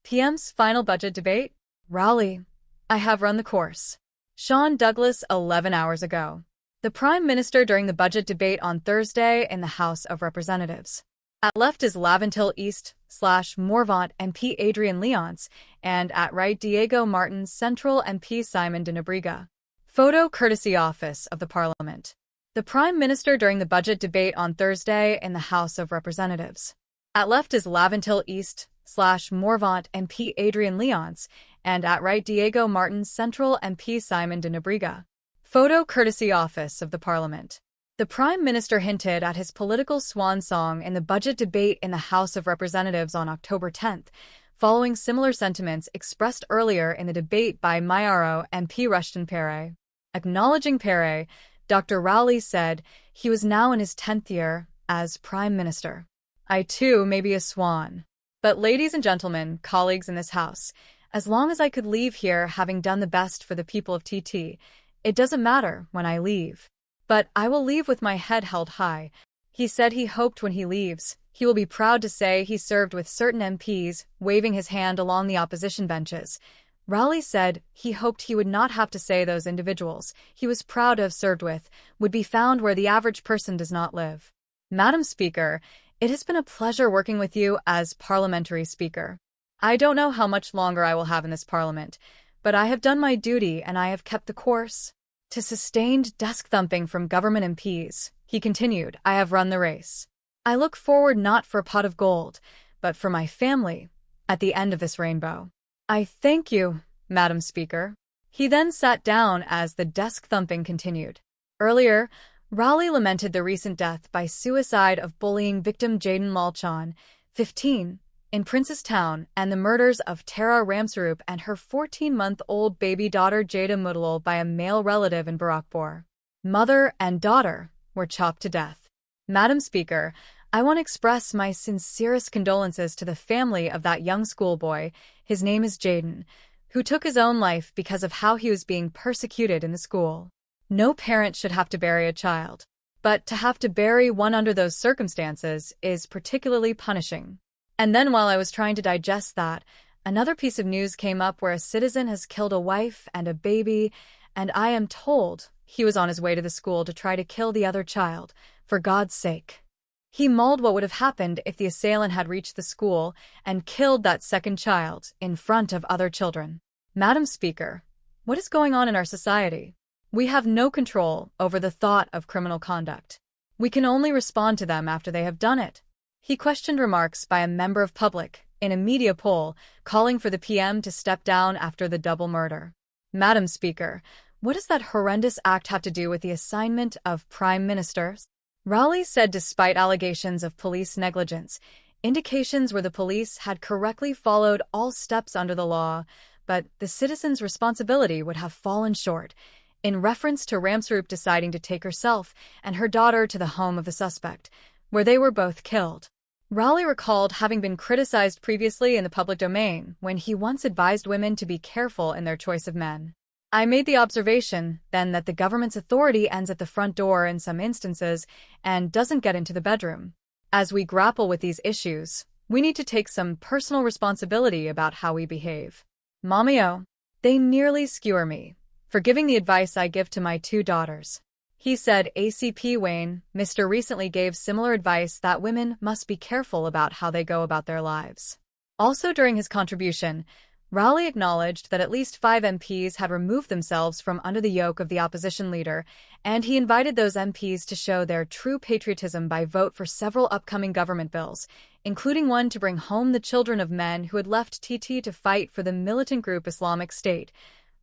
PM's final budget debate? Raleigh. I have run the course. Sean Douglas 11 hours ago. The Prime Minister during the budget debate on Thursday in the House of Representatives. At left is Laventil East/Morvant MP Adrian Leonce, and at right Diego Martins Central MP Simon de Nobrega. Photo courtesy Office of the Parliament. The Prime Minister during the budget debate on Thursday in the House of Representatives. At left is Laventil East/Morvant MP Adrian Leonce, and at right Diego Martins Central MP Simon de Nobrega. Photo courtesy Office of the Parliament. The Prime Minister hinted at his political swan song in the budget debate in the House of Representatives on October 10th, following similar sentiments expressed earlier in the debate by Mayaro MP Rushton Pere. Acknowledging Pere, Dr. Rowley said he was now in his 10th year as Prime Minister. I too may be a swan. But ladies and gentlemen, colleagues in this House, as long as I could leave here having done the best for the people of TT, it doesn't matter when I leave. But I will leave with my head held high. He said he hoped when he leaves, he will be proud to say he served with certain MPs, waving his hand along the opposition benches. Rowley said he hoped he would not have to say those individuals he was proud to have served with would be found where the average person does not live. Madam Speaker, it has been a pleasure working with you as Parliamentary Speaker. I don't know how much longer I will have in this Parliament, but I have done my duty and I have kept the course. To sustained desk-thumping from government MPs, he continued, I have run the race. I look forward not for a pot of gold, but for my family at the end of this rainbow. I thank you, Madam Speaker. He then sat down as the desk-thumping continued. Earlier, Rowley lamented the recent death by suicide of bullying victim Jayden Malchon, 15, in Princestown, and the murders of Tara Ramsarup and her 14-month-old baby daughter Jada Mudalal by a male relative in Barakpur. Mother and daughter were chopped to death. Madam Speaker, I want to express my sincerest condolences to the family of that young schoolboy, his name is Jayden, who took his own life because of how he was being persecuted in the school. No parent should have to bury a child, but to have to bury one under those circumstances is particularly punishing. And then while I was trying to digest that, another piece of news came up where a citizen has killed a wife and a baby, and I am told he was on his way to the school to try to kill the other child, for God's sake. He mulled what would have happened if the assailant had reached the school and killed that second child in front of other children. Madam Speaker, what is going on in our society? We have no control over the thought of criminal conduct. We can only respond to them after they have done it. He questioned remarks by a member of public in a media poll calling for the PM to step down after the double murder. Madam Speaker, what does that horrendous act have to do with the assignment of prime ministers? Rowley said despite allegations of police negligence, indications where the police had correctly followed all steps under the law, but the citizens' responsibility would have fallen short, in reference to Ramsarup deciding to take herself and her daughter to the home of the suspect, where they were both killed. Rowley recalled having been criticized previously in the public domain when he once advised women to be careful in their choice of men. I made the observation, then, that the government's authority ends at the front door in some instances and doesn't get into the bedroom. As we grapple with these issues, we need to take some personal responsibility about how we behave. Mommy-o, they nearly skewer me for giving the advice I give to my two daughters. He said ACP Wayne Mr. recently gave similar advice that women must be careful about how they go about their lives. Also during his contribution, Rowley acknowledged that at least 5 MPs had removed themselves from under the yoke of the opposition leader, and he invited those MPs to show their true patriotism by vote for several upcoming government bills, including one to bring home the children of men who had left TT to fight for the militant group Islamic State,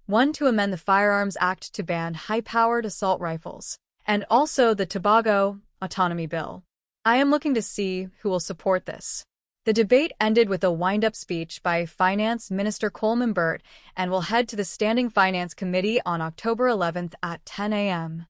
one to amend the Firearms Act to ban high-powered assault rifles, and also the Tobago Autonomy Bill. I am looking to see who will support this. The debate ended with a wind-up speech by Finance Minister Coleman Burt and will head to the Standing Finance Committee on October 11th at 10 a.m.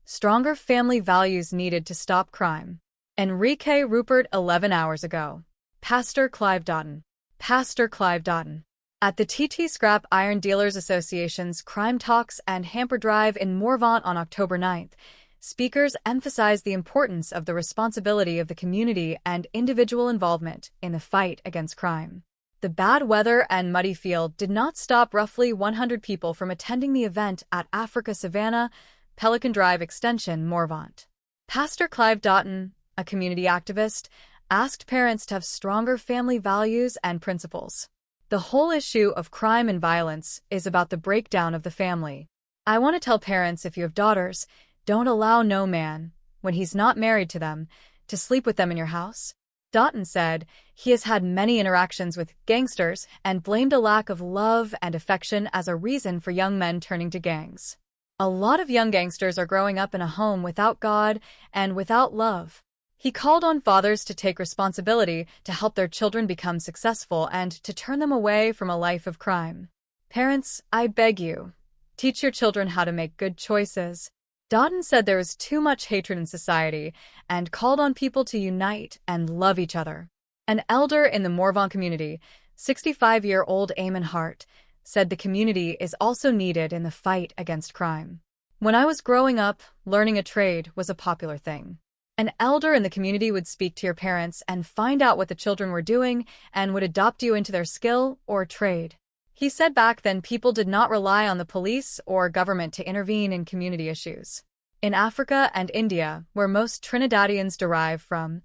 Stronger family values needed to stop crime. Enrique Rupert 11 hours ago. Pastor Clive Doughton. Pastor Clive Doughton. At the TT Scrap Iron Dealers Association's Crime Talks and Hamper Drive in Morvant on October 9th, speakers emphasized the importance of the responsibility of the community and individual involvement in the fight against crime. The bad weather and muddy field did not stop roughly 100 people from attending the event at Africa Savannah, Pelican Drive Extension, Morvant. Pastor Clive Doughton, a community activist, asked parents to have stronger family values and principles. The whole issue of crime and violence is about the breakdown of the family. I want to tell parents, if you have daughters, don't allow no man, when he's not married to them, to sleep with them in your house. Doughton said he has had many interactions with gangsters and blamed a lack of love and affection as a reason for young men turning to gangs. A lot of young gangsters are growing up in a home without God and without love. He called on fathers to take responsibility to help their children become successful and to turn them away from a life of crime. Parents, I beg you, teach your children how to make good choices. Doughton said there is too much hatred in society and called on people to unite and love each other. An elder in the Morvant community, 65-year-old Eamon Hart, said the community is also needed in the fight against crime. When I was growing up, learning a trade was a popular thing. An elder in the community would speak to your parents and find out what the children were doing and would adopt you into their skill or trade. He said back then people did not rely on the police or government to intervene in community issues. In Africa and India, where most Trinidadians derive from,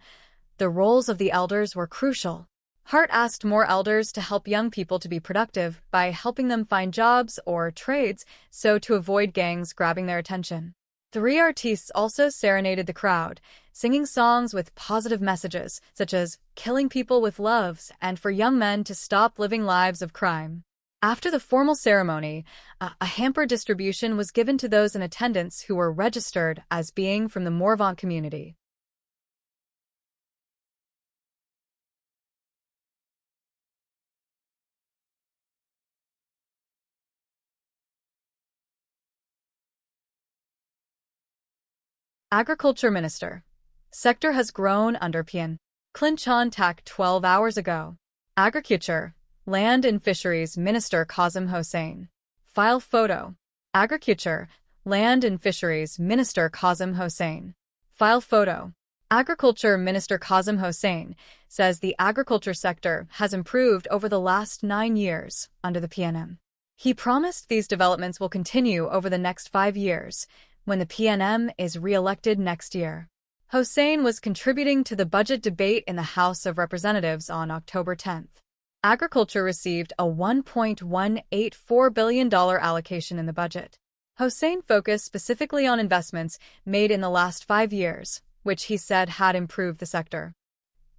the roles of the elders were crucial. Hart asked more elders to help young people to be productive by helping them find jobs or trades so to avoid gangs grabbing their attention. 3 artists also serenaded the crowd, singing songs with positive messages, such as killing people with loves and for young men to stop living lives of crime. After the formal ceremony, a hamper distribution was given to those in attendance who were registered as being from the Morvant community. Agriculture Minister. Sector has grown under PN. Clinchon TAC 12 hours ago. Agriculture, Land and Fisheries Minister Kazim Hossein. File photo. Agriculture, Land and Fisheries Minister Kazim Hossein. File photo. Agriculture Minister Kazim Hossein says the agriculture sector has improved over the last 9 years under the PNM. He promised these developments will continue over the next 5 years, when the PNM is re-elected next year. Hossein was contributing to the budget debate in the House of Representatives on October 10th. Agriculture received a $1.184 billion allocation in the budget. Hossein focused specifically on investments made in the last 5 years, which he said had improved the sector.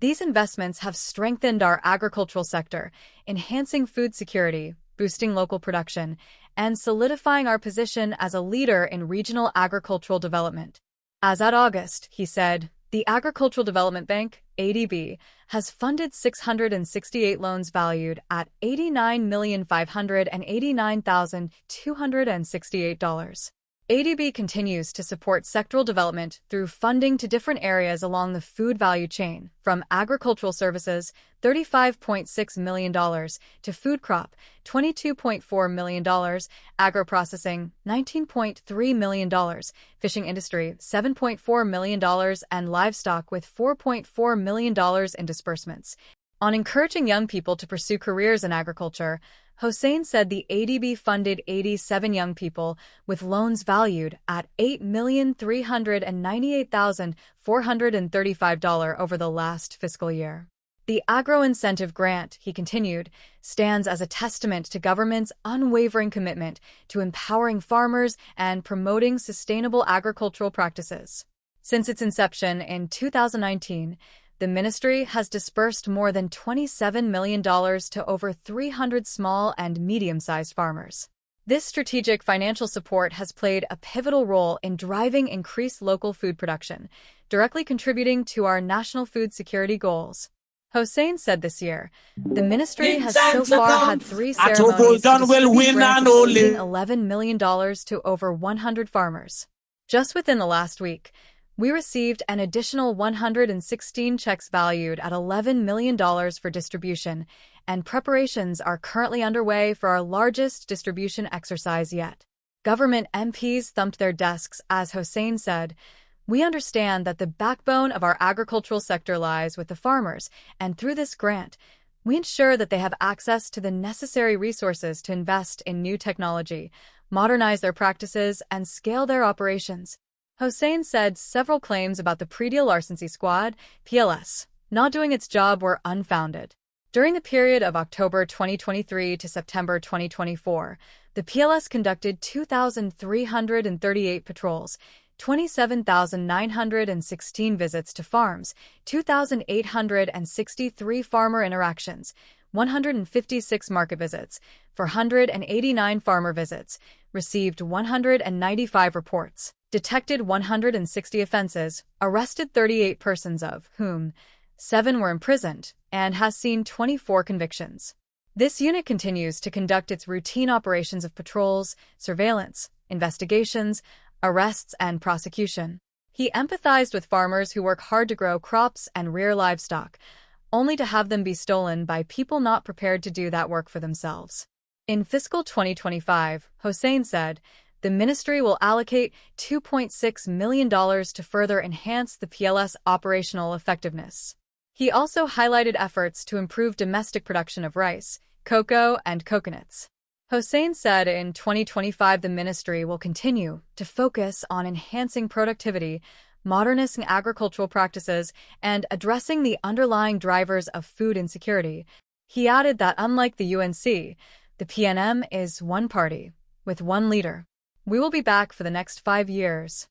These investments have strengthened our agricultural sector, enhancing food security, boosting local production, and solidifying our position as a leader in regional agricultural development. As at August, he said, the Agricultural Development Bank, ADB, has funded 668 loans valued at $89,589,268. ADB continues to support sectoral development through funding to different areas along the food value chain, from agricultural services, $35.6 million, to food crop, $22.4 million, agro-processing, $19.3 million, fishing industry, $7.4 million, and livestock with $4.4 million in disbursements. On encouraging young people to pursue careers in agriculture, Hossein said the ADB funded 87 young people with loans valued at $8,398,435 over the last fiscal year. The agro-incentive grant, he continued, stands as a testament to government's unwavering commitment to empowering farmers and promoting sustainable agricultural practices. Since its inception in 2019, the ministry has disbursed more than $27 million to over 300 small and medium-sized farmers. This strategic financial support has played a pivotal role in driving increased local food production, directly contributing to our national food security goals. Hossein said this year, the ministry has so far had 3 ceremonies to distribute grants totaling $11 million to over 100 farmers. Just within the last week, we received an additional 116 checks valued at $11 million for distribution, and preparations are currently underway for our largest distribution exercise yet. Government MPs thumped their desks as Hossein said, "We understand that the backbone of our agricultural sector lies with the farmers, and through this grant, we ensure that they have access to the necessary resources to invest in new technology, modernize their practices, and scale their operations." Hossein said several claims about the pre-deal larceny squad, PLS, not doing its job were unfounded. During the period of October 2023 to September 2024, the PLS conducted 2,338 patrols, 27,916 visits to farms, 2,863 farmer interactions, 156 market visits, 489 farmer visits, received 195 reports, detected 160 offenses, arrested 38 persons of whom 7 were imprisoned, and has seen 24 convictions. This unit continues to conduct its routine operations of patrols, surveillance, investigations, arrests, and prosecution. He empathized with farmers who work hard to grow crops and rear livestock, only to have them be stolen by people not prepared to do that work for themselves. In fiscal 2025, Hossein said, the ministry will allocate $2.6 million to further enhance the PLS operational effectiveness. He also highlighted efforts to improve domestic production of rice, cocoa, and coconuts. Hossein said in 2025 the ministry will continue to focus on enhancing productivity, modernizing agricultural practices, and addressing the underlying drivers of food insecurity. He added that unlike the UNC, the PNM is one party, with one leader. We will be back for the next 5 years.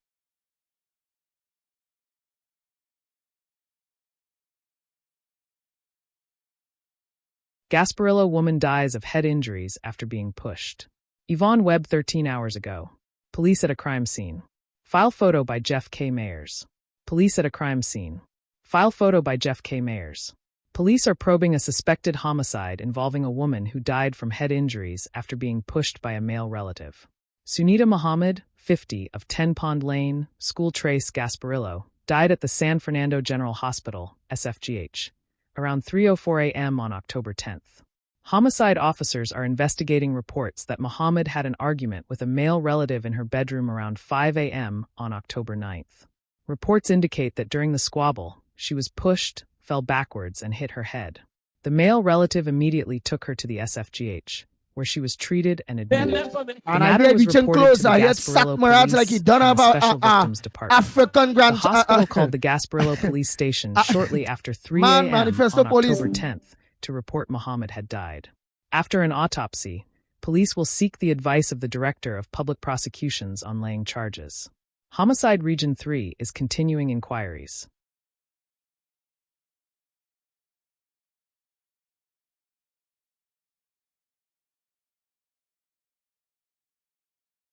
Gasparilla woman dies of head injuries after being pushed. Yvonne Webb 13 hours ago. Police at a crime scene. File photo by Jeff K. Mayers. Police at a crime scene. File photo by Jeff K. Mayers. Police are probing a suspected homicide involving a woman who died from head injuries after being pushed by a male relative. Sunita Muhammad, 50, of 10 Pond Lane, School Trace, Gasparillo, died at the San Fernando General Hospital, SFGH, around 3:04 a.m. on October 10th. Homicide officers are investigating reports that Muhammad had an argument with a male relative in her bedroom around 5 a.m. on October 9th. Reports indicate that during the squabble, she was pushed, fell backwards, and hit her head. The male relative immediately took her to the SFGH, where she was treated and admitted. The matter was reported to the Gasparillo Police and the Special Victims Department. The hospital called the Gasparillo Police Station shortly after 3 a.m. on October 10th to report Muhammad had died. After an autopsy, police will seek the advice of the Director of Public Prosecutions on laying charges. Homicide Region 3 is continuing inquiries.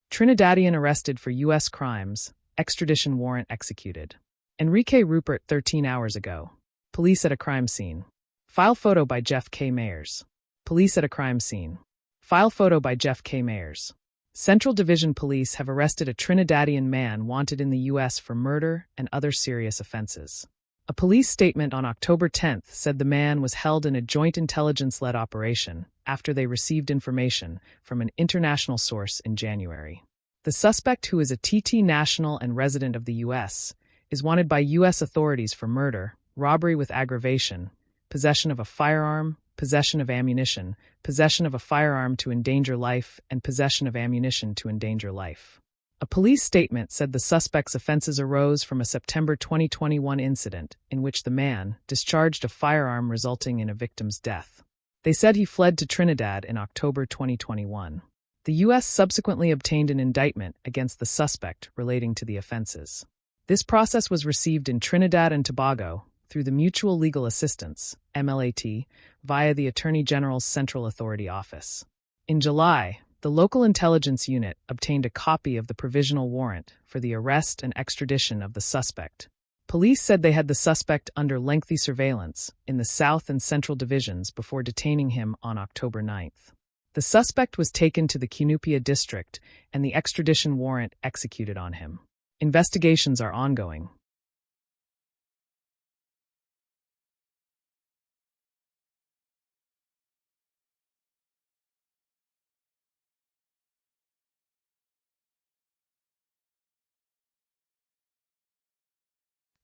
Trinidadian arrested for U.S. crimes, extradition warrant executed. Enrique Rupert 13 hours ago. Police at a crime scene. File photo by Jeff K. Mayers. Police at a crime scene. File photo by Jeff K. Mayers. Central Division Police have arrested a Trinidadian man wanted in the U.S. for murder and other serious offenses. A police statement on October 10th said the man was held in a joint intelligence-led operation after they received information from an international source in January. The suspect, who is a TT national and resident of the U.S., is wanted by U.S. authorities for murder, robbery with aggravation, possession of a firearm, possession of ammunition, possession of a firearm to endanger life, and possession of ammunition to endanger life. A police statement said the suspect's offenses arose from a September 2021 incident in which the man discharged a firearm resulting in a victim's death. They said he fled to Trinidad in October 2021. The U.S. subsequently obtained an indictment against the suspect relating to the offenses. This process was received in Trinidad and Tobago through the Mutual Legal Assistance, MLAT, via the Attorney General's Central Authority Office. In July, the local intelligence unit obtained a copy of the provisional warrant for the arrest and extradition of the suspect. Police said they had the suspect under lengthy surveillance in the South and Central Divisions before detaining him on October 9th. The suspect was taken to the Cunupia district and the extradition warrant executed on him. Investigations are ongoing.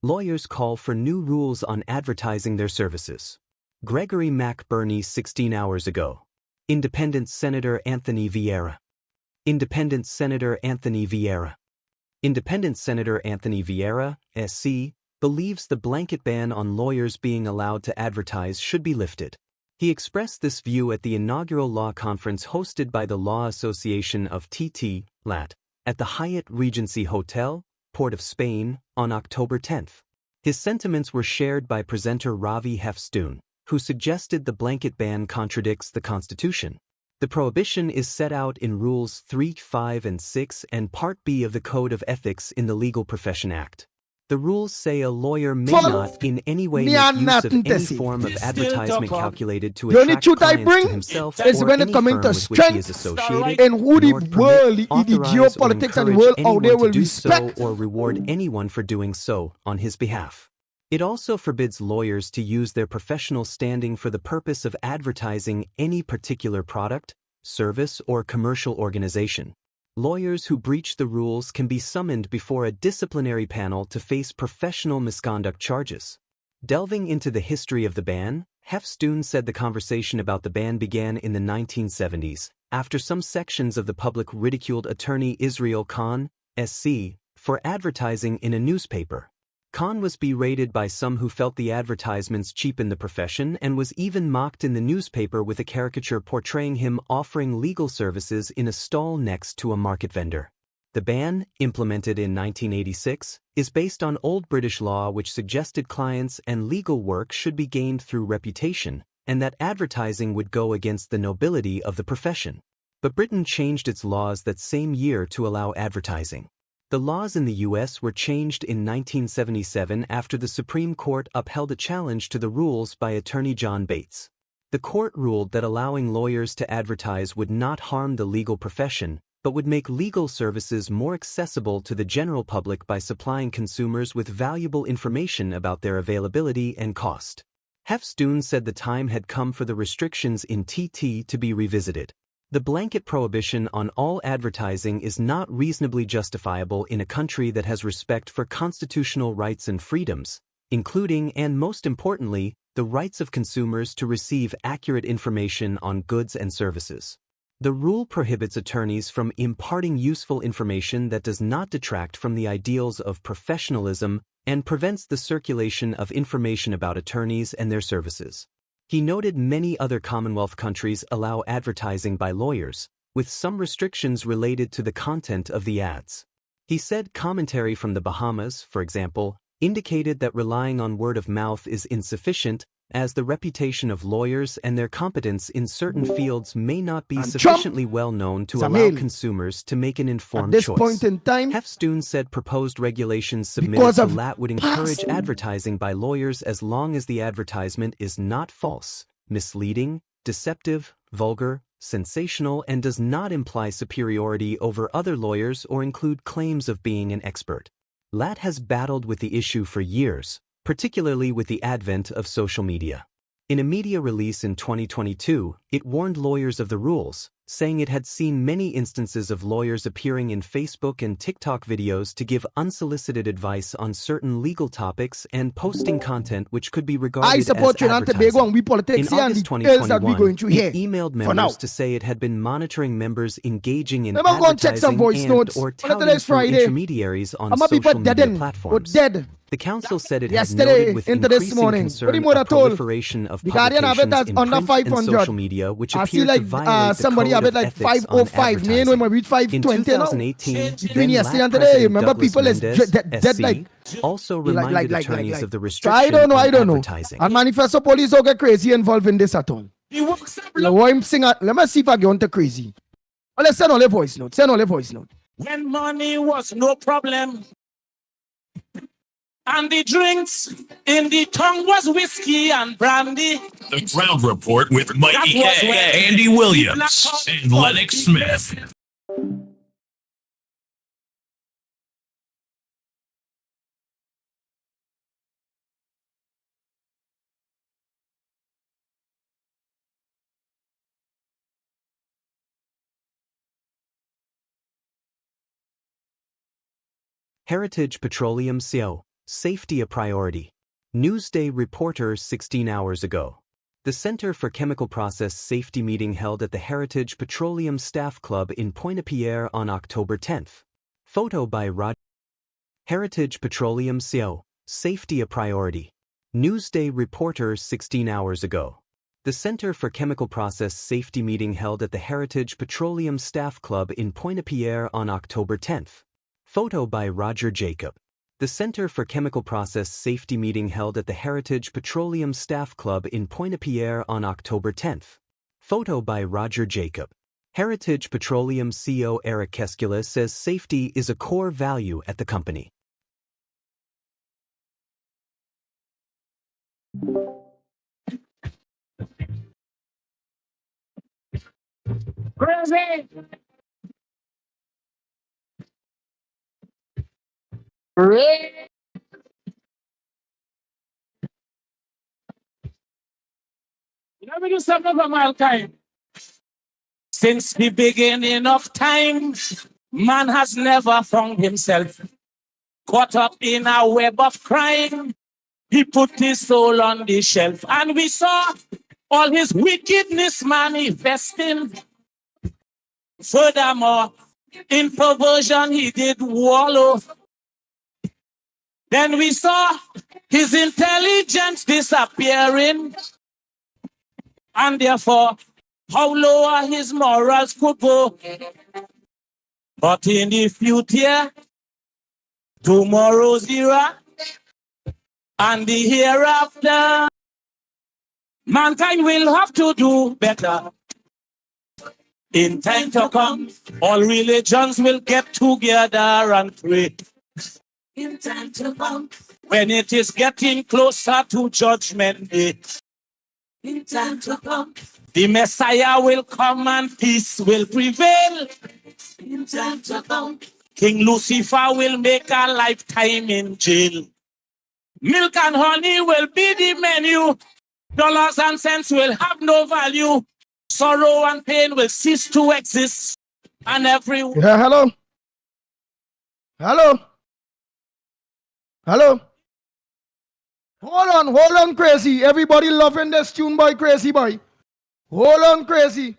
Lawyers call for new rules on advertising their services. Gregory McBurney 16 hours ago. Independent Senator Anthony Vieira. Independent Senator Anthony Vieira. Independent Senator Anthony Vieira, SC, believes the blanket ban on lawyers being allowed to advertise should be lifted. He expressed this view at the inaugural law conference hosted by the Law Association of TT, LAT, at the Hyatt Regency Hotel, Port of Spain, on October 10. His sentiments were shared by presenter Ravi Hefstoon, who suggested the blanket ban contradicts the Constitution. The prohibition is set out in Rules 3, 5, and 6 and Part B of the Code of Ethics in the Legal Profession Act. The rules say a lawyer may not in any way make use of any form of advertisement calculated to attract clients to himself or any firm with which he is associated, and who the nor permit, world, the authorize, or geopolitics and the encourage world out anyone there to will do so respect. or reward anyone for doing so on his behalf. It also forbids lawyers to use their professional standing for the purpose of advertising any particular product, service, or commercial organization. Lawyers who breach the rules can be summoned before a disciplinary panel to face professional misconduct charges. Delving into the history of the ban, Hefstoon said the conversation about the ban began in the 1970s, after some sections of the public ridiculed attorney Israel Khan, SC, for advertising in a newspaper. Khan was berated by some who felt the advertisements cheapened the profession and was even mocked in the newspaper with a caricature portraying him offering legal services in a stall next to a market vendor. The ban, implemented in 1986, is based on Old British law which suggested clients and legal work should be gained through reputation, and that advertising would go against the nobility of the profession. But Britain changed its laws that same year to allow advertising. The laws in the U.S. were changed in 1977 after the Supreme Court upheld a challenge to the rules by attorney John Bates. The court ruled that allowing lawyers to advertise would not harm the legal profession, but would make legal services more accessible to the general public by supplying consumers with valuable information about their availability and cost. Hefstoon said the time had come for the restrictions in TT to be revisited. The blanket prohibition on all advertising is not reasonably justifiable in a country that has respect for constitutional rights and freedoms, including and most importantly, the rights of consumers to receive accurate information on goods and services. The rule prohibits attorneys from imparting useful information that does not detract from the ideals of professionalism and prevents the circulation of information about attorneys and their services. He noted many other Commonwealth countries allow advertising by lawyers, with some restrictions related to the content of the ads. He said commentary from the Bahamas, for example, indicated that relying on word of mouth is insufficient, as the reputation of lawyers and their competence in certain fields may not be sufficiently well known to allow consumers to make an informed choice. At this point in time, Hefstoon said proposed regulations submitted to LAT would encourage advertising by lawyers as long as the advertisement is not false, misleading, deceptive, vulgar, sensational, and does not imply superiority over other lawyers or include claims of being an expert. LAT has battled with the issue for years, particularly with the advent of social media. In a media release in 2022, it warned lawyers of the rules, saying it had seen many instances of lawyers appearing in Facebook and TikTok videos to give unsolicited advice on certain legal topics and posting content which could be regarded as advertising. We politics In August and the bills that we're going 2021, through here. it emailed members to say it had been monitoring members engaging in Remember, go and check some advertising voice and notes. or Well, touting through Friday. intermediaries on I'm a social people media dead platforms. dead. The council said it had Yesterday, noted with into this increasing morning. concern What a proliferation of The Guardian have it publications as in under print and 500. social media which I see appear like to violate the somebody have code it like of ethics on 505. Me when we reach advertising. 520 In now. 2018, Between then yesterday LAT and today, President remember Douglas people is Mendez, dead SC, like also reminded attorneys of the So I restriction don't know, on I don't know. advertising. And manifesto police don't get crazy involved in this at all. Let me see if I get on to crazy. Oh, let's send all the voice note. Send all the voice note. When money was no problem, and the drinks in the tongue was whiskey and brandy. The Ground Report with Mikey K, Andy Williams, and Lennox Smith. Heritage Petroleum Co. Safety a priority. Newsday reporter 16 hours ago. The Center for Chemical Process Safety meeting held at the Heritage Petroleum Staff Club in Pointe-à-Pierre on October 10th. Photo by Rod. Heritage Petroleum CO. Safety a priority. Newsday reporter 16 hours ago. The Center for Chemical Process Safety meeting held at the Heritage Petroleum Staff Club in Pointe-à-Pierre on October 10th. Photo by Roger Jacob. The Center for Chemical Process Safety meeting held at the Heritage Petroleum Staff Club in Pointe-à-Pierre on October 10th. Photo by Roger Jacob. Heritage Petroleum CEO Eric Keskula says safety is a core value at the company. Crazy. Crazy. Let me do something for mankind. Since the beginning of time, man has never found himself caught up in a web of crime. He put his soul on the shelf, and we saw all his wickedness manifesting. Furthermore, in perversion he did wallow. Then we saw his intelligence disappearing, and therefore how lower his morals could go. But in the future, tomorrow's era, and the hereafter, mankind will have to do better. In time to come, all religions will get together and pray. In time to come, when it is getting closer to judgment day. In time to come, the Messiah will come and peace will prevail. In time to come, King Lucifer will make a lifetime in jail. Milk and honey will be the menu. Dollars and cents will have no value. Sorrow and pain will cease to exist. And everyone. Yeah, hello. Hello. Hello. Hold on, crazy. Everybody loving this tune, boy, crazy boy. Hold on, crazy.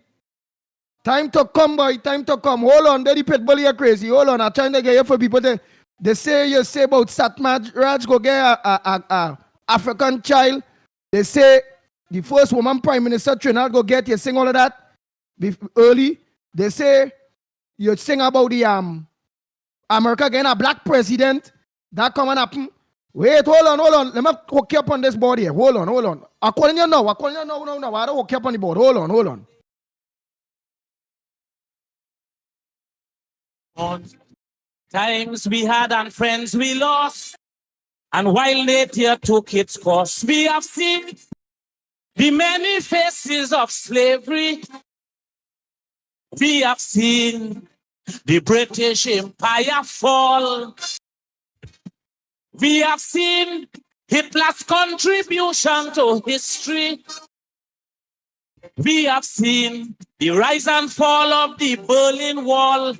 Time to come, boy. Time to come. Hold on, Daddy Pitbull here, crazy. Hold on. I'm trying to get here for people. They say you say about Satma Raj go get a African child. They say the first woman prime minister Trinidad go get you sing all of that early. They say you sing about the America getting a black president. That coming happen. Wait, hold on. Let me hook you up on this board here. Hold on. I'm calling you now. No. I don't hook you up on the board. Hold on. Times we had and friends we lost. And while nature took its course, we have seen the many faces of slavery. We have seen the British Empire fall. We have seen Hitler's contribution to history. We have seen the rise and fall of the Berlin Wall.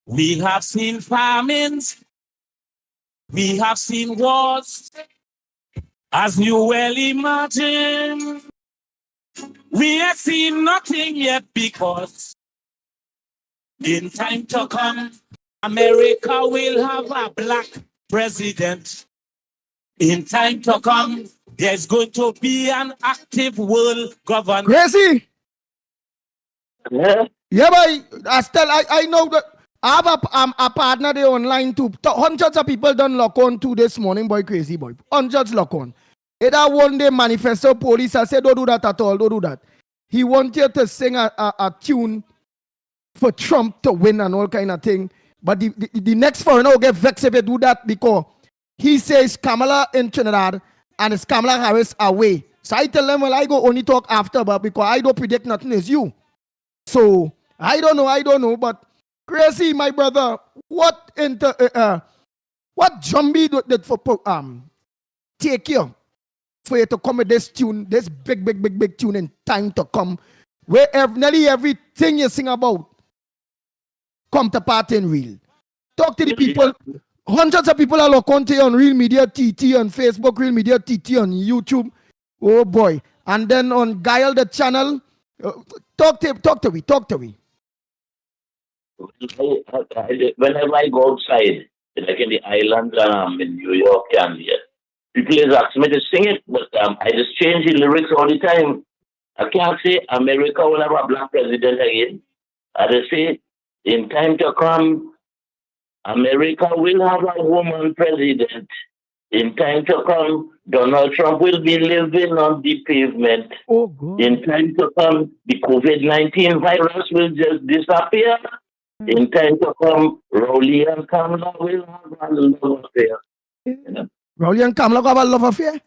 We have seen famines. We have seen wars. As you well imagine, we have seen nothing yet because in time to come, America will have a black president. In time to come, there's going to be an active world government. Crazy. Yeah, boy. I know that I have a partner there online too. Hundreds of people done lock on to this morning, boy, crazy boy. Hundreds lock on. Either one day manifesto police, I said, don't do that at all, don't do that. He wanted to sing a tune for Trump to win and all kind of thing. But the next foreigner will get vexed if they do that because he says Kamala in Trinidad and it's Kamala Harris away. So I tell them, well, I go only talk after, but because I don't predict nothing is you. So I don't know, but crazy, my brother, what zombie did for take you for you to come with this tune, this big tune in time to come, where nearly everything you sing about come to part in real. Talk to the people. hundreds of people are locked onto you on Real Media TT on Facebook, Real Media TT on YouTube. Oh boy. And then on Guile the channel. Talk to me. Whenever I go outside, like in the island, in New York, and here, people ask me to sing it, but I just change the lyrics all the time. I can't say America will have a black president again. I just say, in time to come, America will have a woman president. In time to come, Donald Trump will be living on the pavement. Oh, God. In time to come, the COVID-19 virus will just disappear. In time to come, Rowley and Kamala will have a love affair. Rowley and Kamala have a love affair?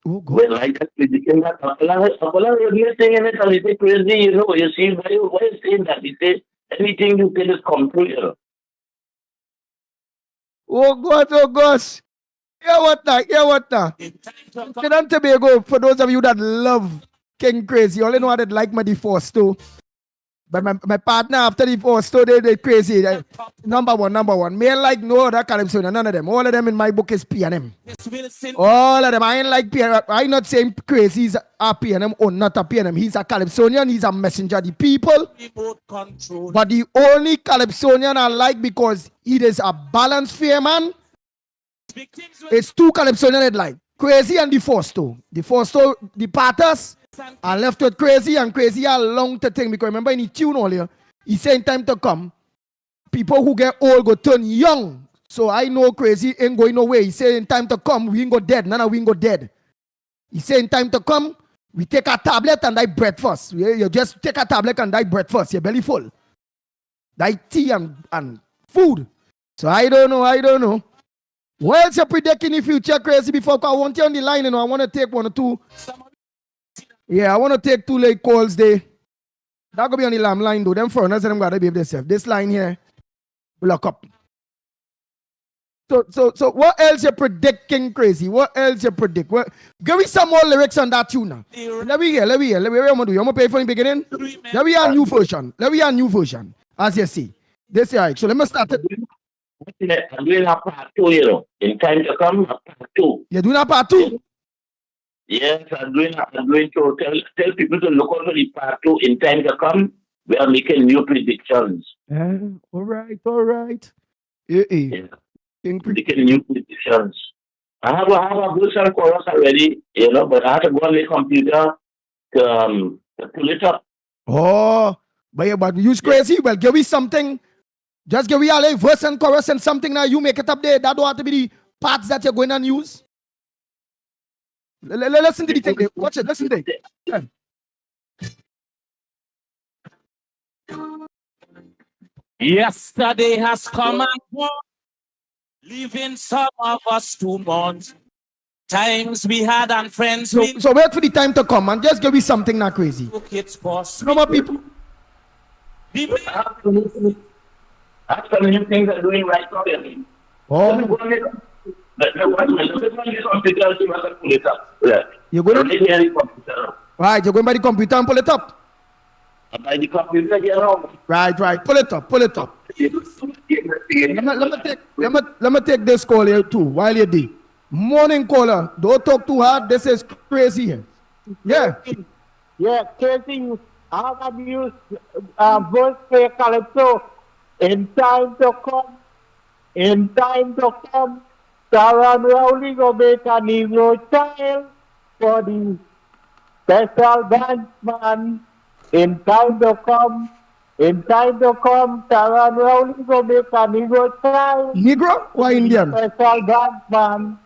Oh, God. Well, like that, Kamala is saying it, and it's crazy, you know. You see, why is saying that? He says, anything you tell is come true, you know. Oh, God, oh, gosh. Hear what now? Trinidad and Tobago, for those of you that love King Crazy, all I know that like my divorce too. But my partner after divorce too, they crazy. Number one. Me ain't like no other calypso, none of them. All of them in my book is PNM. All of them. I ain't like PNM. I'm not saying Crazy is a PNM or not a PNM. He's a calypsonian. He's a messenger of the people. But the only calypsonian I like because he is a balanced fair man. It's two calypsonian that like Crazy and the Forsto. The Forsto, the Patas are left with Crazy, and Crazy are long to think because remember in the tune earlier, he said in time to come, people who get old go turn young. So I know Crazy ain't going nowhere. He said in time to come, we ain't go dead. None of we ain't go dead. He said in time to come, we take a tablet and die breakfast. You just take a tablet and die breakfast. Your belly full. Die tea and food. So I don't know. What else you predict in the future, Crazy? Before I want you on the line, I want to take one or two. Yeah, I want to take 2 late calls there. That gonna be on the line though. Them foreigners and them gotta behave themselves. This line here, lock up. So what else you predict, King Crazy? What else you predict? Give me some more lyrics on that tune now. Let me hear. What I'm gonna do? You want to play from the beginning? Let me hear a new version. As you see. This is right. So let me start it. I'm doing a part 2, you know. In time to come, a part 2. You're doing a part 2? Yes, I'm doing to tell people to look out for the part 2. In time to come, we are making new predictions. All right. Yeah. Making new predictions. I have a version chorus already, you know, but I have to go on the computer to pull it up. Oh, but use Crazy. Well, give me something. Just give me a verse and chorus and something now. You make it up there. That don't have to be the parts that you're going to use. Listen to the thing. Watch it. Listen to it. Yeah. Yesterday has come and gone, leaving some of us to mourn. Times we had and friends so wait for the time to come and just give me something not crazy. No more people. That's some new things I'm doing right now. Oh. You're going to right, you're going by the computer and pull it up. By the computer, you know. Right. Pull it up. Let me take this call here too while you're there. Morning caller. Don't talk too hard. This is Crazy here. Yeah. Yeah, Crazy. I have used verse for Calypso. In time to come, Sarah and Rowley go make a Negro child for the special bandsman. In time to come, Sarah and Rowley go make a Negro child. Negro or Indian? Special bandsman.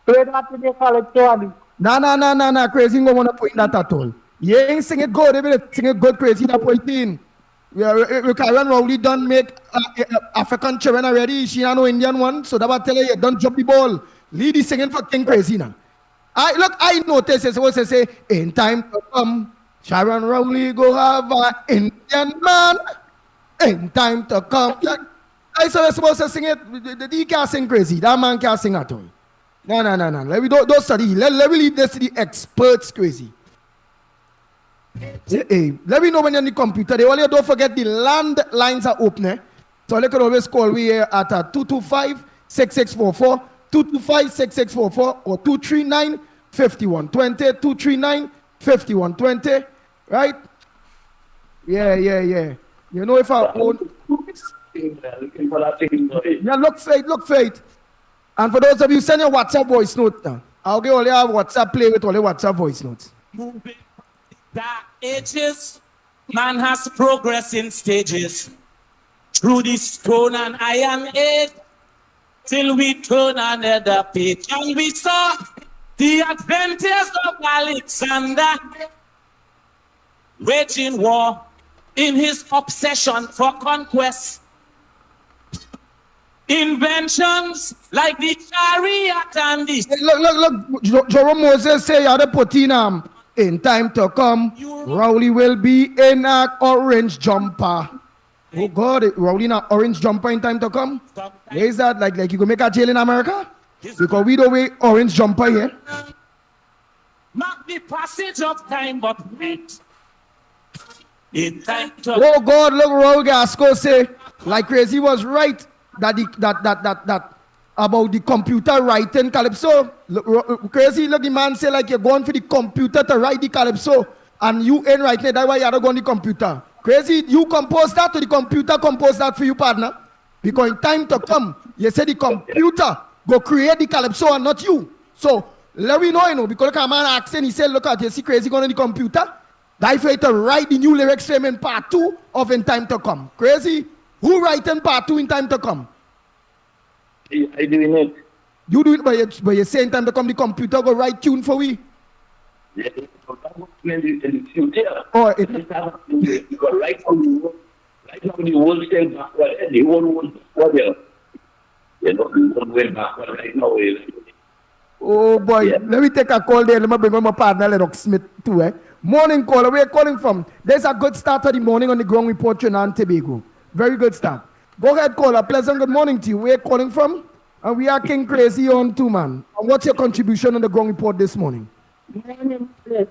Play that in the Calypso. No, Crazy don't want to put in that at all. You ain't sing it good, even sing it good, Crazy, that point in. Karen Rowley done make African children already. She ain't no Indian one, so that will tell you don't drop the ball. Lead the singing for King Crazy now. I notice it's what they say. In time to come, Sharon Rowley go have an Indian man. In time to come, I saw you're supposed to sing it. He can't sing Crazy. That man can't sing at all. No. Let me don't study. Let me leave this to the experts, Crazy. Hey, let me know when you're on the computer. They only don't forget the landlines are open. So you can always call me here at 225-6644, 225-6644, or 239-5120, 239-5120, right? Yeah. You know if I own... Yeah, look faith. And for those of you, send your WhatsApp voice note now. I'll get all your WhatsApp play with all your WhatsApp voice notes. Moving dark ages, man has progressed in stages. Through the stone and iron age, till we turn another page. And we saw the adventures of Alexander, waging war in his obsession for conquest. Inventions like the chariot and the... Look, Jerome Moses say you had to put in time to come, Rowley will be in an orange jumper. Oh God, Rowley in an orange jumper in time to come? Where is that? Like you go make a jail in America? Because we don't wear orange jumper here. Mark the passage of time, but wait. In time to... Oh God, look, Raul Gasco say, like Crazy was right, that about the computer writing Calypso. Look, Crazy, look, the man say like you're going for the computer to write the Calypso, and you ain't writing it, that's why you're not going to the computer. Crazy, you compose that or the computer compose that for you, partner? Because in time to come, you say the computer go create the Calypso and not you. So, let me know, because the man asking, he said, look at you, see Crazy going to the computer? That's for you to write the new lyrics for him in part 2 of In Time to Come. Crazy, who writing part 2 in time to come? I doing it. You do it, but you say in time to come, the computer go write tune for we. Yeah, so that was in the future. Oh, right now the world still backward, the whole world backward here. You know, the world way backward right now. Oh boy, yeah. Let me take a call there. Let me bring on my partner, Lennox Smith, too. Morning caller, where are you calling from? There's a good start of the morning on the ground report, Trinidad and Tobago. Very good start. Go ahead, caller. Pleasant good morning to you. Where are you calling from? And we are King Crazy on 2, man. And what's your contribution on the ground report this morning?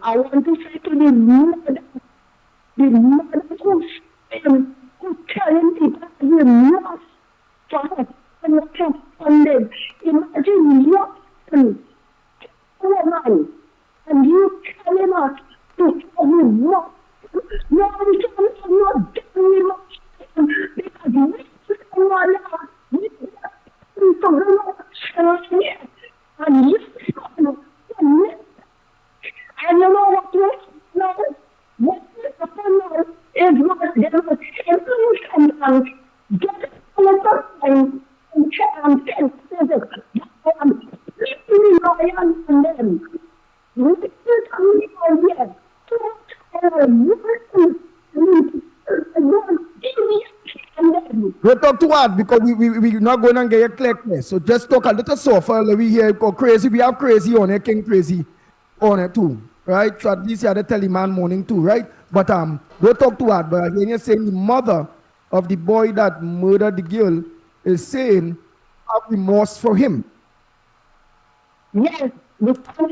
I want to say to the mother who's telling people we're lost for us and not funded. Imagine young woman and you telling us to we lost. No, we are not doing much because and you and you know what was now? What is what they were saying and get a little time and tell physics. I'm really loyal to them. We still come here We'll talk too hard because we're not going to get a clear place. So just talk a little softer. Let me hear Crazy. We have Crazy on it, King Crazy on it too. Right? So at least you had to tell the man morning too, right? But don't talk too hard. But again, you're saying the mother of the boy that murdered the girl is saying have remorse for him. Yes, we cannot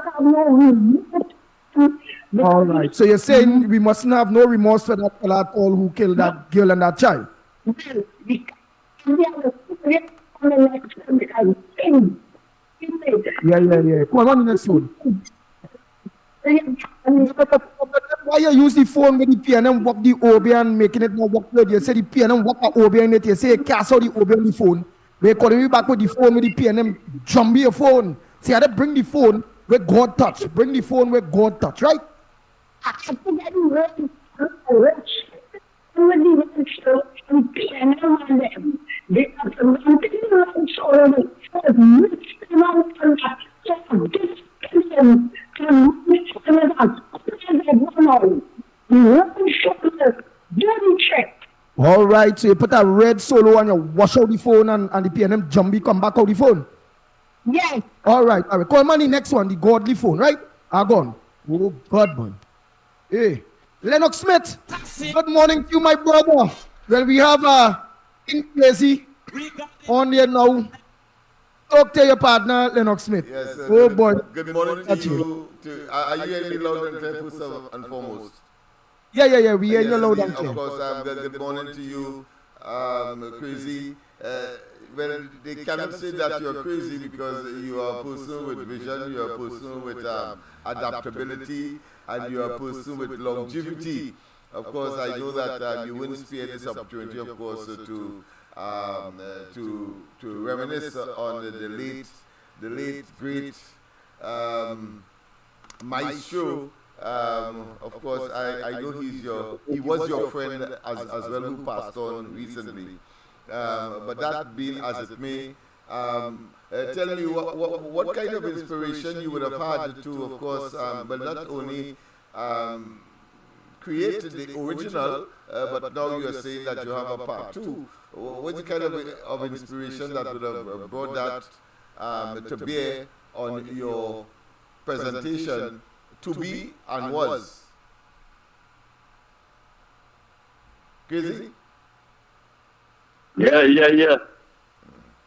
have no remorse. All right. So you're saying we mustn't have no remorse for that fellow at all who killed that girl and that child? Well, we have on the next time. Yeah. Come on the next phone. Why you use the phone with the piano and walk the OB and making it not work good? You say the piano and walk the OB in it. You say cast out the OB on the phone. We're calling you back with the phone with the piano and jump your phone. See how they bring the phone where God touch. Bring the phone where God touch, right? I think I'm rich. Somebody wants to piano on them. They have to run to the lights already. All right, so you put a red solo and you wash out the phone and the PNM jumbie come back out the phone. Yes. All right. Call man the next one, the godly phone, right? Gone. Oh, God, man. Hey, Lennox Smith. Good morning to you, my brother. Well, we have King Crazy on there now. Talk to your partner, Lennox Smith. Yes, sir. Oh, boy. Good morning to you. Are you hearing me loud and clear, first and foremost? Yeah. We hear you loud and Of clear. course, good morning to you, Crazy. Well, they cannot say that you're crazy because you are a person with vision, you are a person with adaptability, and you are a person with longevity. Of course, I know that you wouldn't spare this opportunity, of course, to reminisce on the late great Maestro. Of course, I know he was your friend as well, who passed on recently. But that being as it may, tell me what kind of inspiration you would have had to, of course, but not only create the original, but now you are saying that you have a part two. What's the kind of inspiration that would have brought that to bear on your presentation to be and was? Crazy? Yeah.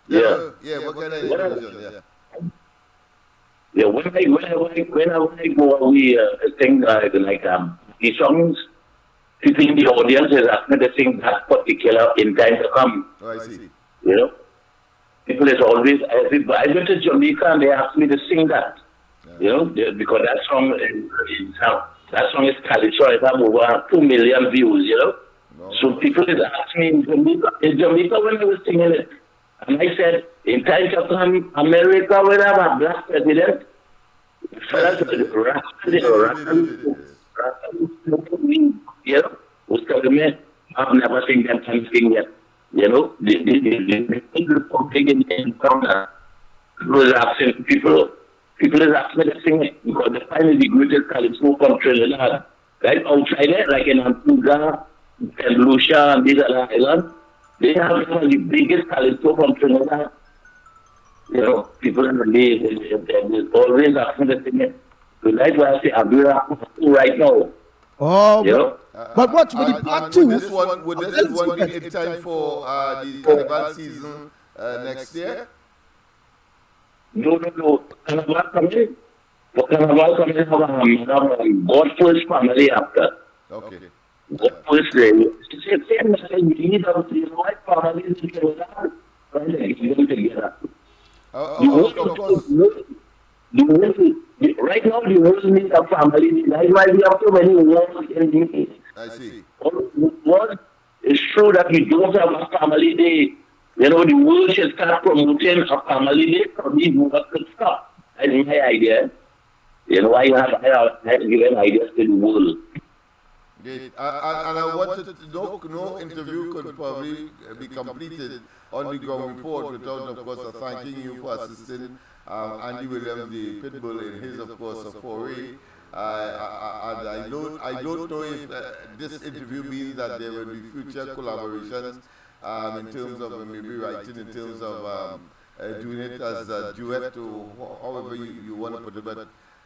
What kind of inspiration? Yeah, when I go away, sing the songs, people in the audience is asking to sing that particular in time to come. Oh, I see. You know, people is always. I went to Jamaica and they asked me to sing that. You know, because that song is Calypso. It have over 2 million views. You know, so people is asking me in Jamaica when I was singing it, and I said, in time to come, America will have a black president. You know, who's telling me I've never seen them sing yet. You know, the big in town was asking people is asking me to sing it because they find the greatest Calypso from Trinidad. Right outside it, like in Antigua, St. Lucia, and these other islands, they have some of the biggest Calypso from Trinidad. You know, people in the day, they always asking me to sing it. So that's why I say I'll be right now. Oh, you know? But what with the part two? Would this one be in time for the carnival season next year? No. Carnival coming. For Carnival coming, have God first family after. Okay. God first day. Same message. We need our white families together. Of course. Right now, the world needs a family. That's why we have so many wars in the I see. What is true that we don't have a family day. You know, the world should start promoting a family day for these wars to stop. That's my idea. You know, I have given ideas to the world. Great. And I wanted to no interview could probably be completed on the ground report without, of course, thanking you for assisting Andy Williams, the pitbull, in his, of course, foray. I don't know if this interview means that there will be future collaborations in terms of maybe writing, in terms of doing it as a duet or however you want to put it.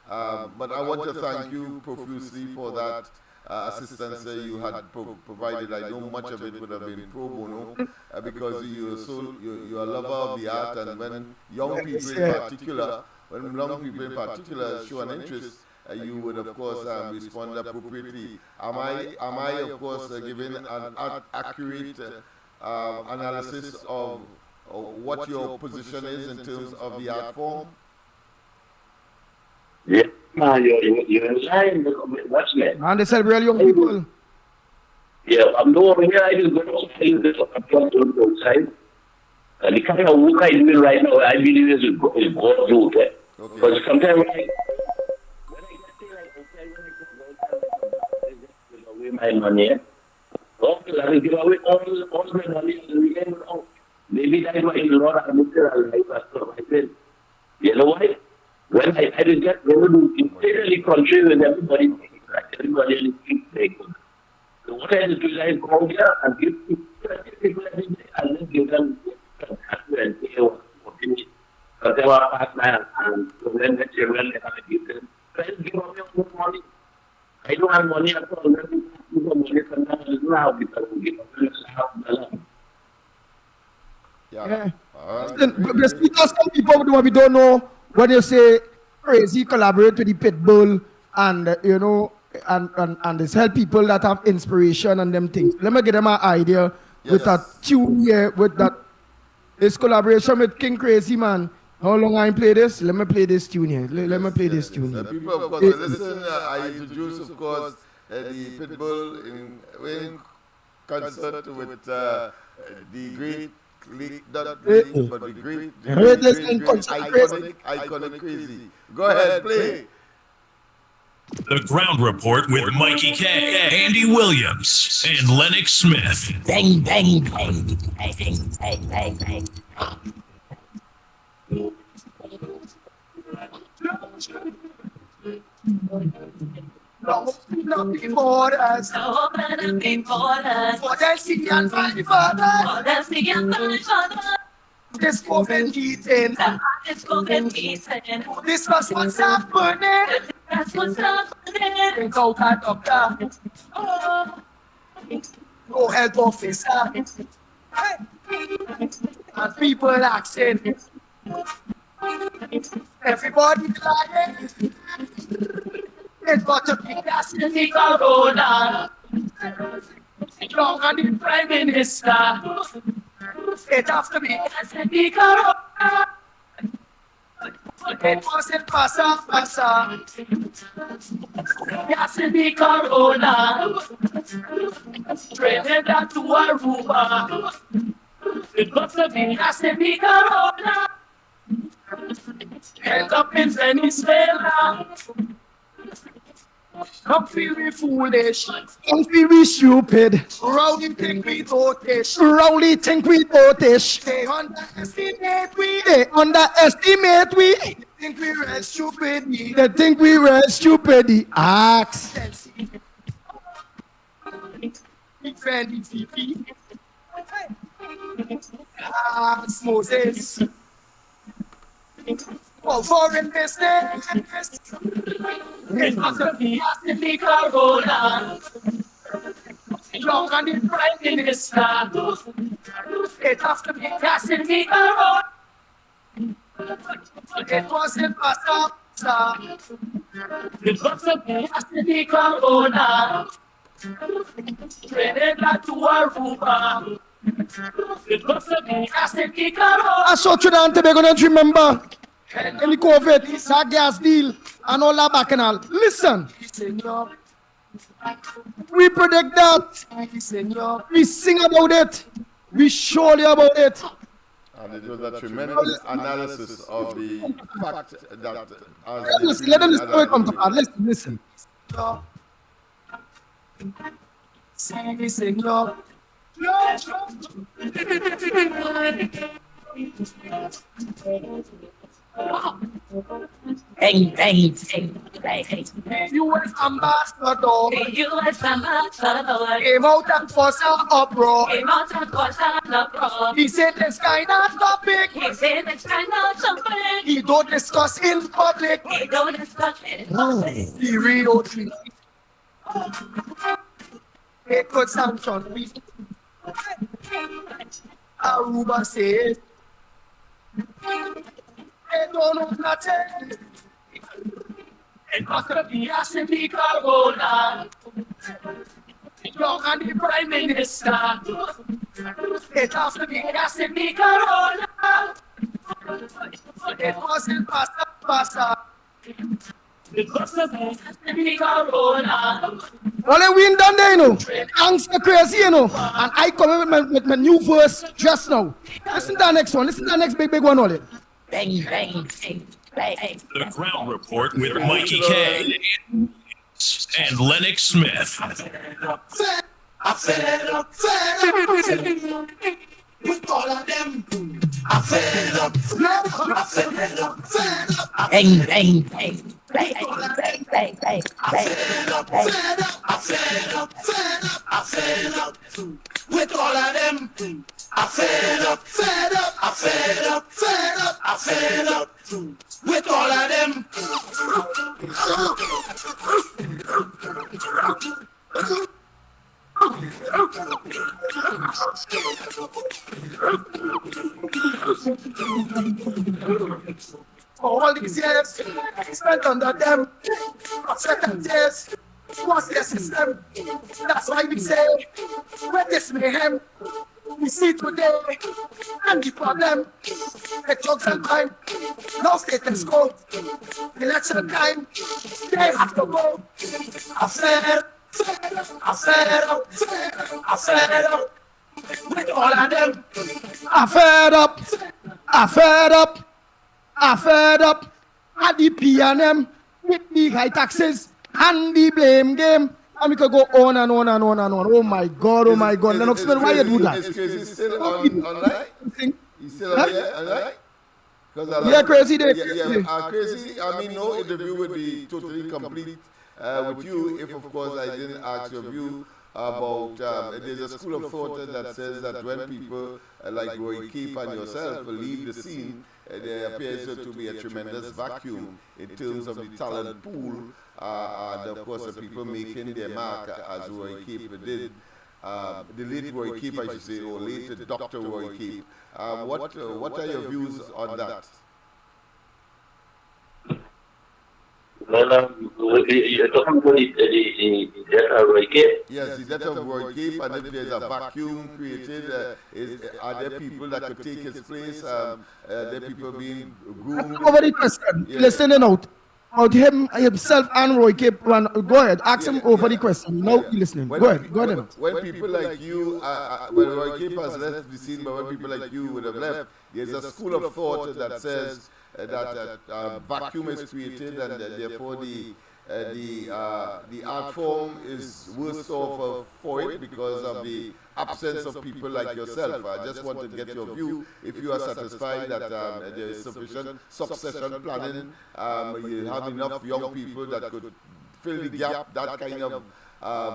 But I want to thank you profusely for that assistance you had provided. I know much of it would have been pro bono because you're a lover of the art, and when young people in particular show an interest, you would of course respond appropriately. Am I of course giving an accurate analysis of what your position is in terms of the art form? Yeah, you're in line. What's that? And they said real young people. Yeah, I'm no over here. I just go outside. The kind of work I'm doing right now, I believe is God's work. Because sometimes when I get give away my money, I give away all my money at the weekend. Maybe that's why the Lord has looked at our life as well. I said, you know what? When I did get entirely contrary with everybody, everybody in the street, they good. So what I did is I go here and give people every day and then give them and say, because they were partners, and so when the children they have to give them, I just give away all money. I don't have money at all. Let me give them money sometimes now because we give them $1,000. Yeah. Because some people don't know when you say Crazy collaborate with the Pitbull and and this help people that have inspiration and them things. Let me give them an idea with a tune here, with that. This collaboration with King Crazy, man. How long I play this? Let me play this tune here. Let me play this tune here. People, of course, listen. I introduce, of course, the Pitbull in concert with the great, iconic Crazy. Go ahead, play. The Ground Report with Mikey K, Andy Williams, and Lennox Smith. Bang, bang, bang, bang, bang, bang, bang. No before us. No better before us. For them see and find the father. For them see and find the father. This COVID eating. This COVID eating. This was what's happening. That's what's happening. Go cut doctor. Go health officer. And people asking. Everybody lying. It's got to be gas in the corona. Young and the Prime Minister. It has to be gas in the corona. It wasn't passa. Gas in the corona. Traded that to Aruba. It must have been gas in the corona. End up in Venezuela. Don't feel we foolish. Don't feel we stupid. Rowdy think we dotish. Rowdy think we dotish. They underestimate we. They underestimate we. They think we real stupid. They think we real stupid. Ask. Big friend VP. Ask Moses. For foreign business. It must have been in the corona. Young and the Prime Minister. It has to be Gas in the corona. It wasn't passa. It must have been gas in the corona. Traded that to Aruba. It must have been gas in the corona. I saw Trinidad and Tobago, don't remember? Any COVID, that gas deal, and all that back and all. Listen, we predict that. We sing about it. We surely about it. And it was a tremendous analysis of the fact that let them listen where it comes to pass. Listen. Senor. Bang, bang, bang, bang. U.S. ambassador. U.S. ambassador. Came out and caused an uproar. He said this kind of topic. He don't discuss in public. He read out things. It could sanction we. Aruba said. They don't know nothing. It must have been gas in the corona. Young and the Prime Minister. It has to be gas in the corona. It wasn't passa. It must have been gas in the corona. Well, we ain't done there, you know. Angst crazy, you know. And I come with my new verse just now. Listen to the next one. Listen to the next big one, all it. Bang, bang, bang, bang. The Ground Report with Mikey K and Lennox Smith. I fed up with all of them. I fed up. Bang, bang, bang, bang, bang, bang, bang. I fed up with all of them. I fed up with all of them. All these years spent under them, 7 years What's the system? That's why we say, with this mayhem, we see today, and the problem, the drugs and crime, no status quo, election time, they have to go. I said, with all of them. I fed up, at the PNM, with the high taxes, and the blame game. And we could go on and on and on and on. Oh my God. Lennox, why you do that? Is Crazy still online? He's still online? Yeah, Crazy. Crazy. I mean, no interview would be totally complete with you if, of course, I didn't ask your view about. There's a school of thought that says that when people like Roy Keep and yourself leave the scene, there appears to be a tremendous vacuum in terms of the talent pool, and of course the people making their mark as Roy Keep did. The late Roy Keep, I should say, or late Dr. Roy Keep. What are your views on that? Well, you're talking about the death of Roy Keep? Yes, the death of Roy Keep, and if there's a vacuum created, are there people that could take his place? Are there people being groomed? Over the question, listening out him, himself, and Roy Keep. Go ahead, ask him over the question. No, listening. Go ahead. When people like you, when Roy Keep has left the scene, but when people like you would have left, there's a school of thought that says that vacuum is created, and therefore the art form is worse off for it because of the absence of people like yourself. I just want to get your view. If you are satisfied that there is sufficient succession planning, you have enough young people that could fill the gap, that kind of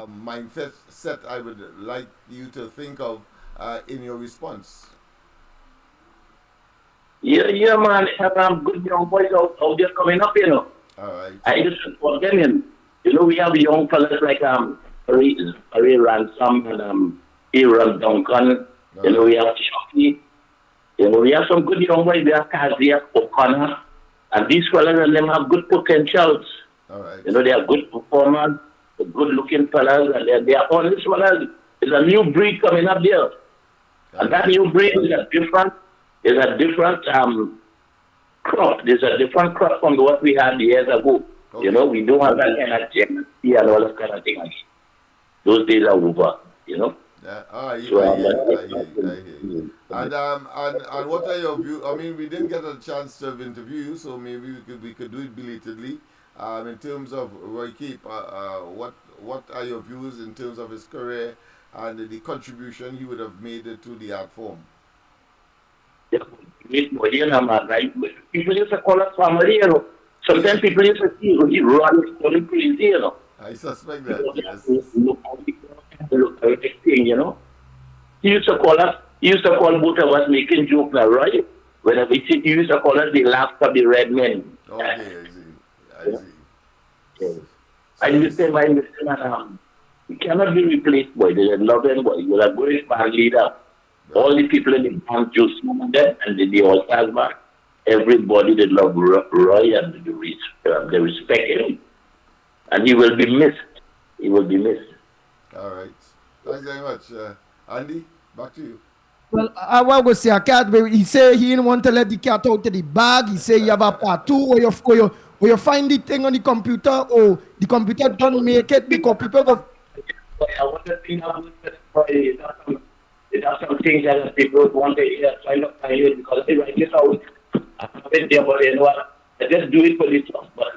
mindset set I would like you to think of in your response. Yeah, man. Have good young boys out there coming up, you know. All right. I just support them. You know, we have young fellas like Ray Ransom and Aaron Duncan. You know, we have Chucky. You know, we have some good young boys. We have Kazia O'Connor. And these fellas and them have good potentials. All right. You know, they are good performers, good looking fellas, and they are honest fellas. There's a new breed coming up there. And that new breed is a different crop. There's a different crop from what we had years ago. Okay. You know, we don't have that kind of jealousy and all that kind of thing again. Those days are over, you know. Yeah, I hear. And what are your views? I mean, we didn't get a chance to interview you, so maybe we could do it belatedly. In terms of Roy Keep, what are your views in terms of his career and the contribution he would have made to the art form? Yeah, people used to call us family, you know. Sometimes people used to see he run crazy, you know. I suspect that, yes. Look, everything, you know. He used to call both of us making jokes now, right? Whenever he used to call us the last of the red men. Okay, I see. Yes. I understand, he cannot be replaced, boy. There's a love him, boy. You're a great band leader. All the people in the band just know that, and the All-Stars band, everybody they love Roy and they respect him. And he will be missed. All right. Thanks very much. Andy, back to you. Well, I want to say a cat, but he say he didn't want to let the cat out of the bag. He say you have a part two, or you find the thing on the computer, or the computer don't make it because people go. I want to think about it. It has some things that people want to hear, so I'm not trying to because I write this out. I'm there, but you know, I just do it for this stuff. But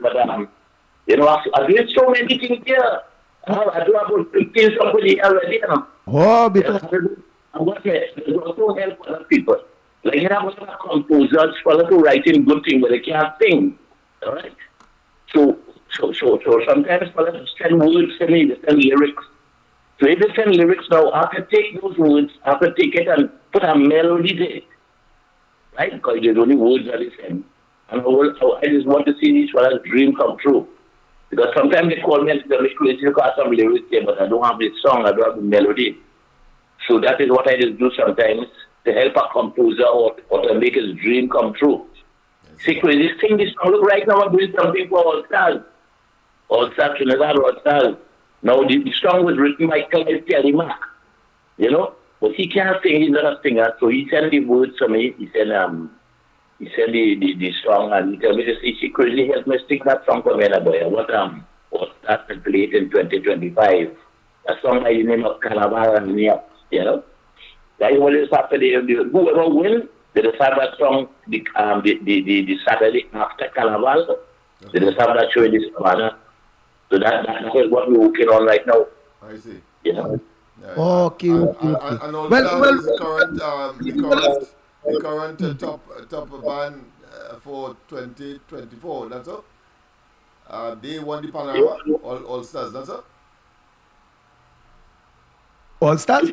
you know, I do so many things here. I do about 15 somebody already, you know. Oh, because I want to also help other people. Like you have other composers for to writing good things, but they can't sing. All right. So sometimes people send words to me, they send lyrics. So if they send lyrics now, I can take those words, I can take it and put a melody there. Right? Because there's only words that they send. And I just want to see these fellas' dream come true. Because sometimes they call me and say, crazy because some lyrics there, but I don't have the song, I don't have the melody. So that is what I just do sometimes to help a composer or to make his dream come true. See, crazy, sing this song. Look, right now I'm doing something for All Stars. All Stars, Trinidad, All Stars. Now, the song was written by Kelly Mack, you know, but he can't sing, he's not a singer, so he sent the words to me, he said the song, and he told me to see, she crazy helped me sing that song for me, boy, what that played in 2025, a song by the name of Carnival and Neox, you know. That is what is happening, whoever wins, they just have that song, the Saturday after Carnival, they just have that show in this Savannah. So that is what we're working on right now. I see. You know? Yeah, Okay. And also the current top band for 2024, that's all? They won the Panorama, all stars, that's all? All stars?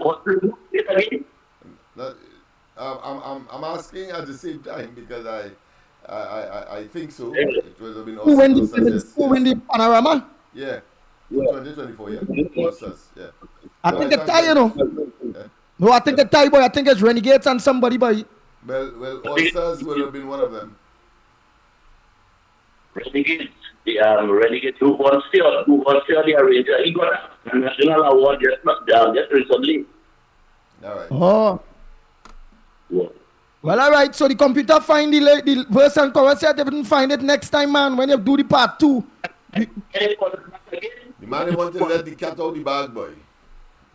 I'm asking at the same time because I think so. It would have been Who win the Panorama? Yeah. For 2024, yeah. All stars, yeah. I think a tie, you know. Yeah. No, I think a tie, boy. I think it's Renegades and somebody, boy. Well, All Stars will have been one of them. Renegades, Renegades who won still the arranger. He got a national award just recently. All right. Oh. Yeah. Well, all right. So the computer find the verse and chorus. They didn't find it next time, man. When you do the part 2. The man want to let the cat out of the bag, boy.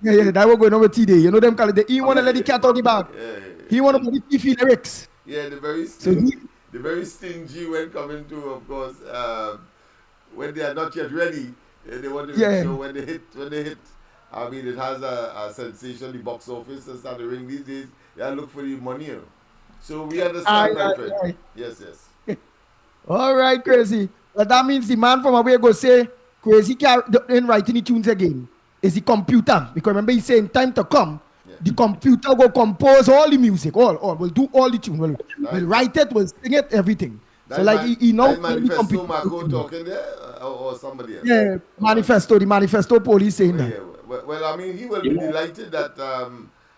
Yeah, that was going on with TD. You know them call it. He want to let the cat out of the bag. Yeah. He want to put the Fifi lyrics. Yeah, the very stingy when coming to, of course, when they are not yet ready, they want to make sure when they hit. I mean, it has a sensation, the box office and start to ring these days. They look for the money, you know. So we understand, my friend. Right. Yes. All right, Crazy. But that means the man from away go say, Crazy ain't writing the tunes again. It's the computer. Because remember he saying time to come, the computer will compose all the music, all. We'll do all the tunes. We'll write it, we'll sing it, everything. That so like he knows Manifesto Marco talking there or somebody else? Yeah, the Manifesto police saying that. Yeah. Well, I mean, he will be delighted that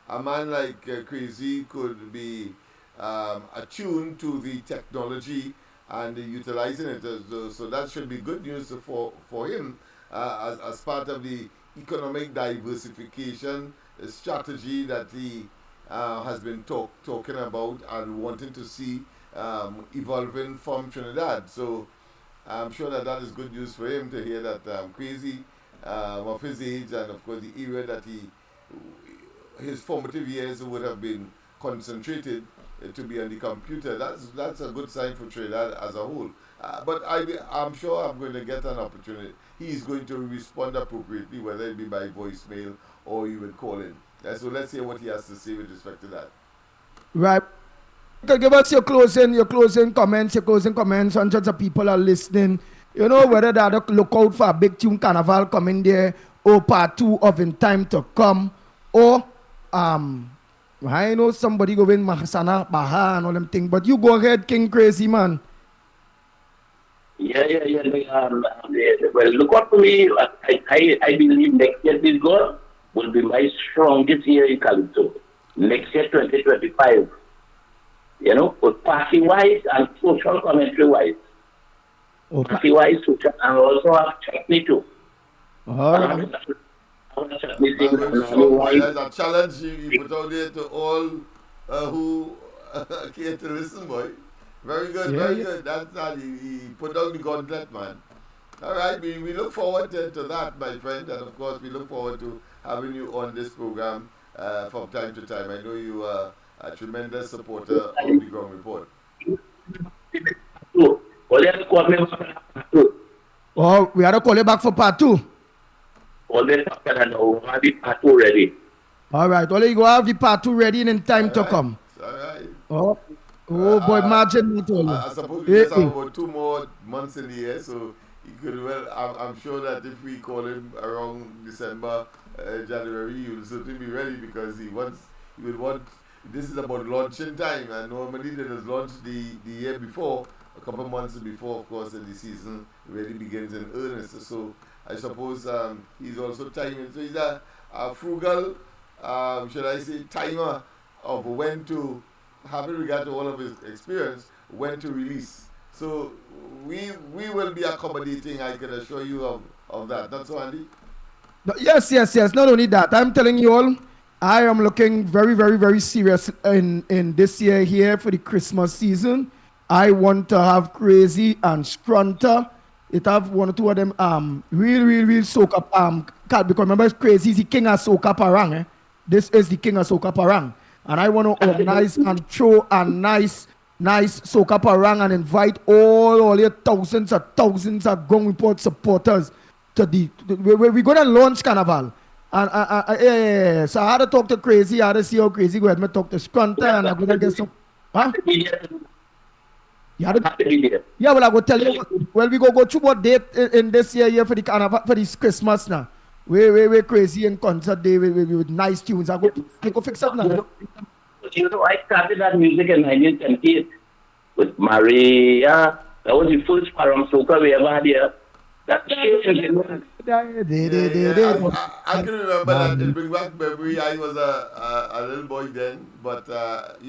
a man like Crazy could be attuned to the technology and utilizing it. So that should be good news for him as part of the economic diversification strategy that he has been talking about and wanting to see evolving from Trinidad. So I'm sure that is good news for him to hear that Crazy of his age and of course the area that his formative years would have been concentrated to be on the computer. That's a good sign for Trinidad as a whole. But I'm sure I'm going to get an opportunity. He's going to respond appropriately, whether it be by voicemail or even call in. So let's hear what he has to say with respect to that. Right. Give us your closing comments. Hundreds of people are listening. You know, whether they look out for a big tune carnival coming there, or part 2 of In Time to Come, or I know somebody go in Mahasana, Baha and all them things, but you go ahead, King Crazy, man. Yeah. Well, look out for me. I believe next year this goal will be my strongest year in Calypso. Next year, 2025. You know, but party-wise and social commentary-wise. Party-wise, social, and also have chutney too. All right. There's a challenge you put out there to all who care to listen, boy. Very good, very good. That's how he put down the gauntlet, man. All right, we look forward to that, my friend, and of course we look forward to having you on this program from time to time. I know you are a tremendous supporter of the Ground Report. Oh, we had to call you back for part 2. All the part 2 ready. All right, well, you go have the part 2 ready and in time to come. All right. Oh boy, imagine me told you. I suppose we just have about 2 more months in the year, so he could I'm sure that if we call him around December, January, he will certainly be ready because he would want. This is about launching time, and normally they just launch the year before, a couple of months before, of course, and the season really begins in earnest. So I suppose he's also timing. So he's a frugal, should I say, timer of when to, having regard to all of his experience, when to release. So we will be accommodating, I can assure you of that. Not so, Andy? Yes, yes, yes. Not only that, I'm telling you all, I am looking very, very, very serious in this year here for the Christmas season. I want to have Crazy and Scrunter. It have one or two of them real soca because remember Crazy is the king of soca parang. This is the king of soca parang. And I want to organize and throw a nice soca parang and invite all your thousands of Gong Report supporters to we're gonna launch Carnival. And yeah. So I had to talk to Crazy, I had to see how Crazy go ahead and talk to Scrunter and I'm gonna get some yeah, well, I will tell you. Well, we go through what date in this year for the Carnival for this Christmas now. We Crazy in concert day with nice tunes. I go fix up now. You know, I started that music in 1978 with Maria. That was the first Param Soca we ever had here. That's I can remember that. It brings back memory. I was a little boy then, but but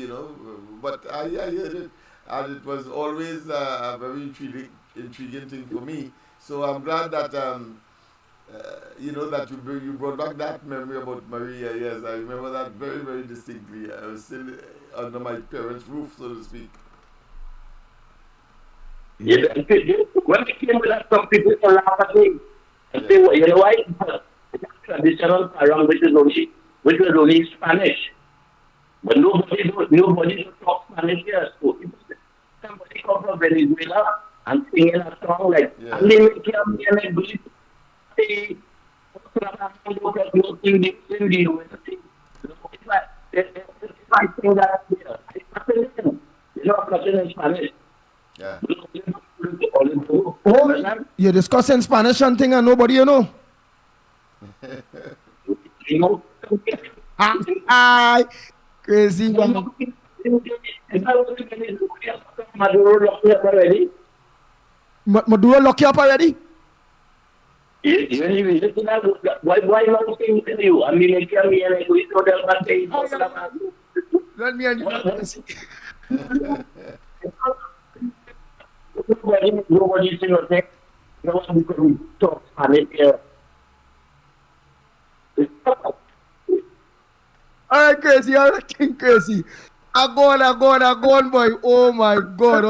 I heard it, and it was always a very intriguing thing for me. So I'm glad that that you brought back that memory about Maria. Yes, I remember that very, very distinctly. I was still under my parents' roof, so to speak. Yeah, when I came with that, some people laugh at me and say, well, you know why? Traditional parang which was only Spanish. But nobody talk Spanish here. So if somebody come from Venezuela and singing a song like in Spanish. Yeah. Oh, you're discussing Spanish and thing and nobody you know. Crazy. Maduro lock you up already? Why not sing with you? I mean, I can't be like we told them one day. Let me and you. Nobody sing or sing. No one can talk Spanish here. All right, Crazy. All right, King Crazy. I go on, boy. Oh my God.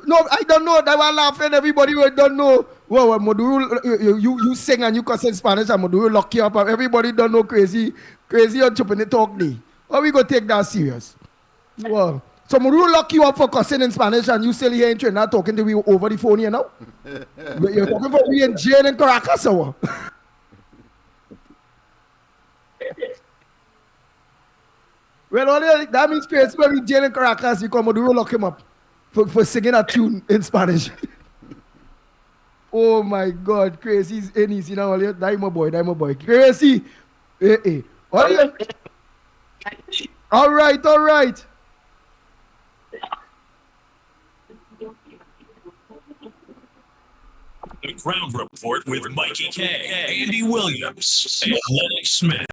No, I don't know. They were laughing. Everybody don't know. Well, Maduro, you sing and you can say Spanish and Maduro lock you up. Everybody don't know Crazy on chopping the talk day. How we gonna take that serious? Well, so Maduro lock you up for cussing in Spanish and you still here in Trinidad talking to me over the phone here now? You're talking about me in jail in Caracas or what? Well, that means Crazy when we jail in Caracas because Maduro lock him up for singing a tune in Spanish. Oh my God, Crazy's in easy now. Die my boy. Crazy. Hey. All right. The Ground Report with Mikey K, Andy Williams, and Lennox Smith.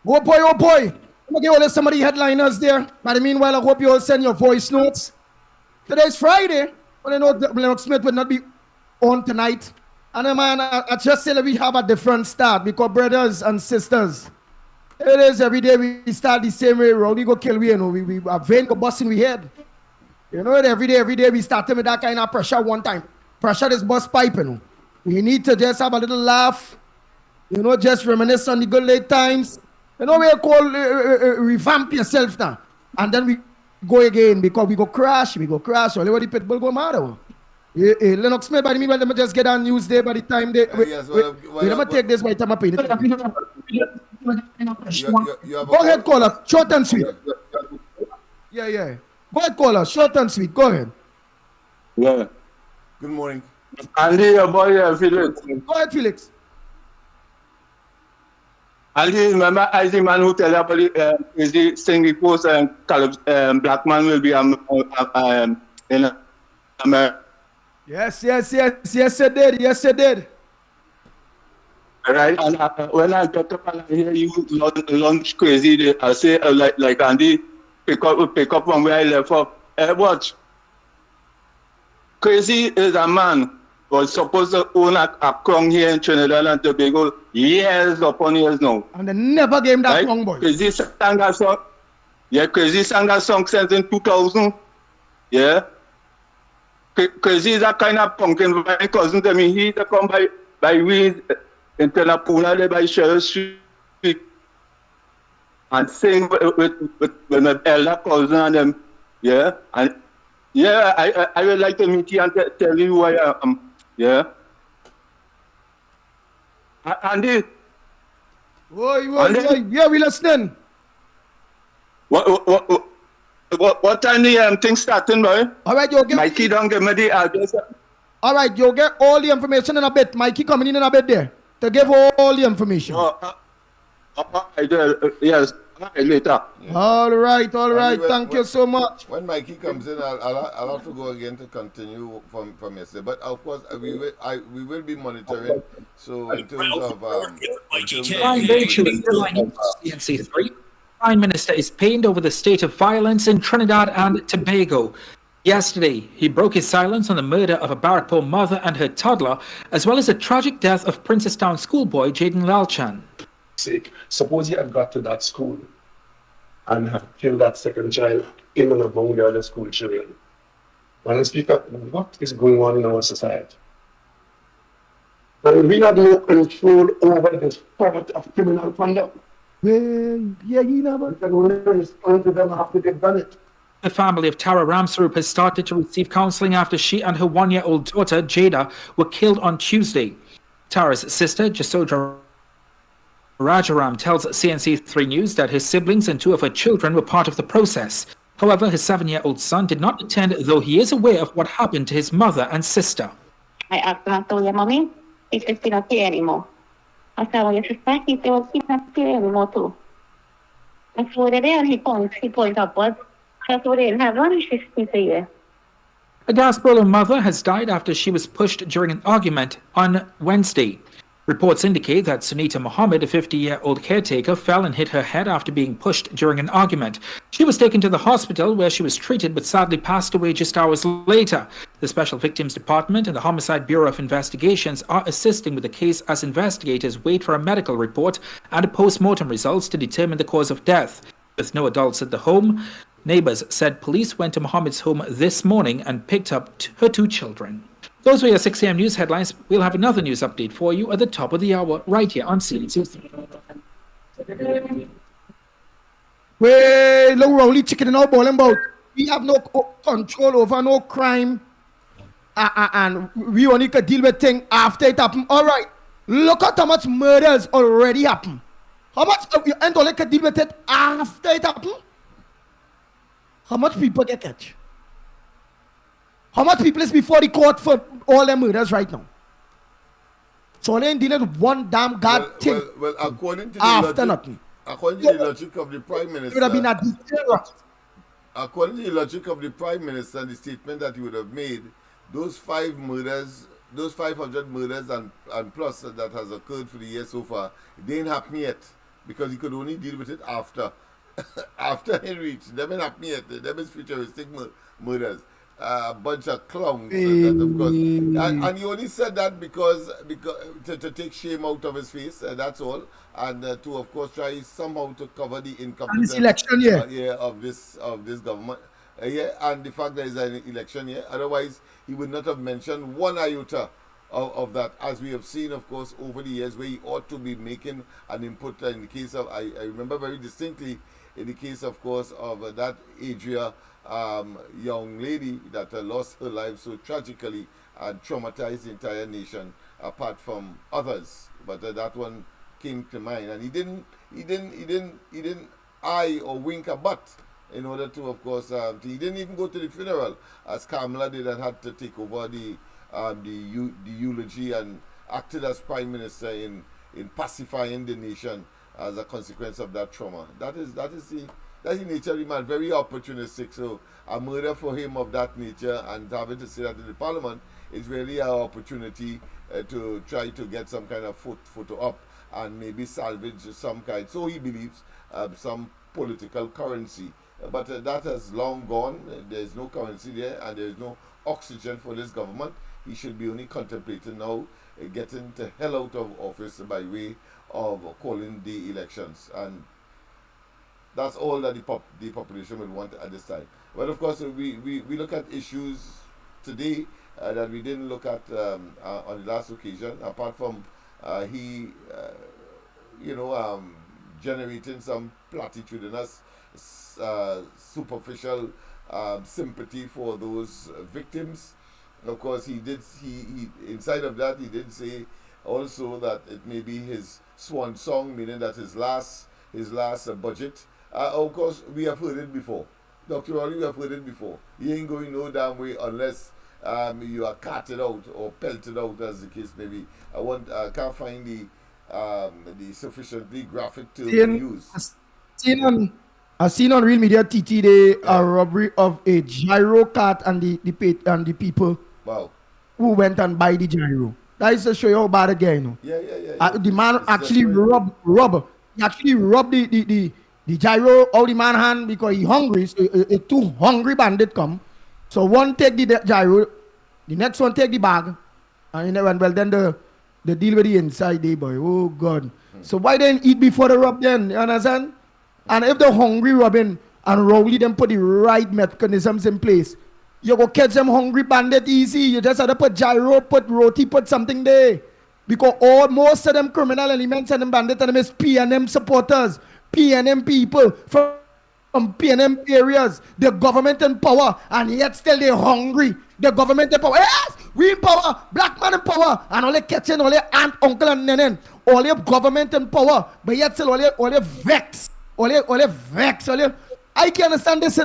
Oh boy. I'm going to give all some of the headliners there. But meanwhile, I hope you all send your voice notes. Today's Friday. Well, I know Lennox Smith will not be on tonight. And man, I just say that we have a different start because brothers and sisters, it is every day we start the same way. We go kill we are vain go busting we head. You know, every day we start with that kind of pressure one time. Pressure this bus pipe, We need to just have a little laugh. Just reminisce on the good late times. We call revamp yourself now. And then we go again because we go crash. Only the pit bull go mad. Lennox Smith, by the meanwhile, let me just get on news day by the time they. Let me take this by the time I pay it. Go ahead, caller. Short and sweet. Yeah. Go ahead, caller. Short and sweet. Go ahead. Yeah. Good morning. Andy, your boy, Felix. Go ahead, Felix. Andy, remember I the man who tell you about is the singing post and black man will be in America. Yes, it did. Right, and when I get up and I hear you lunch crazy, I say like Andy, pick up from where I left off. Watch, Crazy is a man was supposed to own a crown here in Trinidad and Tobago years upon years now. And they never gave him that crown, boy. Crazy sang a song. Yeah, Crazy sang a song since in 2000. Yeah. Crazy is a kind of pumpkin my cousin to me. He come by weed in Tenapuna there by Sheriff Street and sing with my elder cousin and them. Yeah. And yeah, I would like to meet you and tell you who I am. Yeah. Andy. Oi. Yeah, we listening. What time the thing starting, boy? All right, you'll get Mikey don't give me the address. All right, you'll get all the information in a bit. Mikey coming in a bit there to give all the information. Yes, later. All right. Thank you so much. When Mikey comes in, I'll have to go again to continue from yesterday. But of course, we will be monitoring. So in terms of CNC3. Prime Minister is pained over the state of violence in Trinidad and Tobago. Yesterday, he broke his silence on the murder of a Barrackpore mother and her toddler, as well as the tragic death of Princestown schoolboy Jaden Lalchan. Suppose you had got to that school and have killed that second child in and among the other school children. Madam Speaker, what is going on in our society? And we have no control over this part of criminal conduct. Well, yeah, you know, but The family of Tara Ramsrup has started to receive counseling after she and her 1-year-old daughter, Jada, were killed on Tuesday. Tara's sister, Jasodra Rajaram, tells CNC3 News that his siblings and 2 of her children were part of the process. However, his 7-year-old son did not attend, though he is aware of what happened to his mother and sister. I asked him, I told you, Mommy, he said, "She not here anymore." I said, "Well, you suspect?" He said, "Well, she's not here anymore, too." I told her there, and he pointed upwards. I told her, "They didn't have one," she said, "Yeah." A Gasparilla mother has died after she was pushed during an argument on Wednesday. Reports indicate that Sunita Mohammed, a 50-year-old caretaker, fell and hit her head after being pushed during an argument. She was taken to the hospital where she was treated but sadly passed away just hours later. The Special Victims Department and the Homicide Bureau of Investigations are assisting with the case as investigators wait for a medical report and a post-mortem results to determine the cause of death. With no adults at the home, neighbors said police went to Mohammed's home this morning and picked up her 2 children. Those were your 6 a.m. news headlines. We'll have another news update for you at the top of the hour, right here on CNC. Well, look, only chicken and all boiling about. We have no control over no crime. And we only can deal with things after it happens. All right. Look at how much murders already happen. How much you only can deal with it after it happens? How much people get catch? How much people is before the court for all their murders right now? So they ain't dealing with one damn thing. Well, according to the after nothing. According to the logic of the Prime Minister, it would have been a detail. According to the logic of the Prime Minister and the statement that he would have made, those 5 murders, those 500 murders and plus that has occurred for the year so far, they ain't happened yet because he could only deal with it after. After he reached, them ain't happened yet. Them is futuristic murders. A bunch of clowns, that of course. And he only said that because to take shame out of his face, that's all, and to of course try somehow to cover the incompetence election of this government, and the fact there is an election year. Otherwise, he would not have mentioned one iota of that, as we have seen, of course, over the years, where he ought to be making an input. In the case of, I remember very distinctly, in the case, of course, of that Adria young lady that lost her life so tragically and traumatized the entire nation, apart from others, but that one came to mind, and he didn't eye or wink a butt in order to, of course, he didn't even go to the funeral, as Kamala did, and had to take over the eulogy and acted as Prime Minister in pacifying the nation as a consequence of that trauma. That's the nature of the man, very opportunistic. So a murder for him of that nature, and having to say that in the Parliament, is really an opportunity to try to get some kind of photo up and maybe salvage some kind, so he believes, some political currency. But that has long gone. There's no currency there, and there's no oxygen for this government. He should be only contemplating now getting the hell out of office by way of calling the elections. And that's all that the population will want at this time. But of course, we look at issues today that we didn't look at on the last occasion, apart from he, generating some platitudinous, superficial sympathy for those victims. Of course, he inside of that, he did say also that it may be his swan song, meaning that his last budget. Of course, we have heard it before. Dr. Rowley, we have heard it before. You ain't going no damn way unless you are carted out or pelted out, as the case may be. I can't find the sufficiently graphic term to use. I've seen on Real Media TT a robbery of a gyro cart and the people who went and buy the gyro. That is to show you how bad again. The man it's actually robbed. He actually robbed the gyro out the man hand because he hungry. So a two hungry bandit come. So one take the gyro, the next one take the bag, and then the deal with the inside there, boy. Oh God. So why didn't eat before the rob then? You understand? And if they're hungry robbing and Rowley them put the right mechanisms in place, you go catch them hungry bandit easy. You just have to put gyro, put roti, put something there. Because most of them criminal elements and them bandit and them is PNM supporters, PNM people from PNM areas. The government in power and yet still they're hungry. The government in power. Yes, we in power, black man in power. And all they catching, all their aunt, uncle and nenen. All their government in power. But yet still all they vex. All vex. I can understand this,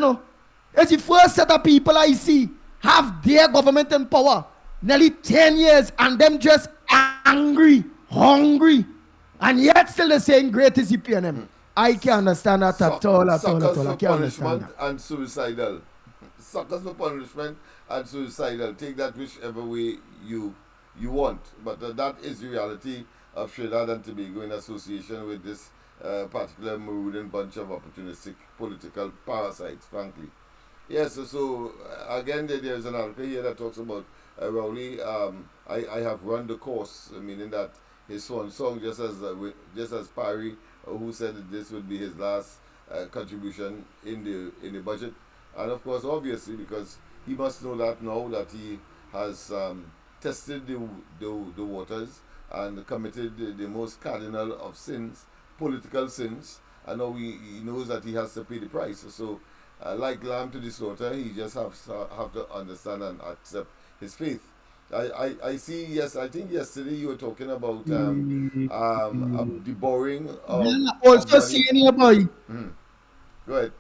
It's the first set of people I see have their government in power nearly 10 years and them just angry, hungry, and yet still the same great is the PNM. I can't understand that at all. I can't understand that. And suicidal. Suckers for punishment and suicidal. Take that whichever way you want. But that is the reality of Trinidad and Tobago in association with this particular maroon bunch of opportunistic political parasites, frankly. Yes, so again, there is an article here that talks about Rowley. I have run the course, meaning that his swan song, just as Parry, who said that this would be his last contribution in the budget, and of course, obviously, because he must know that now that he has tested the waters and committed the most cardinal of sins, political sins, and now he knows that he has to pay the price. So, like lamb to the slaughter, he just have to understand and accept his faith. I see. Yes, I think yesterday you were talking about the borrowing of. I also seeing here, boy. Go ahead.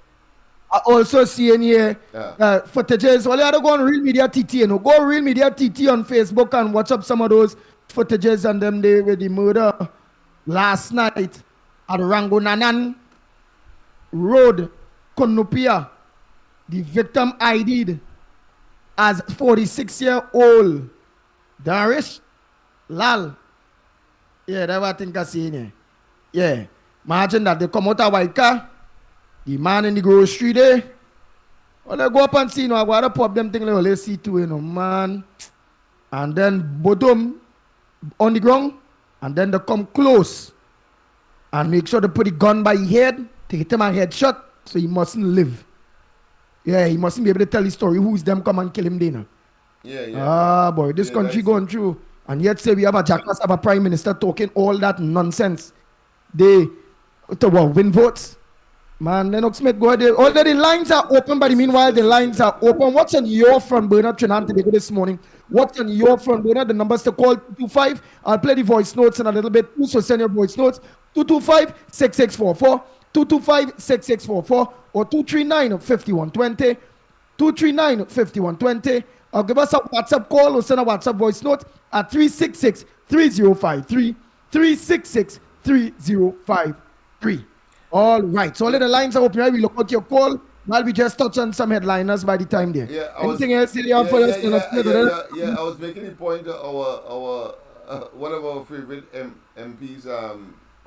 I also seeing here footages. Well, you have to go on Real Media TT. Go Real Media TT on Facebook and watch up some of those footages and them there with the murder last night at Rangonanan Road, Konopia. The victim ID'd as 46-year-old Darish Lal. Yeah, that's what I think I see in here. Yeah. Imagine that they come out of white car, the man in the grocery there. Well, they go up and see, I got to pop them thing like, let's see too, man. And then bottom on the ground, and then they come close and make sure they put the gun by his head, take him a headshot, so he mustn't live. Yeah, he mustn't be able to tell his story. Who's them come and kill him there now? Yeah. Boy, this country going through. And yet say we have a jackass of a prime minister talking all that nonsense. They win votes. Man, Lennox Smith, go ahead. Already lines are open, but meanwhile the lines are open. What's on your front burner, Trinidad and Tobago this morning? What's on your front burner? The numbers to call 225. I'll play the voice notes in a little bit. So send your voice notes. 225-6644. 225-6644 or 239-5120, 239-5120, or give us a WhatsApp call or send a WhatsApp voice note at 366-3053, 366-3053. All right, so all the lines are open. We look at your call while we just touch on some headliners by the time there. Yeah, anything else you have for us? I was making the point that our one of our favorite MPs,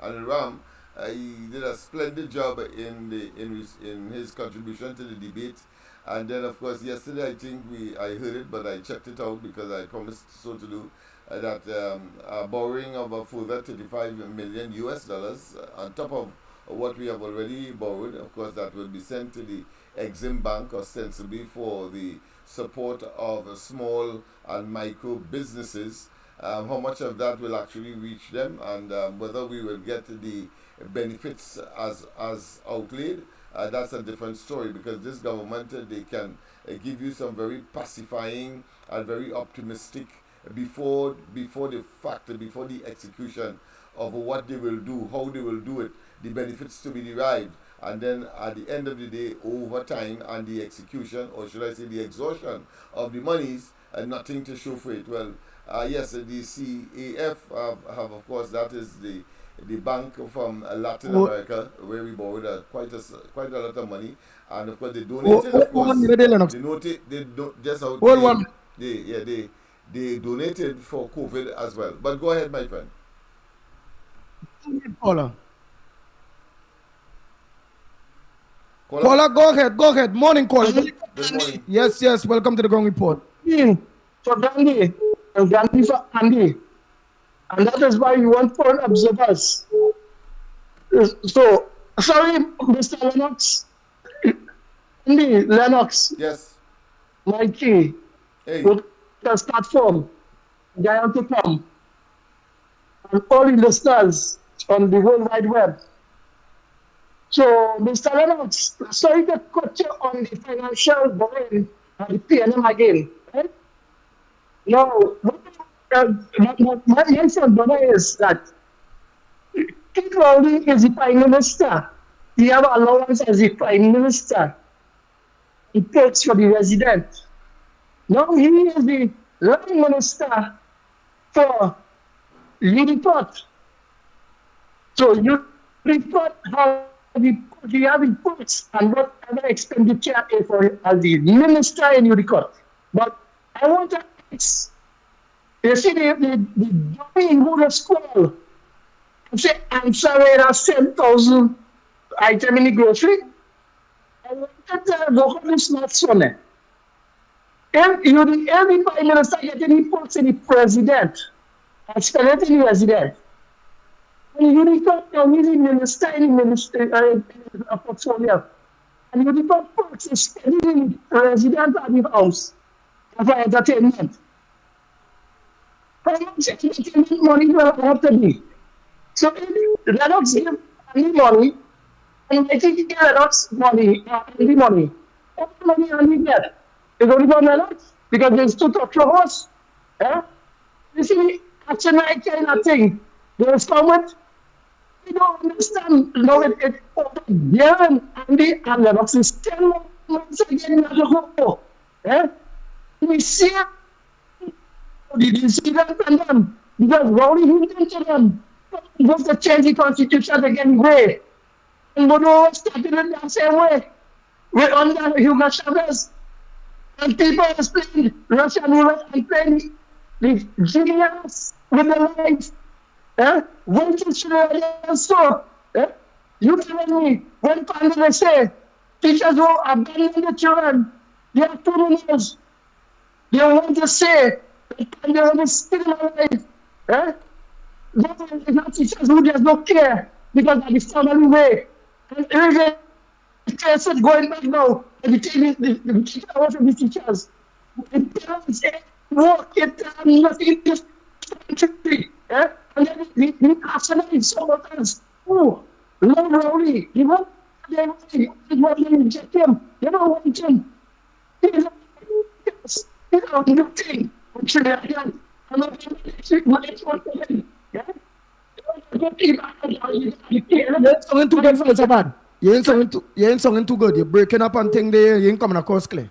Anil Ram, he did a splendid job in his contribution to the debate. And then, of course, yesterday I heard it, but I checked it out because I promised so to do. That a borrowing of a further 35 million US dollars on top of what we have already borrowed. Of course, that will be sent to the Exim Bank ostensibly for the support of small and micro businesses. How much of that will actually reach them, and whether we will get the benefits as outlaid, that's a different story, because this government, they can give you some very pacifying and very optimistic before the fact, before the execution of what they will do, how they will do it, the benefits to be derived, and then at the end of the day, over time and the execution, or should I say the exhaustion of the monies, and nothing to show for it. Well, yes, the CAF have, of course, that is the bank from Latin America, where we borrowed quite a lot of money, and of course they donated. Of course, they donated for COVID as well. But go ahead, my friend. Caller, go ahead. Morning, caller. Good morning. Yes. Welcome to the Ground Report. For Gandhi, and Gandhi for Andy. And that is why we want foreign observers. So, sorry, Mr. Lennox. Andy, Lennox. Yes. Mikey. Hey. With the platform. Giant to come. And all the listeners on the World Wide Web. So, Mr. Lennox, sorry to cut you on the financial borrowing and the PNM again. Right? Now, my answer, brother, is that King Rowley is the Prime Minister. He have allowance as the Prime Minister. He takes for the resident. Now he is the Line Minister for Uniport. So Uniport we have reports and whatever expenditure for as the Minister in Uniport. But I want to ask, you see the dummy who the school say answer it as 10,000 items in the grocery. I wanted to go on this smartphone. Every Prime Minister getting reports in the President and spend it in the Resident. And you report now with the Minister in the Minister portfolio. And you report reports is spending in the President and the House for entertainment. How much entertainment money will have to be? So let us give any money, and I think you let us money, any money. How much money only get? It's only for Lennox, because there's two top us. You see, that's a nice kind of thing. There's comment. We don't understand. No, it Darren, Andy, and Lennox is 10 months again not to go. We see the see that and them, because Rowley hinted to them. Was to change the constitution again way. And Bodo started it the same way. We're under Hugo Chavez. And people are playing Russian roulette and playing the genius with the lights. When to so, you tell me, when they say, teachers who abandon the children, they have 2 minutes. They want to say, they want to still alive. Those are not teachers who just don't care because of the family way. And every person going back now, and the teachers from the teachers. The parents work, nothing in this country. And then the arsenal is so much. Oh, love Rowley. You know, they want to reject him. They don't want him. He's nothing. I'm not You ain't singing too good. You're breaking up and thing there. You ain't coming across clear.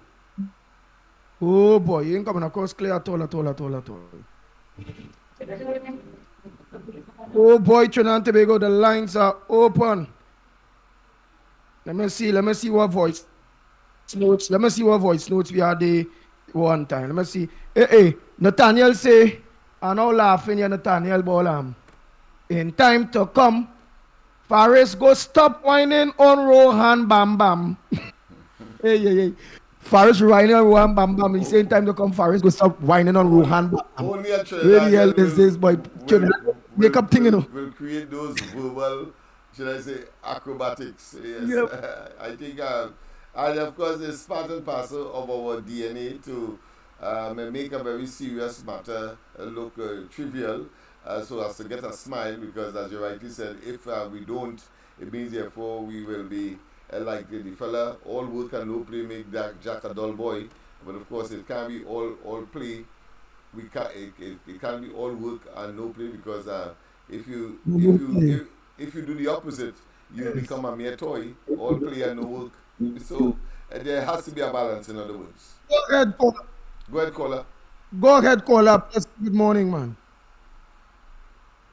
Oh boy, you ain't coming across clear at all. Oh boy, Trinidad and Tobago, the lines are open. Let me see what voice notes. We had the one time. Let me see. Hey, Nathaniel say, I know laughing, you Nathaniel Bolam. In time to come, Faris go stop whining on Rohan Bam Bam. Hey. Faris whining on Rohan Bam Bam. He saying time to come, Faris go stop whining on Rohan Bam Bam. Only a Where the hell Trinidadian is this boy? Make up thing, you know. will create those verbal, should I say, acrobatics. Yes. Yep. I think, and of course, it's part and parcel of our DNA to make a very serious matter look trivial, so as to get a smile, because as you rightly said, if we don't, it means therefore we will be like the fella, all work and no play make Jack a dull boy. But of course, it can't be all play. It can't be all work and no play, because if you do the opposite, you become a mere toy, all play and no work. So there has to be a balance, in other words. Go ahead, caller. Go ahead, caller. Go ahead, caller. Yes, good morning, man.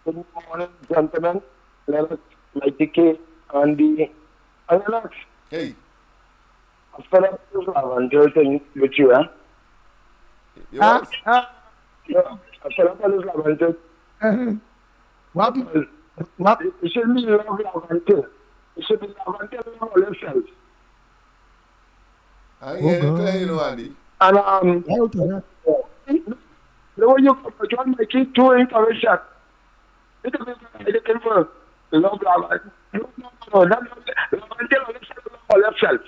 Good morning, gentlemen. Lennox, Mighty K, Andy, and Lennox. Hey. I fed up this lavender thing with you, eh? What? Yeah, I fed up this lavender. What? It should be love lavender. It should be lavender love all yourself. I hear it clear, you know, Andy. And the way you join my kid to encourage that. It is looking for love lavender. No, not lavender all yourself.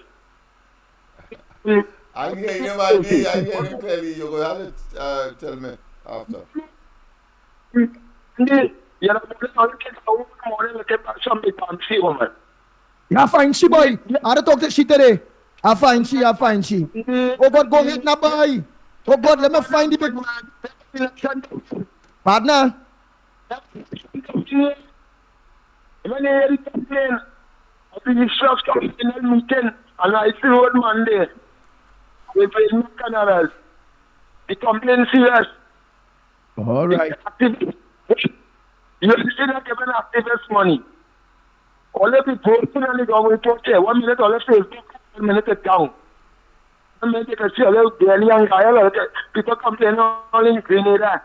I hear you, Andy. I hear you clearly. You're going to have to tell me after. I find she, boy. I don't talk to she today. I find she. Oh God, go ahead now, boy. Oh God, let me find the big man. Partner. When I complain, I think it's just coming in a meeting, and I see old man there. We pay no canadas. The complaint serious. All right. You see that giving activists money. All of the posting on the government report there, 1 minute all of Facebook, 1 minute it down. 1 minute you can see all of daily and guy, people complain all in Grenada.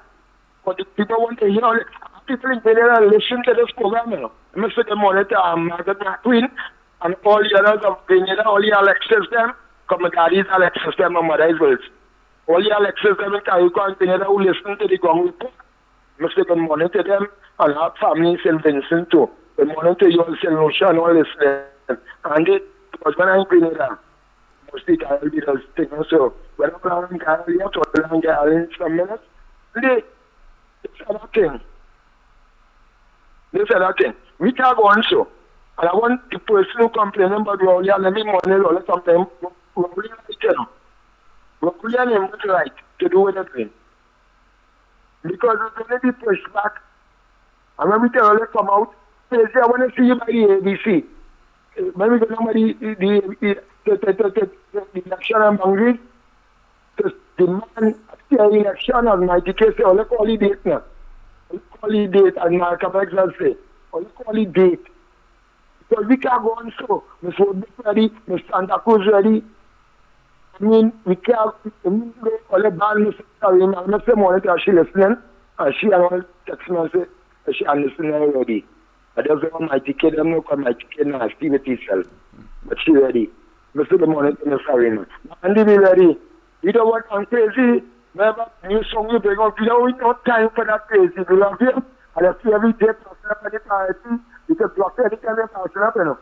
But the people want to hear all people in Grenada listen to this program. I must say the monitor, Margaret McQueen, and all the others of Grenada, all the Alexis them, come daddy's Alexis them and mother's words. All the Alexis them in Carrico and Grenada who listen to the government report. I must say the monitor them and our family in St. Vincent too. The monitor you all St. Lucia and all listening. And it was when I'm in Grenada. Mostly Kyle did those things. So when I'm planning Kyle, you have to plan Kyle in some minutes. It's another thing. This is another thing. We can't go on so. And I want the person who complain about Rowley and every morning or something. Rowley and him was right to do anything. Because it's going to be pushed back. And when we tell her to come out, they say, I want to see you by the ABC. When we go down by the election and boundaries, to demand the election of 90 cases, all call the date now. All call the date, and Malcolm X will say, all call the date. Because we can't go on so. Miss Wood ready, Miss Santa Cruz ready. I mean, we can't, all the band, Miss Karina, I'm not saying monitor, she listening, and she and all text me and say, she listening already. I just want my ticket, I'm not going my ticket now, Steve it herself. But she ready. Mr. the monitor, Miss Karina. Andy be ready. You don't want I'm crazy. Remember, new song you bring up, you don't have no time for that crazy. You love him, and I see every day, passing up at the party, you can block anytime you're passing up, you know.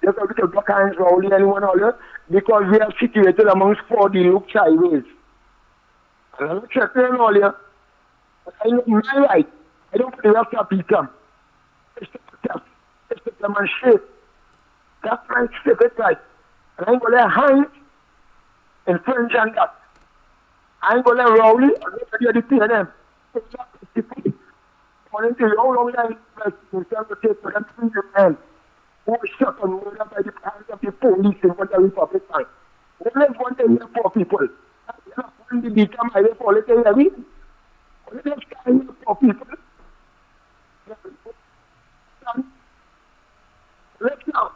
Just have to block hands for only anyone else, because we are situated amongst 4 look sideways. And I'm checking all here. I know my right. I don't put the rest of people. It's to protest. It's to demonstrate. That's my civic right. And I'm going to let hands infringe on that. I ain't going to let Rowley or nobody of the PNM. It's not the people. According to your own line, in terms of take for them to the men who were shot and murdered by the hands of the police in the Republic Bank. We don't want to hear poor people. That's not when the become highway politics heavy. We don't hear poor people. Let's now.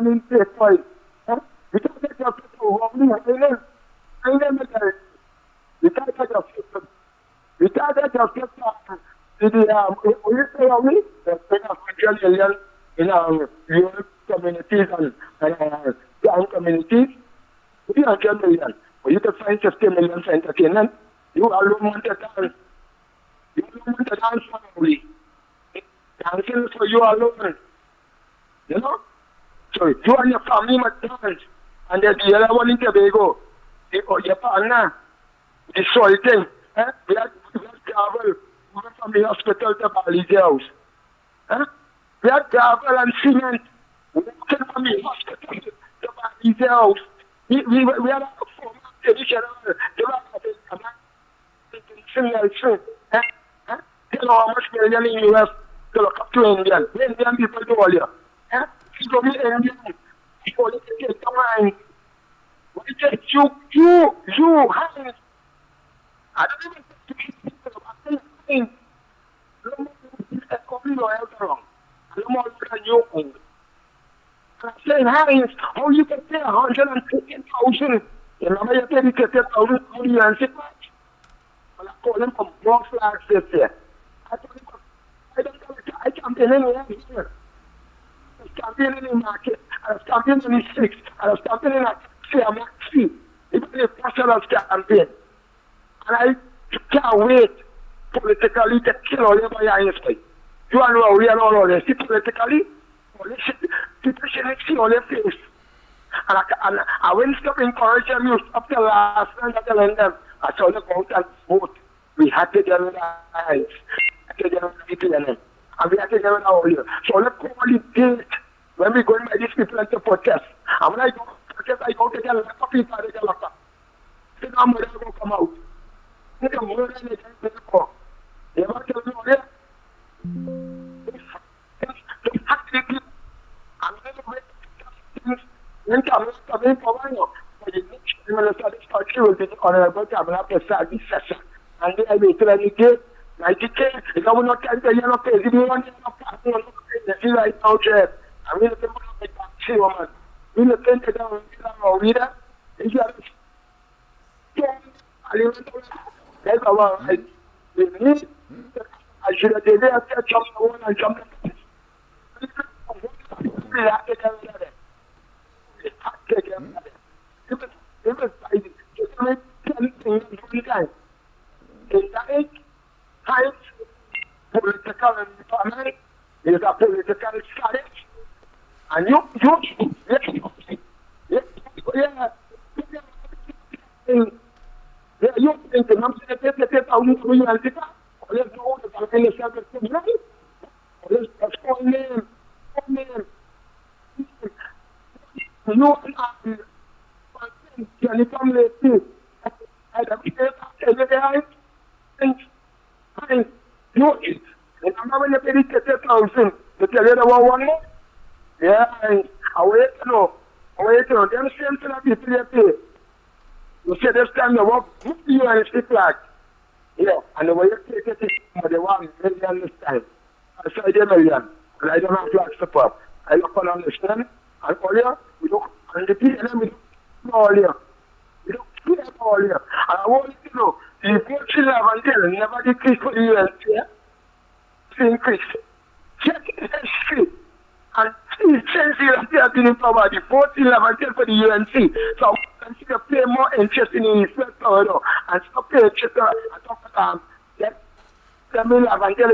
million in state for it. You can't take your people wrongly. I never get it. You can't take your people. You can't take your people to the, you say of me, the thing of 100 million in rural communities and young communities. 300 million. But you can find 50 million for entertainment. You alone want to dance. You alone want to dance family. Dancing for you alone. You know? So you and your family must dance. And there's the other one in Tobago. Your partner. The soil thing. We have travel from the hospital to Bali's house. We have gravel and cement. Walking from the hospital to Bali's house. We are a former traditional. You know how much million in US to look up to Indian. The Indian people do all you. So the Indian people take the mind. What is it? You, hands. I don't even think people are saying, completely loyal wrong. I don't want to you. I'm saying, Heinz, how you can pay 150,000? You know, you pay 50,000 on the answer. Well, I call them from more flags this year. I campaign anywhere here. I was campaigning in the market. I was campaigning in the streets. I was campaigning at CMXC. It was a personal campaign. And I can't wait politically to kill all your Heinz. You are not real all this. Politically, people shouldn't see all their face. And I wouldn't stop encouraging them. You stop the last time that telling them. I saw them go out and vote. We had to get rid of eyes. To get rid of people in them. And we had to get rid of all you. So let's call it date when we go in by these people to protest. And when I go to protest, I go to get a lot of people to get locked up. Think how much they go come out. Think how much they go. You ever tell me all that? They have to be. I'm going to wait things. Then come in for one year. But the next minister of this country will be the Honorable Cabinet Prasad session. And then I wait till I get 90K. If I will not tell you, you're not crazy. You want to party on the see right now, Jeff. I'm going to come up with that shit, woman. We're going to take it down and read it. If you have that's all right. With me, I should have did it. I said, jump the one and jump the we have to get rid of it. We have to get rid of it. It was like, just make 10 things every time. In that times, political environment is a political strategy. And you, you think the number of people that are going to be able to do let's go to the minister of the community. Let's call name. You can you come late too? And you remember when you paid 30,000 to tell you the one more? Yeah, I wait to know. Them same thing that people they pay. You say this time you work, you and stick like. Yeah, and the way you take it is for the 1 million this time. I said a million, and I don't have to ask support. I look on understand, and all here, we don't, and the people, we don't all here. We don't care all here. And I want you to know, the 14 never decreased for the UNC, yeah? It's increased. Check the history. And since you have been in power, the 14 for the UNC, so I consider pay more interest in the first power, and stop paying interest and talk about them will have until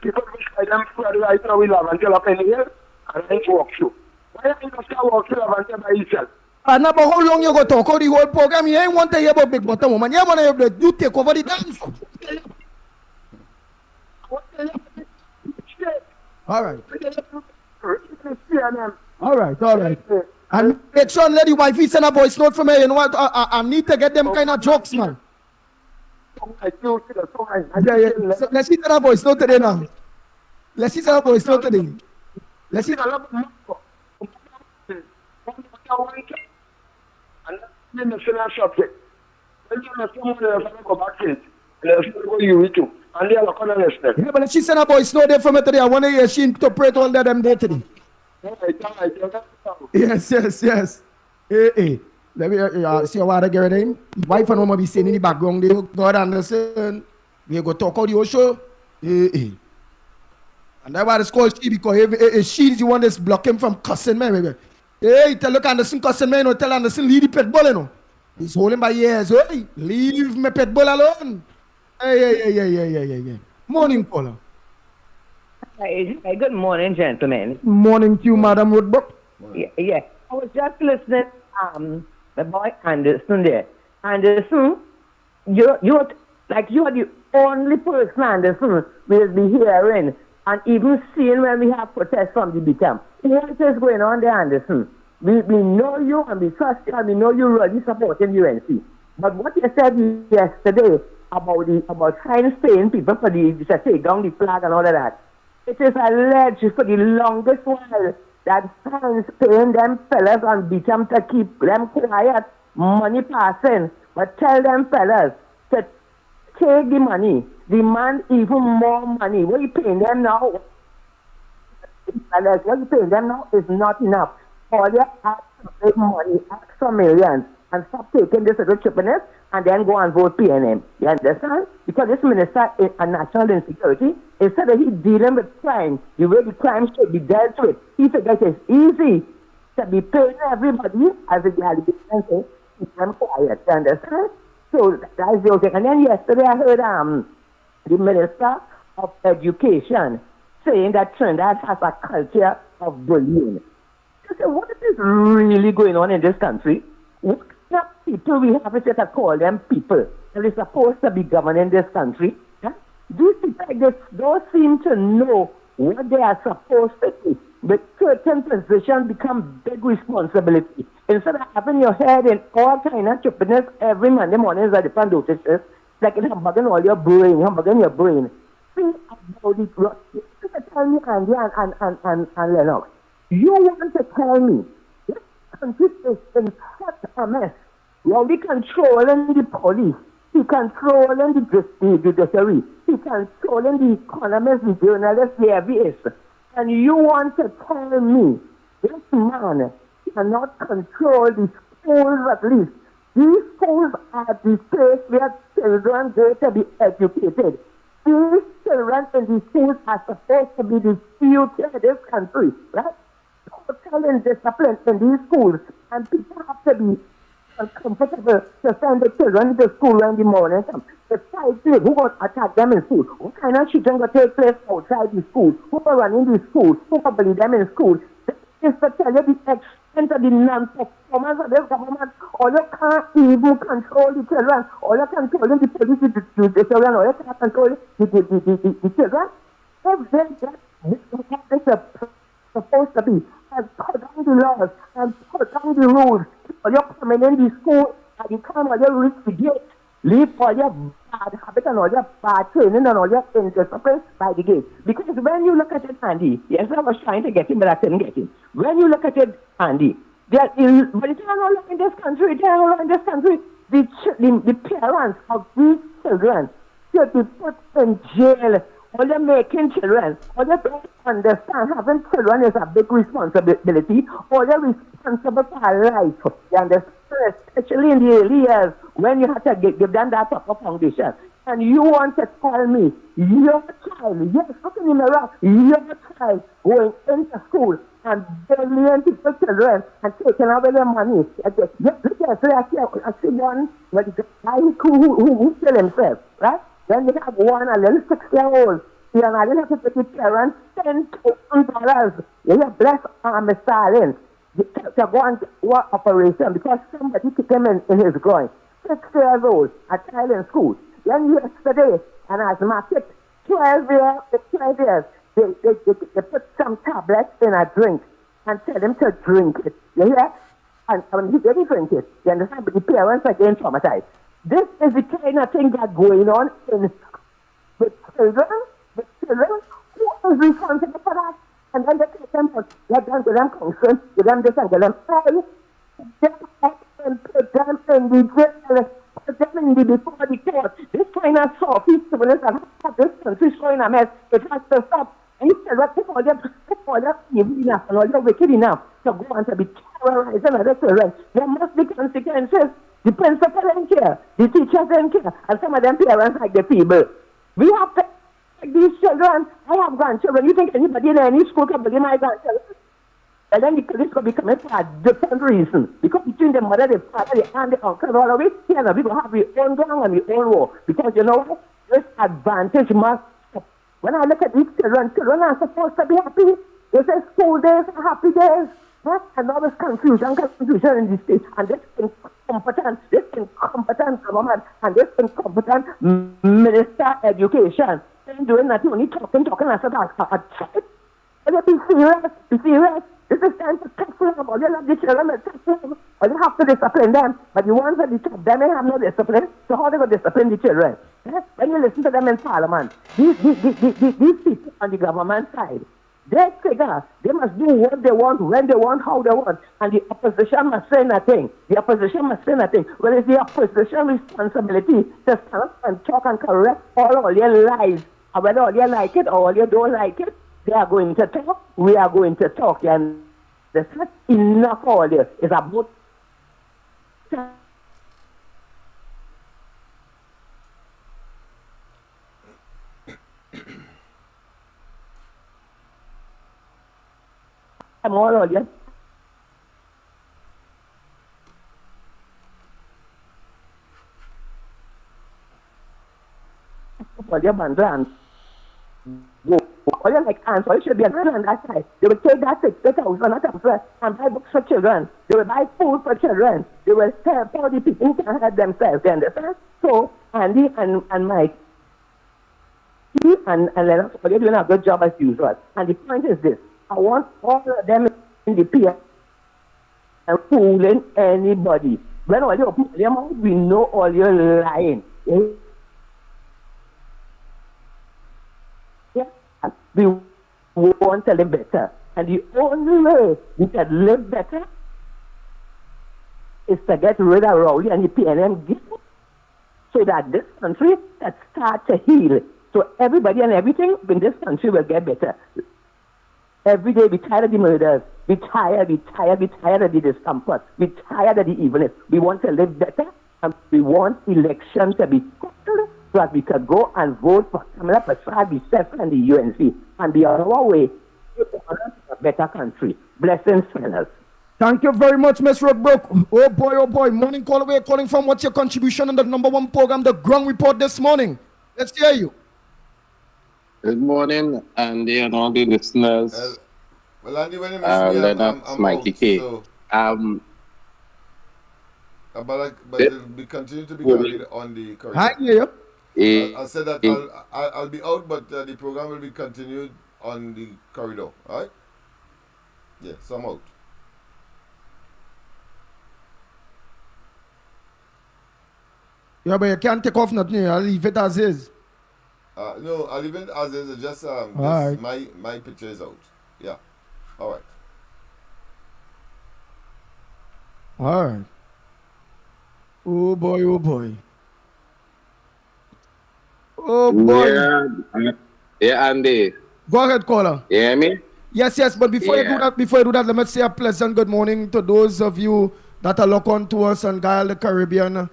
people wish by them for right now will have until up in here and then walk through. Why don't you start walking up until by yourself? And about how long you go talk about the whole program? You ain't want to hear about Big Bottom Woman. You want to hear you take over the dance. All right. All right. And make sure let the wifey send a voice note from her. You know what? I need to get them kind of jokes, man. So let's see that voice note today now. Let's see that voice note today. Let's see that. And that's the national subject. When you go back to it, and that's what you read to. and they are not listening. Yeah, but she sent a voice note there from me today. I want to hear she interpret all that them day today. Yes. Hey. Let me see what I get in. Wife and home be saying in the background, they God understand. We go talk out the show. Hey. And that's why it's called she, because she is the one that's blocking from cussing me, baby. Hey, tell look Anderson cussing me, no tell Anderson leave the pet bull, you know. He's holding by ears. Hey, leave my pet bull alone. Hey. Morning, caller. Hi, good morning, gentlemen. Morning to you, Madam Woodbrook. Yeah. I was just listening. The boy Anderson there. Anderson, you're the only person, Anderson, will be hearing and even seeing when we have protests from the BCAM. What is going on there, Anderson? We know you and we trust you and we know you're really supporting UNC. But what you said yesterday about trying to paying people for to take down the flag and all of that, it is alleged for the longest while that fans paying them fellas and beat them to keep them quiet, money passing. But tell them fellas to take the money, demand even more money. What you paying them now? Fellas, what you paying them now is not enough. All you ask to make money, ask for millions, and stop taking this little chippiness and then go and vote PNM. You understand? Because this minister is a national insecurity. Instead of he dealing with crime, the way the crime should be dealt with, he figures it's easy to be paying everybody as a allegation says, keep them quiet. You understand? So that's the thing. And then yesterday I heard the Minister of Education saying that Trinidad has a culture of bullying. I said, what is really going on in this country? What kind of people we have to call them people that is supposed to be governing this country? Huh? These people like this don't seem to know what they are supposed to do. But certain positions become big responsibility. Instead of having your head in all kind of stupidness every Monday mornings at different notices, like it's hamburging all your brain, hamburging your brain. Think about it. Tell me, Andy and Lennox, you want to tell me this country is in such a mess? Well, we controlling the police, we controlling the judiciary, we controlling the economists, the journalists, the aviators. And you want to tell me this man cannot control the schools at least? These schools are the place where children go to be educated. These children in these schools are supposed to be the future of this country, right? Total indiscipline in these schools, and people have to be uncomfortable to send the children to school in the morning. The side who will attack them in school? What kind of shooting will take place outside the school? Who will run in the school? Who will bully them in school? Is to tell you the extent of the non-performance of this government. Or you can't even control the children. Or you control the police, the children. Or you can't control the children. If this is supposed to be, and put down the laws and put down the rules. Or you're coming in the school and you come or you reach the gate. Leave all your bad habits and all your bad training and all your indiscipline by the gate. Because when you look at it, Andy, yes, I was trying to get him, but I couldn't get him. When you look at it, Andy, but it's not in this country, the parents of these children should be put in jail. All they're making children, all they don't understand having children is a big responsibility. All they're responsible for life. You understand? Especially in the early years when you have to give them that proper foundation. And you want to tell me your child, yes, look in the mirror, your child going into school and bullying people's children and taking away their money. I see one, the guy who killed himself, right? Then you have one, a little 6-year-old. You know, I didn't have to pay the parents $10,000. You have blessed Mr. Allen to go and do an operation because somebody kicked him in his groin. 6 years old, a child in school. Then yesterday, an asthmatic, 12 years, they put some tablets in a drink and tell him to drink it. You hear? And when he didn't drink it, you understand? But the parents are getting traumatized. This is the kind of thing that's going on with children. Who is responsible for that? And then they take them out, let them give them counseling, give them this and give them pay, and put them in the jail, put them in the before the court. This kind of soft, this so in a mess. It has to stop. And you said, if all them evil enough and all them wicked enough to go on to be terrorizing other children, there must be consequences. The principal don't care, the teachers don't care, and some of them parents like the people. We have to take these children. I have grandchildren. You think anybody in any school can believe my grandchildren? And then the police will be coming for a different reason. Because between the mother, the father, the aunt, the uncle, all of it, here we will have our own gang and our own war. Because you know what? This advantage must stop. When I look at these children, children are supposed to be happy. They say school days are happy days. Huh? And all this confusion in the state. And this incompetent government, and this incompetent minister education. They're doing that, only talking, I said, be serious. This is time to take them. All you love the children, or you have to discipline them. But the ones at the top, they may have no discipline. So how they going to discipline the children? When you listen to them in Parliament, these people on the government side, they figure they must do what they want, when they want, how they want. And the opposition must say nothing. Well, it's the opposition responsibility to stand up and talk and correct all your lies. And whether all you like it or all you don't like it, they are going to talk, we are going to talk. And that's not enough all this. It's about all you. All your bandlands. All you like answer, you should be on that side. They will take that 60,000 and buy books for children. They will buy food for children. They will help all the people who can help themselves. You understand? So, Andy and Mike, he and Lennox, they're doing a good job as usual. And the point is this. I want all of them in the peer and fooling anybody. When all you open your mouth, we know all you're lying. We want to live better. And the only way we can live better is to get rid of Rowley and the PNM ghetto so that this country can start to heal. So everybody and everything in this country will get better. Every day we tired of the murders. We tired of the discomfort. We tired of the evilness. We want to live better and we want election to be settled so that we could go and vote for Kamala Prasad, the CEF and the UNC and be on our way to a better country. Blessings, fellas. Thank you very much, Ms. Roadbrook. Oh boy. Morning call away, calling from what's your contribution on the #1 program, the Ground Report this morning. Let's hear you. Good morning, Andy and all the listeners. Well, Andy, when you miss me, I'm Mikey out, K. so, but it'll be continue to be carried on the corridor. I hear you. I said that I'll be out, but the program will be continued on the corridor. All right? Yeah, so I'm out. Yeah, but you can't take off nothing. I'll leave it as is. No, I'll leave it as is. It's just right. my picture is out. Yeah. All right. All right. Oh boy. Oh boy. Yeah, Andy. Go ahead, caller. You hear me? Yes. But before you do that, let me say a pleasant good morning to those of you that are locked on to us on Guile the Caribbean.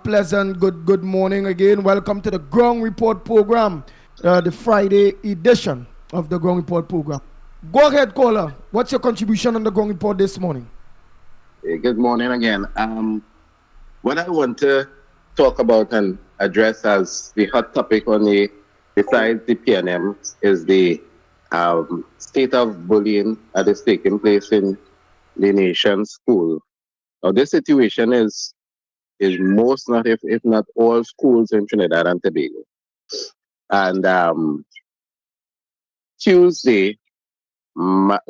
Pleasant good morning again. Welcome to the Ground Report program, the Friday edition of the Ground Report program. Go ahead, caller. What's your contribution on the Ground Report this morning? Good morning again. What I want to talk about and address as the hot topic on besides the PNM is the state of bullying that is taking place in the nation's school. Now, this situation is most, not if not all, schools in Trinidad and Tobago. And Tuesday, my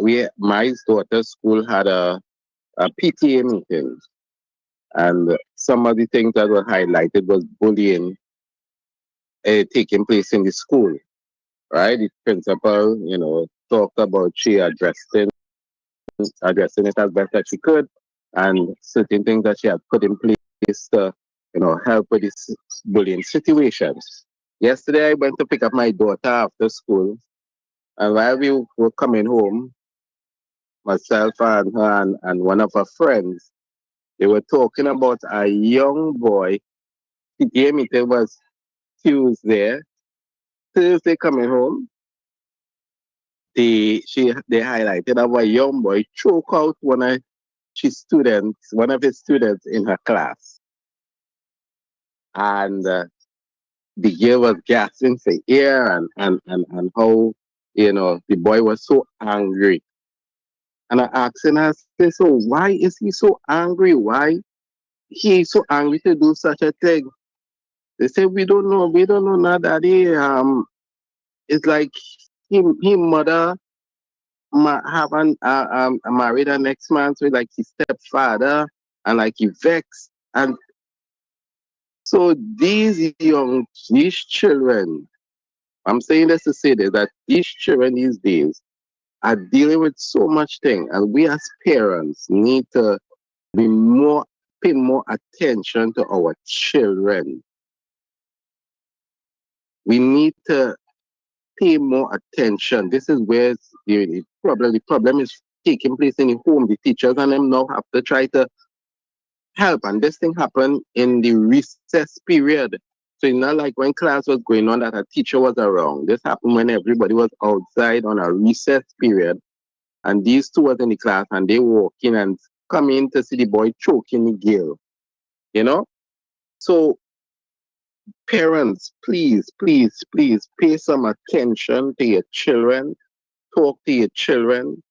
daughter's school had a PTA meeting, and some of the things that were highlighted was bullying taking place in the school. Right, the principal, talked about she addressing it as best as she could, and certain things that she had put in place to, help with this bullying situation. Yesterday, I went to pick up my daughter after school, and while we were coming home, myself and her and one of her friends, they were talking about a young boy. He gave me it was Tuesday. Thursday coming home, they highlighted how a young boy choke out one of his students in her class, and the girl was gasping for air and how the boy was so angry. And I asked him, I said, so why is he so angry? Why he so angry to do such a thing? They said, we don't know now, daddy. It's like him mother having married her next month with like his stepfather, and like he vexed. And so these children, I'm saying this to say this, that these children these days are dealing with so much thing, and we as parents need to pay more attention to our children. We need to pay more attention. This is where the problem is taking place in the home. The teachers and them now have to try to help, and this thing happened in the recess period. So it's not like when class was going on that a teacher was around. This happened when everybody was outside on a recess period, and these two was in the class, and they walk in and come in to see the boy choking the girl. So parents, please, please, please pay some attention to your children. Talk to your children.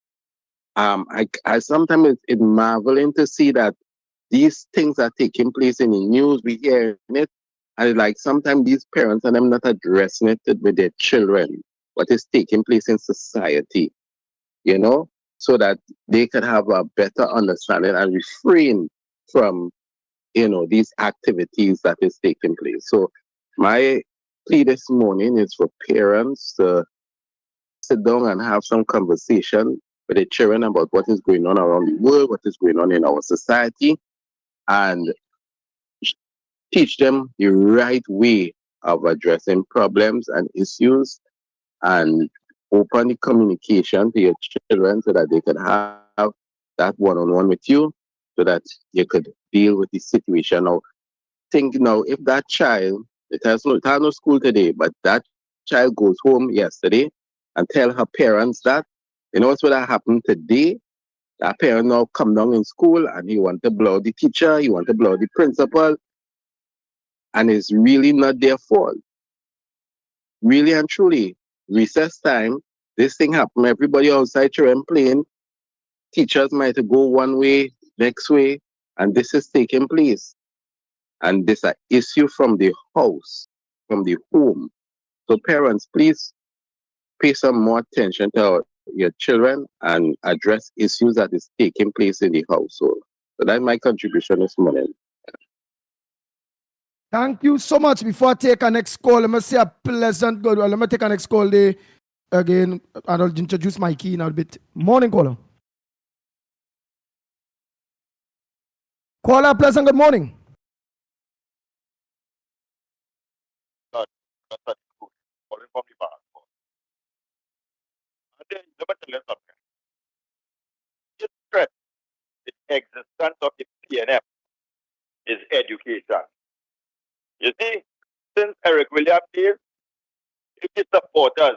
I sometimes it's marveling to see that these things are taking place in the news. We hear it, and like sometimes these parents and them not addressing it with their children. What is taking place in society, so that they could have a better understanding and refrain from these activities that is taking place. So my plea this morning is for parents to sit down and have some conversation with their children about what is going on around the world, what is going on in our society, and teach them the right way of addressing problems and issues, and open the communication to your children so that they can have that one-on-one with you, so that you could deal with the situation. Now, think now, if that child, it has no school today, but that child goes home yesterday and tell her parents that, what's what happened today? That parent now come down in school and he want to blow the teacher, he want to blow the principal, and it's really not their fault. Really and truly, recess time, this thing happen, everybody outside children playing, teachers might go one way, next way, and this is taking place. And this is an issue from the house, from the home. So parents, please pay some more attention to your children and address issues that is taking place in the household. So that's my contribution this morning. Thank you so much. Before I take a next call, let me say a pleasant good. Let me take a next call day again, and I'll introduce Mikey in a bit. Morning, caller. Caller, pleasant good morning. The existence of the PNM is education. You see, since Eric Williams days, the supporters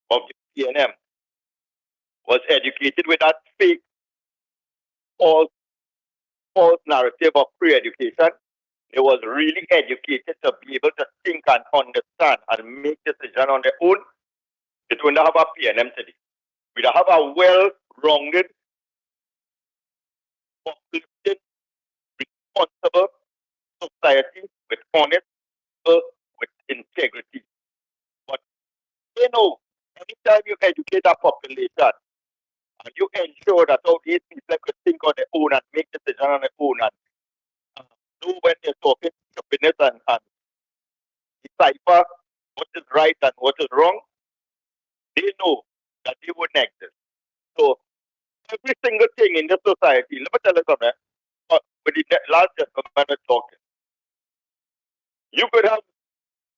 of the PNM was educated with that fake, false narrative of pre-education. They was really educated to be able to think and understand and make decisions on their own. It would not have a PNM today. We'd have a well-rounded, uplifted, responsible society with honest, with integrity. But anytime you educate a population and you ensure that all these people could think on their own and make decisions on their own and know when they're talking stupidness and decipher what is right and what is wrong, they know that they wouldn't exist. So every single thing in the society, let me tell you something. With the last gentleman talking, you could have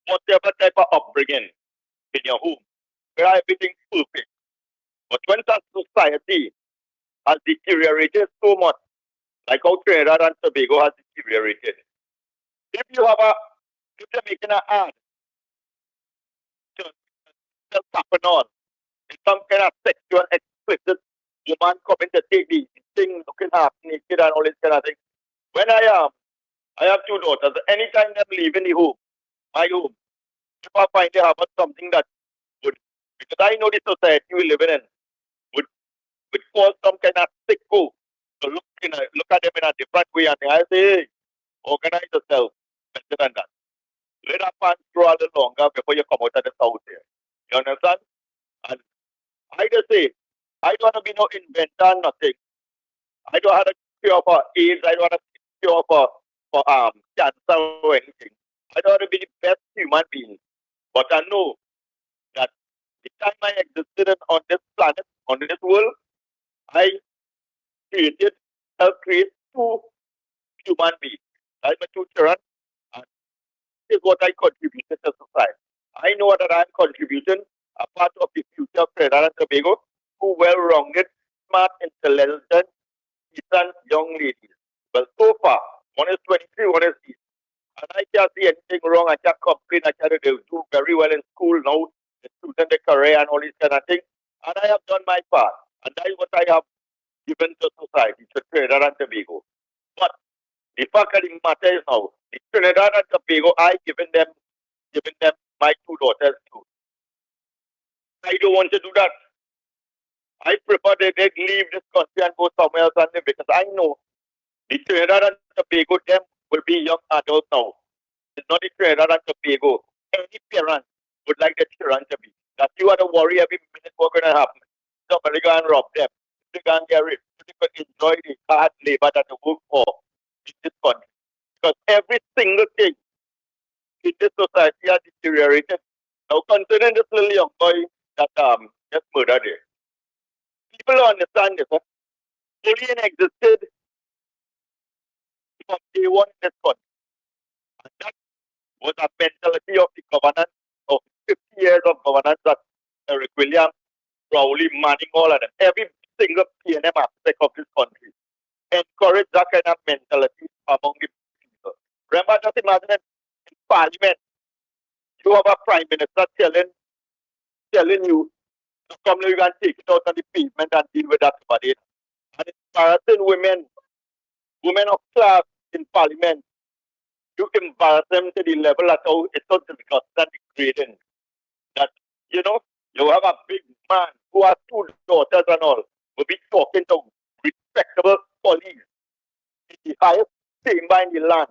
whatever type of upbringing in your home, where everything's perfect. But when that society has deteriorated so much, like how Trinidad and Tobago has deteriorated, if you're making an ad to sell Tapanol, it's some kind of sexual explicit woman coming to take the thing, looking half naked and all this kind of thing. When I have two daughters. Anytime them leaving the home, my home, if I find they have something that would, because I know the society we live in would cause some kind of sicko to look at them in a different way, and I say, hey, organize yourself, better than that. Let our pants grow a little longer before you come out of the house here. You understand? And I just say, I don't want to be no inventor, nothing. I don't have a cure for AIDS. I don't have a cure for cancer or anything. I don't want to be the best human being. But I know that the time I existed on this planet, on this world, I helped create two human beings. I'm a two children, and this is what I contributed to society. I know that I'm contributing a part of the future of Trinidad and Tobago, who well-rounded, smart, intelligent, decent young ladies. Well, so far, one is 23, one is 8. And I can't see anything wrong. I can't complain. I can't do very well in school now, choosing the career and all these kind of things. And I have done my part. And that is what I have given to society, to Trinidad and Tobago. But the fact of the matter is now, the Trinidad and Tobago, I given them my two daughters too. I don't want to do that. I prefer they leave this country and go somewhere else and live, because I know the Trinidad and Tobago, them will be young adults now. It's not the Trinidad and Tobago. Any parent would like their children to be. That you have to worry every minute what's going to happen. Somebody go and rob them. They go and get rich. They can enjoy the hard labor that they work for in this country. Because every single thing in this society has deteriorated. Now, concerning this little young boy that just murdered there, people don't understand this. Bullying existed from day one in this country. And that was a mentality of the governance of 50 years of governance that Eric Williams, Rowley, Manning, all of them, every single PNM aspect of this country encourage that kind of mentality among the people. Remember, just imagine in Parliament, you have a Prime Minister telling you to come, you can take it out on the pavement and deal with that somebody. And it's embarrassing women of class in Parliament. You embarrass them to the level that it's so difficult and degrading that, you have a big man who has two daughters and all, will be talking to respectable colleagues in the highest chamber in the land.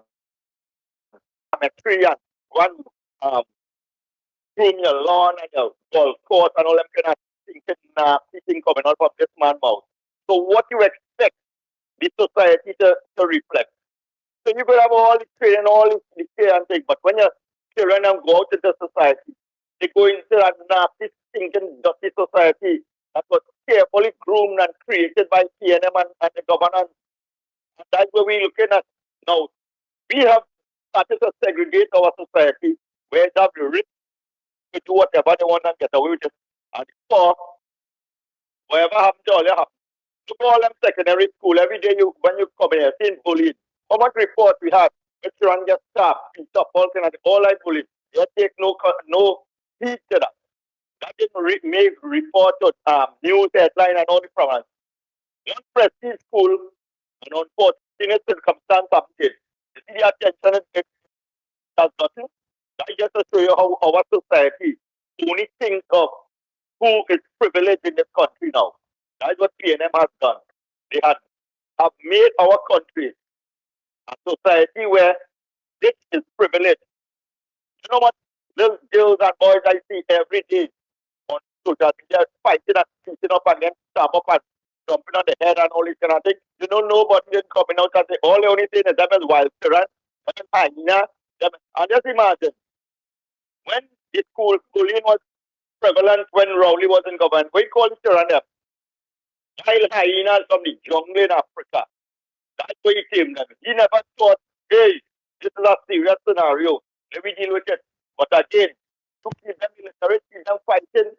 I'm a tree and one groom your lawn and your golf course and all them kind of things coming out from this man's mouth. So what you expect the society to reflect? So you could have all the training, all the care and things, but when your children go out into society, they go into a nasty, stinking, dirty society that was carefully groomed and created by PNM and the governance. And that's what we're looking at now. We have started to segregate our society where they have the rich to do whatever they want and get away with it. And the poor, whatever happened to all you happen. Look at all them secondary school. Every day when you come here, seeing bullying. How much report we have? If children get stabbed, beat up, all like bullying. You take no heed to that. That didn't make report to news headline and all the problems. One prestige school, an unfortunate circumstance happened. You see the attention it has gotten? That just to show you how our society only thinks of who is privileged in this country now. That's what PNM has done. They have made our country a society where this is privileged. You know what? Little girls and boys I see every day on social media fighting and beating up and then stab up and jumping on the head and all this kind of thing. Nobody is coming out and say, all the only thing is them is wild children, them is hyena, and just imagine, when the school bullying was prevalent when Rowley was in government, we call it children them. Wild hyenas from the jungle in Africa. That's why he came them. He never thought, hey, this is a serious scenario. Let me deal with it. But again, to keep them illiterate, keep them fighting,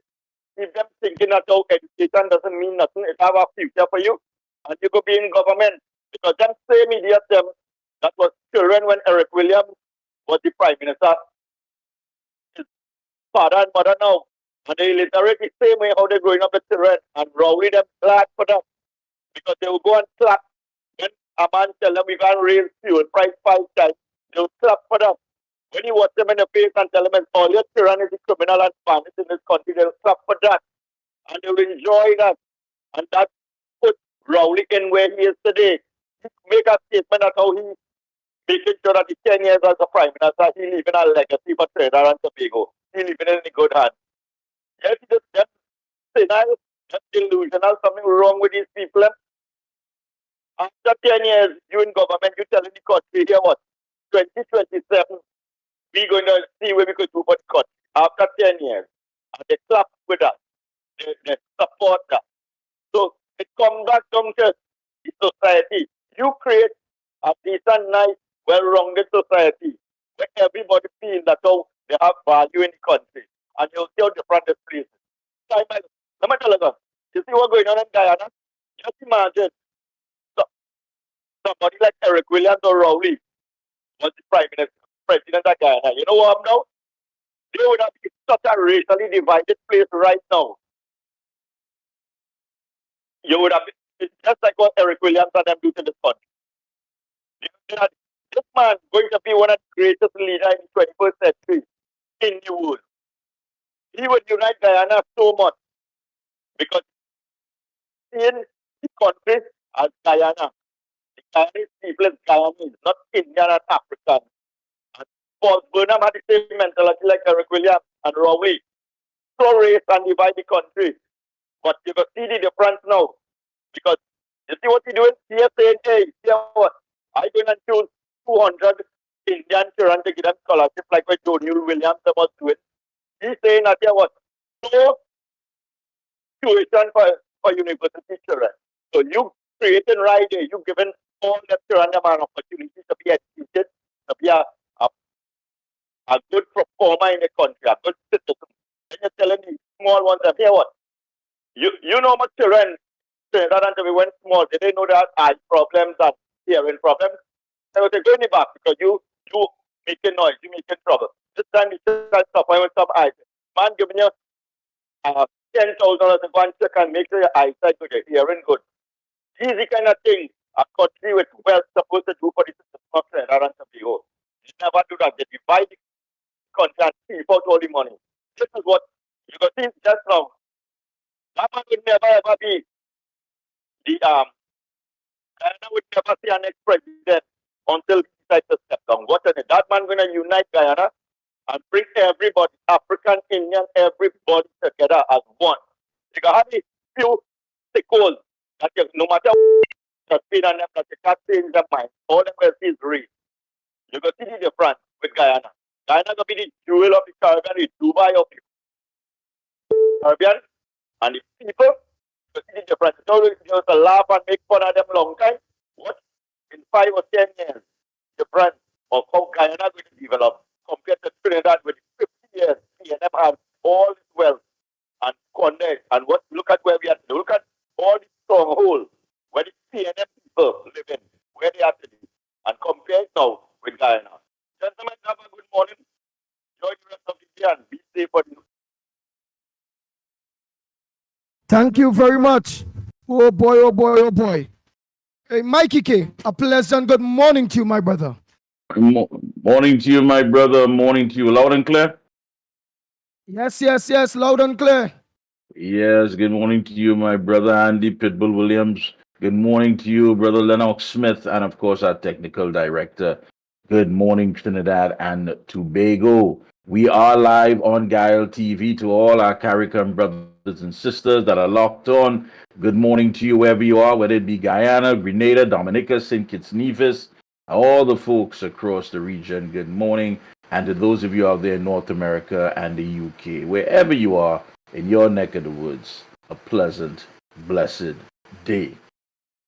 keep them thinking that education doesn't mean nothing, it have a future for you, and you could be in government. Because them same idiot them that was children when Eric Williams was the prime minister, his father and mother now, and they illiterate the same way how they're growing up the children, and Rowley them glad for them, because they will go and clap when a man tell them we can raise fuel price 5 times, they will clap for them. When you watch them in the face and tell them all your tyranny is criminal and bandits in this country, they'll clap for that. And they will enjoy that. And that put Rowley in where he is today. He make a statement that how he making sure that the 10 years as a prime minister, he leaving a legacy for Trinidad and Tobago. He leaving it in good hands. Yes, he just them senile, just delusional, something wrong with these people. After 10 years, you in government, you telling the country here what? 2027, we're going to see where we could do for the country. After 10 years. And they clap with us. They support that. So it comes back down to the society. You create a decent, nice, well-rounded society where everybody feels that they have value in the country. And you'll see how different this place is. Let me tell you, you see what's going on in Guyana? Just imagine somebody like Eric Williams or Rowley was the president of Guyana. You know what now? They would have been such a racially divided place right now. You would have been, it's just like what Eric Williams and them do to this country. This man is going to be one of the greatest leaders in the 21st century in the world. He would unite Guyana so much because in the country as Guyana, the Guyanese people is Guyanese, not Indian and African. And Paul Burnham had the same mentality like Eric Williams and Rowley. So race and divide the country. But you can see the difference now. Because you see what he's doing? He is saying, hey, see what? I'm going to choose 200 Indian children to give them scholarship like what Jody Williams was doing. He's saying that, yeah, what? No tuition for university children. So you creating right there, you giving all the children an opportunity to be educated, to be a good performer in the country, a good citizen. And you're telling the small ones that, here what? You know what children, Trinidad and Tobago went small, they didn't know they had eye problems and hearing problems. They would say, go in the back because you making noise, you making trouble. This time you try to stop with some eyes. Man giving you $10,000 to go and check and make sure your eyesight good, your hearing good. These the kind of things a country with wealth supposed to do for the citizens of Trinidad and Tobago. They never do that. They divide the country and keep out all the money. This is what you can see just now. That man would never ever be Guyana would never see our next president until he decides to step down. What is it? That man going to unite Guyana and bring everybody, African, Indian, everybody together as one. You can have a few sickles that no matter what you on them, that you can't change their mind. All them will see is real. You can see the difference with Guyana. Guyana going to be the jewel of the Caribbean, the Dubai of the Caribbean, and the people. You see the difference. You used to laugh and make fun of them long time. What? In 5 or 10 years, difference of how Guyana is going to develop compared to Trinidad with 50 years. PNM has all this wealth and connect. And what look at where we are. Look at all the strongholds where the PNM people live in, where they are today, and compare it now with Guyana. Gentlemen, have a good morning. Enjoy the rest of the day and be safe for you. Thank you very much. Oh boy, oh boy, oh boy. Hey, Mikey K, a pleasant good morning to you, my brother. Morning to you, my brother. Morning to you. Loud and clear? Yes, loud and clear. Yes, good morning to you, my brother Andy Pitbull Williams. Good morning to you, brother Lennox Smith, and of course, our technical director. Good morning, Trinidad and Tobago. We are live on Guile TV to all our CARICOM brothers and sisters that are locked on. Good morning to you wherever you are, whether it be Guyana, Grenada, Dominica, St. Kitts Nevis, all the folks across the region. Good morning. And to those of you out there in North America and the UK, wherever you are in your neck of the woods, a pleasant, blessed day.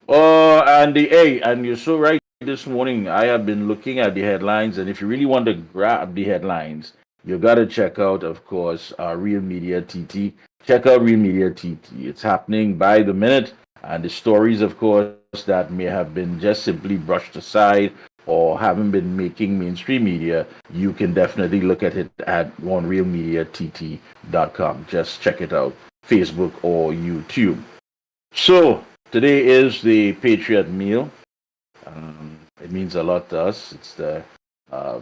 And you're so right. This morning, I have been looking at the headlines, and if you really want to grab the headlines, you got to check out, of course, Real Media TT. Check out Real Media TT. It's happening by the minute, and the stories, of course, that may have been just simply brushed aside or haven't been making mainstream media, you can definitely look at it at OneRealMediaTT.com. Just check it out, Facebook or YouTube. So today is the Patriot Meal. It means a lot to us. It's the uh,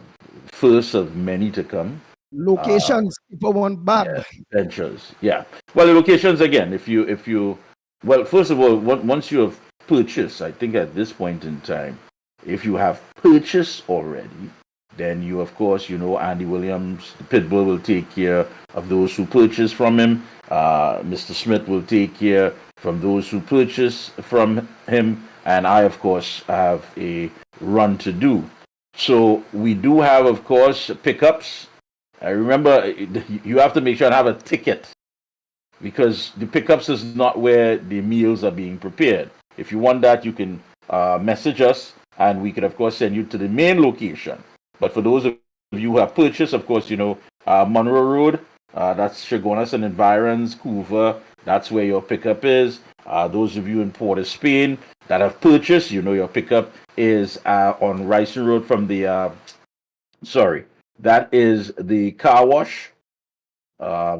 first of many to come. Locations people want bad. Yeah, ventures. Yeah. Well, the locations again. If you, well, first of all, once you have purchased, I think at this point in time, if you have purchased already, then you, of course, Andy Williams, the Pitbull, will take care of those who purchase from him. Mr. Smith will take care from those who purchase from him, and I, of course, have a run to do. So we do have, of course, pickups. I remember you have to make sure and have a ticket because the pickups is not where the meals are being prepared. If you want that, you can message us and we can, of course, send you to the main location. But for those of you who have purchased, of course, Monroe Road, that's Chagonas and Environs, Couva, that's where your pickup is. Those of you in Port of Spain that have purchased, your pickup is on Ryson Road from the, that is the car wash,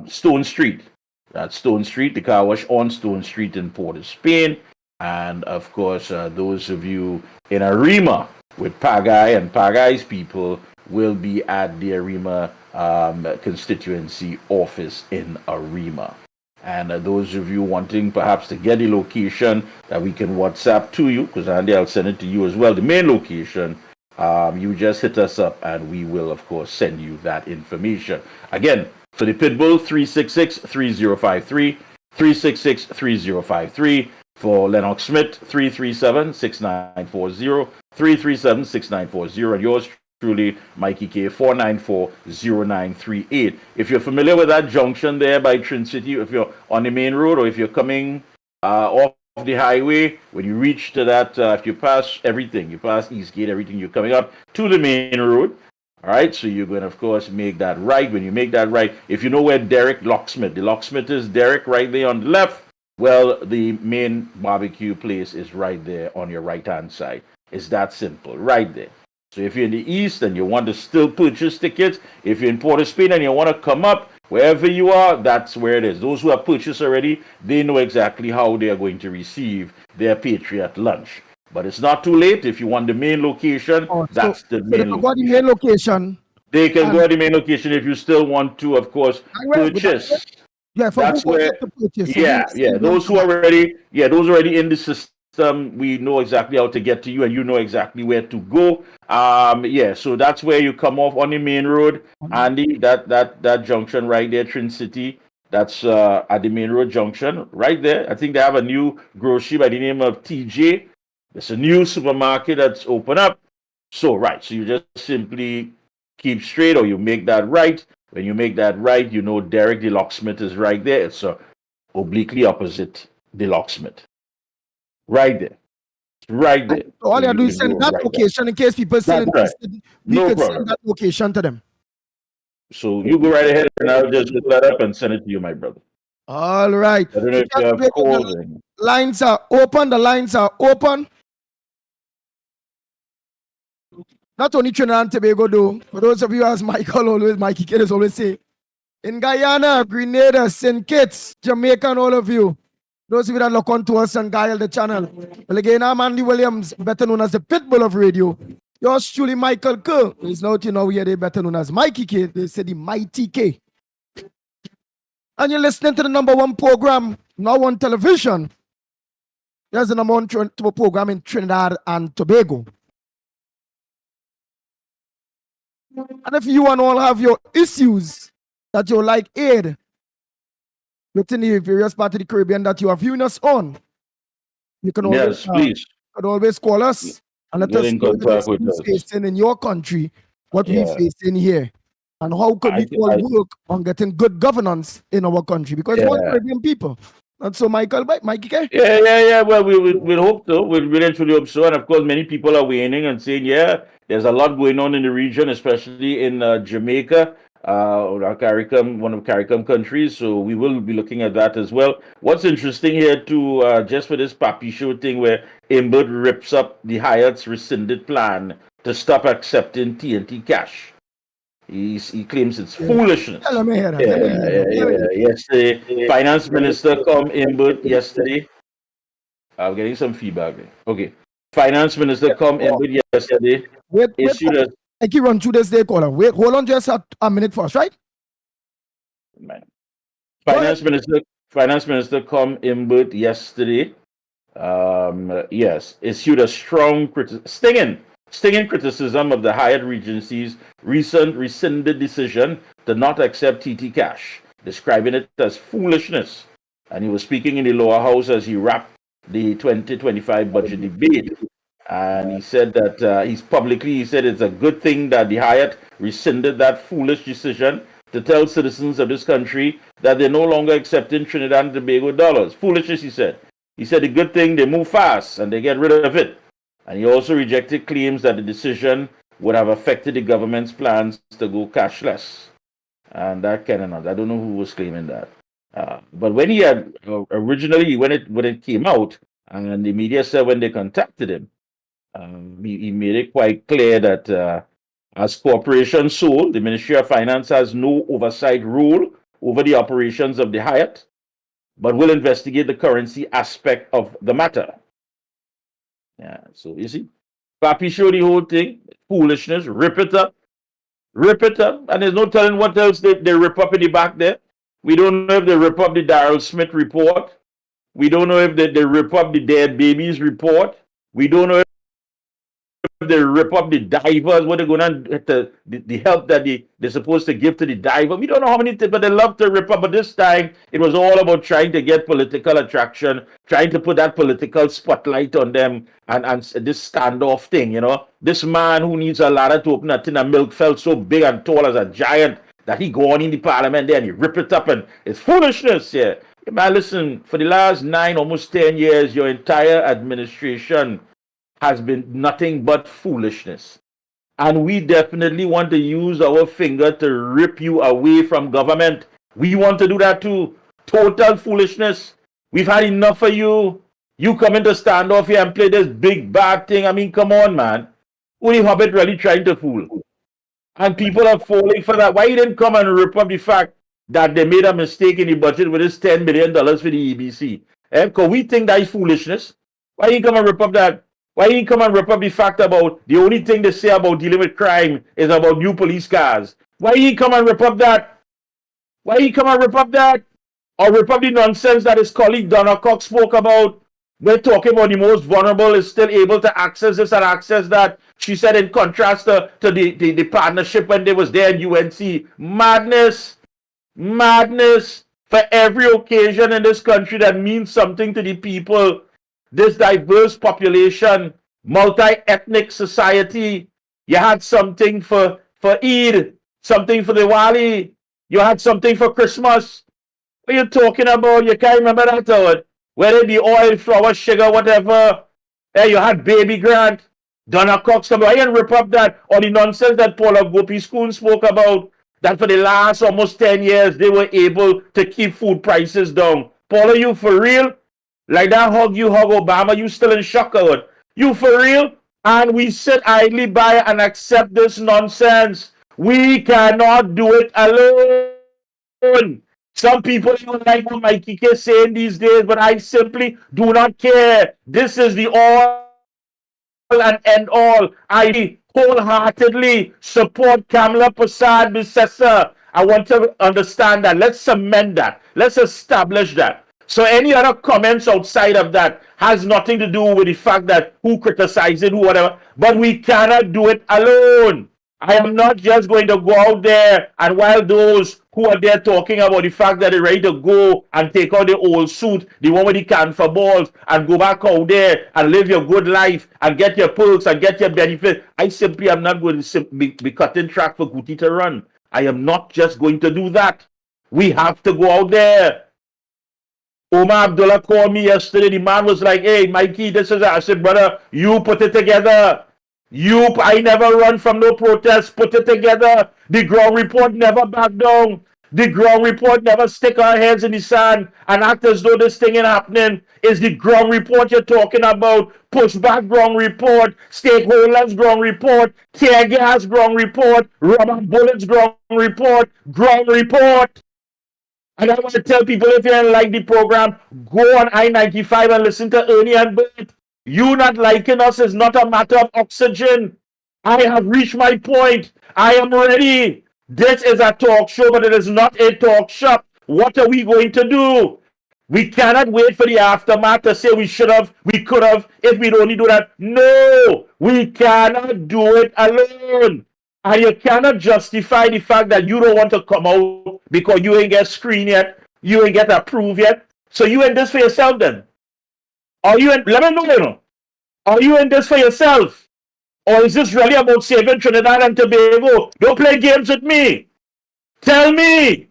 Stone Street. That's Stone Street, the car wash on Stone Street in Port of Spain. And of course, those of you in Arima with Pagai and Pagai's people will be at the Arima constituency office in Arima. And those of you wanting perhaps to get the location that we can WhatsApp to you, because Andy, I'll send it to you as well, the main location, you just hit us up and we will, of course, send you that information. Again, for the Pitbull, 366-3053, 366-3053. For Lennox Smith, 337-6940, 337-6940. And yours truly, Mikey K, 494-0938. If you're familiar with that junction there by Trin City, if you're on the main road or if you're coming off the highway, when you reach to that, if you pass everything, you pass Eastgate, everything, you're coming up to the main road. All right, so you're going to, of course, make that right. When you make that right, if you know where Derek Locksmith, the locksmith is Derek right there on the left, well, the main barbecue place is right there on your right-hand side. It's that simple, right there. So if you're in the east and you want to still purchase tickets, if you're in Port of Spain and you want to come up, wherever you are, that's where it is. Those who have purchased already, they know exactly how they are going to receive their Patriot lunch. But it's not too late. If you want the main location, that's the main location. They can go to the main location if you still want to, of course, purchase. Yeah, that's where. Those who are already, those already in the system, we know exactly how to get to you, and you know exactly where to go. So that's where you come off on the main road, Andy. That junction right there, Trin City. That's at the main road junction right there. I think they have a new grocery by the name of TJ. It's a new supermarket that's open up. So you just simply keep straight, or you make that right. When you make that right, Derek the locksmith is right there. It's obliquely opposite the locksmith. Right there. Right there. So all you do is send that location in case people still interested. We could send that location to them. So you go right ahead and I'll just look that up and send it to you, my brother. All right. I don't know if you have calls. Lines are open. The lines are open. Not only Trinidad and Tobago, though. For those of you, as Mikey Kidd always say, in Guyana, Grenada, St. Kitts, Jamaica, and all of you. Those of you that look on to us and guile the channel. Well, again, I'm Andy Williams, better known as the Pitbull of Radio. Yours truly, Michael K. He's now, here, they better known as Mikey K. They say the Mighty K. And you're listening to the #1 program now on television. There's the #1 program in Trinidad and Tobago. And if you and all have your issues that you like aid within the various parts of the Caribbean that you are viewing us on, you can always, call us and let us know what you're facing in your country, what we facing here, and how could we all work on getting good governance in our country, because we're Caribbean people. And so, Mikey K? Yeah. Well, we'll hope so. We'll really truly hope so. And of course, many people are weighing and saying, there's a lot going on in the region, especially in Jamaica. CARICOM, one of CARICOM countries. So we will be looking at that as well. What's interesting here too, just for this Papi Show thing where Imbert rips up the Hyatt's rescinded plan to stop accepting TNT cash. He claims it's foolishness. Let me hear that. Yesterday, Finance Minister come Imbert yesterday. I'm getting some feedback there. Okay. Finance Minister come Imbert yesterday. Wait. I keep run through this day, caller. Wait, hold on just a minute first, right? Finance Minister come Imbert yesterday. Yes, issued a strong stinging criticism of the Hyatt Regency's recent rescinded decision to not accept TT cash, describing it as foolishness. And he was speaking in the lower house as he wrapped the 2025 budget debate. And he said that he said it's a good thing that the Hyatt rescinded that foolish decision to tell citizens of this country that they're no longer accepting Trinidad and Tobago dollars. Foolishness, he said. He said the good thing, they move fast and they get rid of it. And he also rejected claims that the decision would have affected the government's plans to go cashless. And that cannot. I don't know who was claiming that. But when he had originally, when it came out, and the media said when they contacted him, he made it quite clear that as corporation sole, the Ministry of Finance has no oversight rule over the operations of the Hyatt, but will investigate the currency aspect of the matter. Yeah, so you see, Papi showed the whole thing, foolishness, rip it up, and there's no telling what else they rip up in the back there. We don't know if they rip up the Darrell Smith report. We don't know if they rip up the dead babies report. We don't know if they rip up the divers, what they're going to, the help that they're supposed to give to the diver. We don't know how many things, but they love to rip up. But this time, it was all about trying to get political attraction, trying to put that political spotlight on them, and this standoff thing, you know. This man who needs a ladder to open a tin of milk felt so big and tall as a giant that he go on in the parliament there and he rip it up, and it's foolishness, yeah. Man, listen, for the last 9, almost 10 years, your entire administration has been nothing but foolishness. And we definitely want to use our finger to rip you away from government. We want to do that too. Total foolishness. We've had enough of you. You coming to stand off here and play this big bad thing. I mean, come on, man. Who the Hobbit really trying to fool? And people are falling for that. Why you didn't come and rip up the fact that they made a mistake in the budget with this $10 million for the EBC? Because we think that is foolishness. Why you come and rip up that? Why you come and rip up the fact about the only thing they say about dealing with crime is about new police cars? Why you come and rip up that? Why you come and rip up that? Or rip up the nonsense that his colleague Donna Cox spoke about? We're talking about the most vulnerable is still able to access this and access that. She said in contrast to the partnership when they was there in UNC. Madness. Madness. For every occasion in this country that means something to the people, this diverse population, multi-ethnic society, you had something for Eid, something for Diwali, you had something for Christmas. What are you talking about? You can't remember that word. Whether it be oil, flour, sugar, whatever. You had baby grant. Donna Cox, I didn't rip up that, or the nonsense that Paula Gopi-Schoon spoke about, that for the last almost 10 years, they were able to keep food prices down. Paula, you for real? Like that hug you hug Obama, you still in shock of it. You for real? And we sit idly by and accept this nonsense. We cannot do it alone. Some people don't like what Mikey K is saying these days, but I simply do not care. This is the all and end all. I wholeheartedly support Kamala Prasad Bissessa. I want to understand that. Let's cement that. Let's establish that. So any other comments outside of that has nothing to do with the fact that who criticized it, who whatever. But we cannot do it alone. I am not just going to go out there and while those who are there talking about the fact that they're ready to go and take out the old suit, the one with the can for balls, and go back out there and live your good life and get your perks and get your benefits. I simply am not going to be cutting track for Guti to run. I am not just going to do that. We have to go out there. Omar Abdullah called me yesterday. The man was like, hey, Mikey, this is it. I said, brother, you put it together. I never run from no protest. Put it together. The ground report never back down. The ground report never stick our heads in the sand and act as though this thing ain't happening. Is the ground report you're talking about? Pushback ground report, stakeholders ground report, tear gas ground report, rubber bullets ground report, ground report. And I want to tell people, if you don't like the program, go on I-95 and listen to Ernie and Bert. You not liking us is not a matter of oxygen. I have reached my point. I am ready. This is a talk show, but it is not a talk shop. What are we going to do? We cannot wait for the aftermath to say we should have, we could have, if we'd only do that. No, we cannot do it alone. And you cannot justify the fact that you don't want to come out because you ain't get screened yet, you ain't get approved yet. So you in this for yourself then? Are you in, let me know, you know. Are you in this for yourself? Or is this really about saving Trinidad and Tobago? Don't play games with me. Tell me,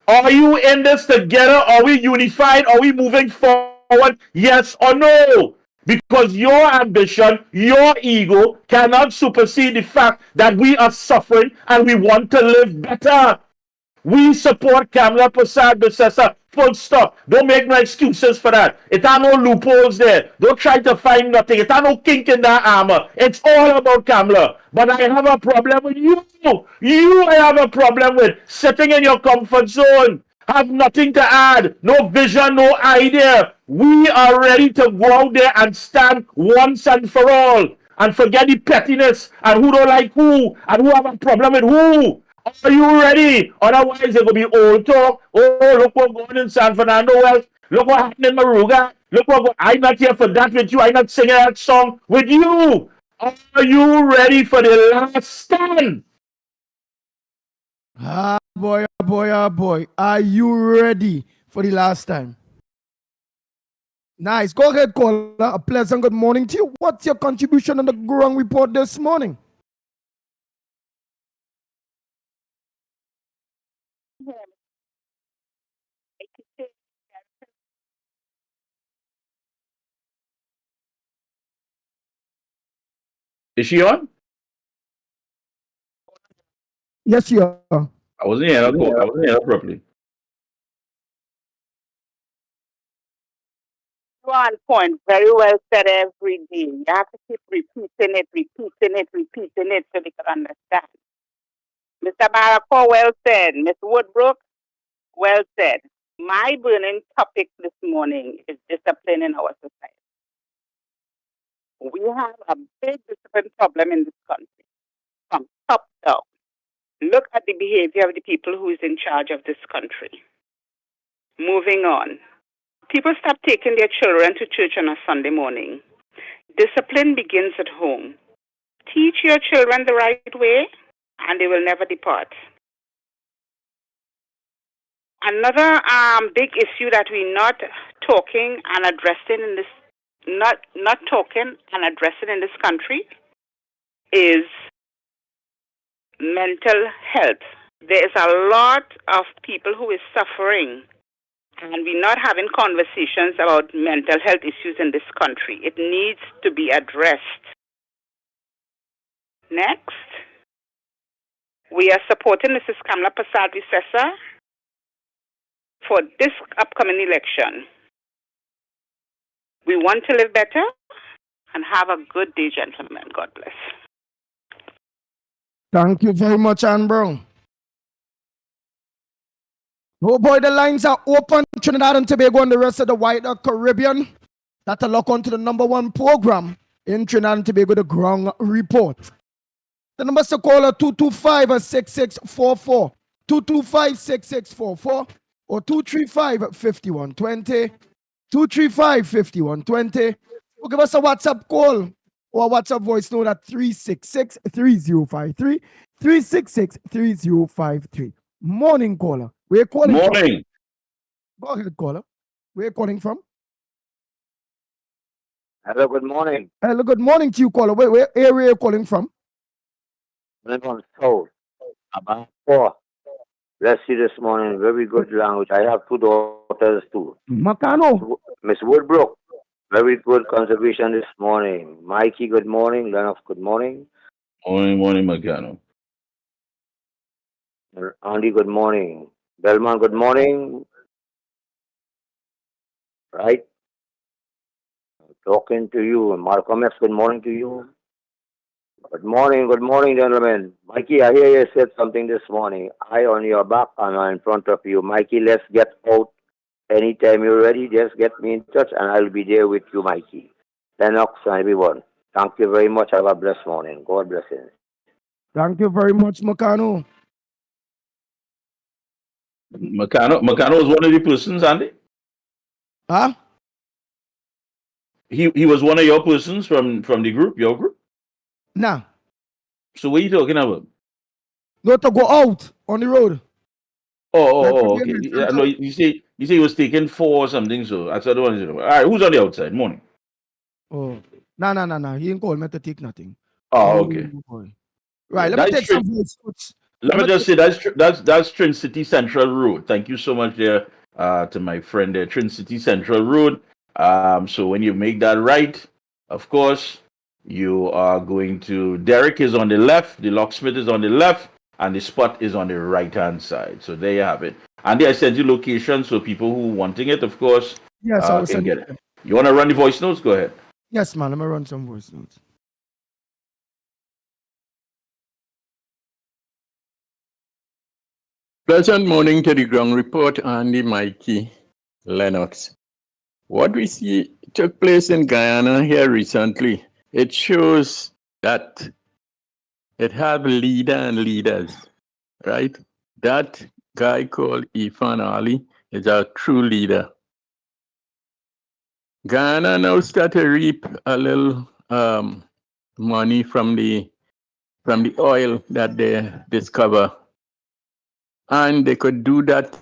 are you in this together? Are we unified? Are we moving forward? Yes or no? Because your ambition, your ego cannot supersede the fact that we are suffering and we want to live better. We support Kamla Prasad Bissessa. Full stop. Don't make no excuses for that. It are no loopholes there. Don't try to find nothing. It are no kink in that armor. It's all about Kamla. But I have a problem with you. You I have a problem with sitting in your comfort zone. Have nothing to add. No vision, no idea. We are ready to go out there and stand once and for all. And forget the pettiness and who don't like who and who have a problem with who. Are you ready? Otherwise, it will be old talk. Oh, look what going in San Fernando West. Look what happened in Maruga. Look what I'm not here for that with you. I'm not singing that song with you. Are you ready for the last stand? Ah, boy, ah, boy, ah, boy. Are you ready for the last time? Nice. Go ahead, caller. A pleasant good morning to you. What's your contribution on the ground report this morning? Is she on? Yes, you are. I wasn't here. I wasn't here properly. One point, very well said every day. You have to keep repeating it so they can understand. Mr. Barako, well said. Ms. Woodbrook, well said. My burning topic this morning is discipline in our society. We have a big discipline problem in this country, from top down. Look at the behavior of the people who is in charge of this country. Moving on. People stop taking their children to church on a Sunday morning. Discipline begins at home. Teach your children the right way, and they will never depart. Another big issue that we're not talking and addressing in this, not talking and addressing in this country, is mental health. There is a lot of people who is suffering, and we're not having conversations about mental health issues in this country. It needs to be addressed. Next, we are supporting Mrs. Kamla Prasad Bissessa for this upcoming election. We want to live better and have a good day, gentlemen. God bless. Thank you very much, Ann Brown. Oh boy, the lines are open. Trinidad and Tobago and the rest of the wider Caribbean. That'll lock on to the #1 program in Trinidad and Tobago, the Ground Report. The numbers to call are 225-6644, 225-6644, or 235-5120, 235-5120. Or give us a WhatsApp call or a WhatsApp voice note at 366-3053, 366-3053. Morning, caller. Where you calling from? Morning. Go ahead, caller. Where you calling from? Hello, good morning. Hello, good morning to you, caller. Where area you calling from? I'm from South. About 4. Let's see this morning. Very good language. I have 2 daughters too. Macano. Miss Woodbrook. Very good contribution this morning. Mikey, good morning. Lennox, good morning. Morning, Macano. Andy, good morning. Belmont, good morning. Right? Talking to you. Malcolm X, good morning to you. Good morning, gentlemen. Mikey, I hear you said something this morning. Eye on your back and I'm in front of you. Mikey, let's get out. Anytime you're ready, just get me in touch and I'll be there with you, Mikey. Lennox and everyone. Thank you very much. Have a blessed morning. God bless you. Thank you very much, Makano. Macano was one of the persons, Andy? Huh? He was one of your persons from the group, your group? Nah. So what are you talking about? No, to go out on the road. Okay. Yeah, no, you say he was taking 4 or something, so that's the one. All right, who's on the outside? Morning. Oh, no. He ain't call me to take nothing. Oh, okay. Right, Yeah, let me take some voice notes. Let me just say that's Trin City Central Road. Thank you so much there to my friend there, Trin City Central Road. So when you make that right, of course, you are going to Derek is on the left, the locksmith is on the left, and the spot is on the right hand side. So there you have it. And there I sent you location so people who wanting it, of course, Yes, I will can send get it. it. You want to run the voice notes? Go ahead. Yes, man. Let me run some voice notes. Pleasant morning to the ground report, Andy, Mikey, Lennox. What we see took place in Guyana here recently, it shows that it have leader and leaders, right? That guy called Ifan Ali is a true leader. Guyana now start to reap a little money from the oil that they discover. And they could do that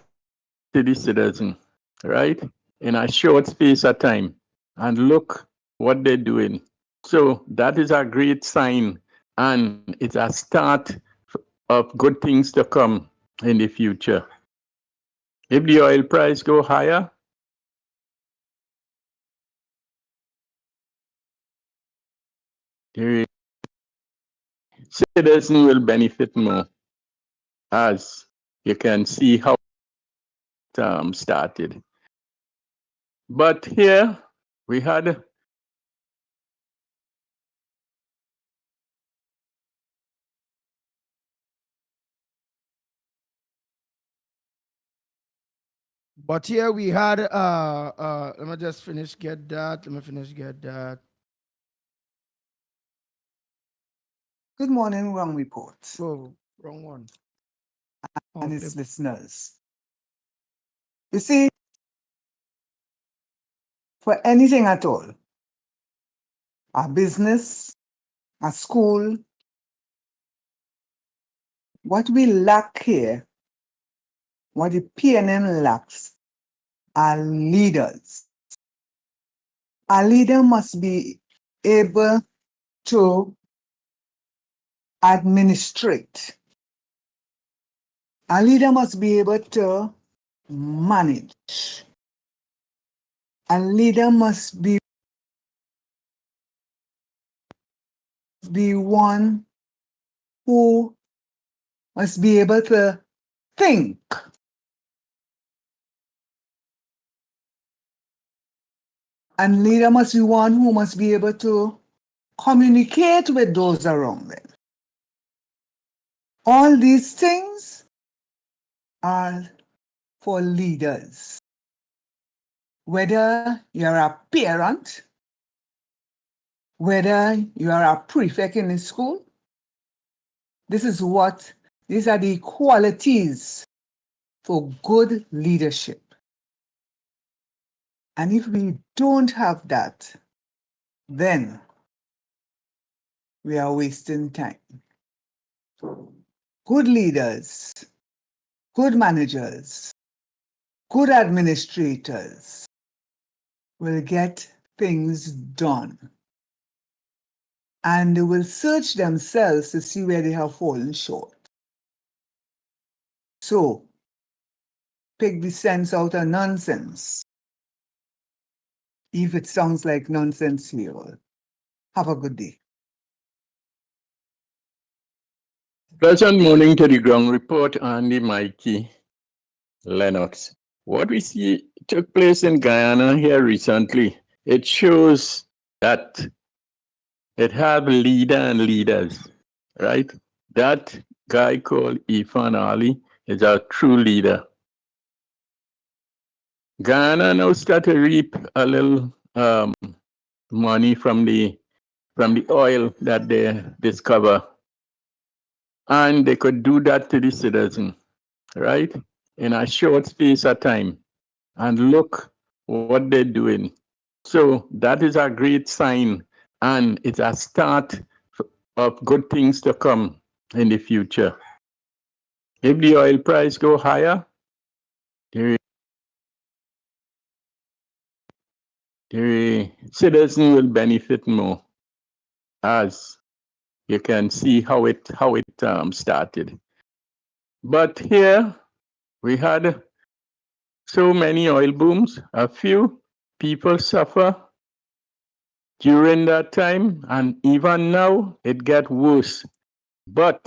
to the citizen, right? In a short space of time. And look what they're doing. So that is a great sign. And it's a start of good things to come in the future. If the oil price go higher, the citizen will benefit more, as you can see how it started. But here we had But here we had let me just finish get that. Good morning, Wrong Report. Oh, wrong one. And its listeners. You see, for anything at all, a business, a school, what we lack here, what the PNM lacks, are leaders. A leader must be able to administrate. A leader must be able to manage. A leader must be one who must be able to think. And leader must be one who must be able to communicate with those around them. All these things are for leaders. Whether you're a parent, whether you are a prefect in the school, these are the qualities for good leadership. And if we don't have that, then we are wasting time. Good leaders, good managers, good administrators will get things done. And they will search themselves to see where they have fallen short. So, pick the sense out of nonsense. if it sounds like nonsense to you all. Have a good day. Pleasant morning to the ground report, Andy, Mikey, Lennox. What we see took place in Guyana here recently, it shows that it have leader and leaders, right? That guy called Ifan Ali is a true leader. Guyana now start to reap a little money from the oil that they discover. And they could do that to the citizen, right? In a short space of time. And look what they're doing. So that is a great sign, and it's a start of good things to come in the future. If the oil price go higher, the citizen will benefit more, as you can see how it started. But here we had so many oil booms. A few people suffer during that time, and even now it gets worse. But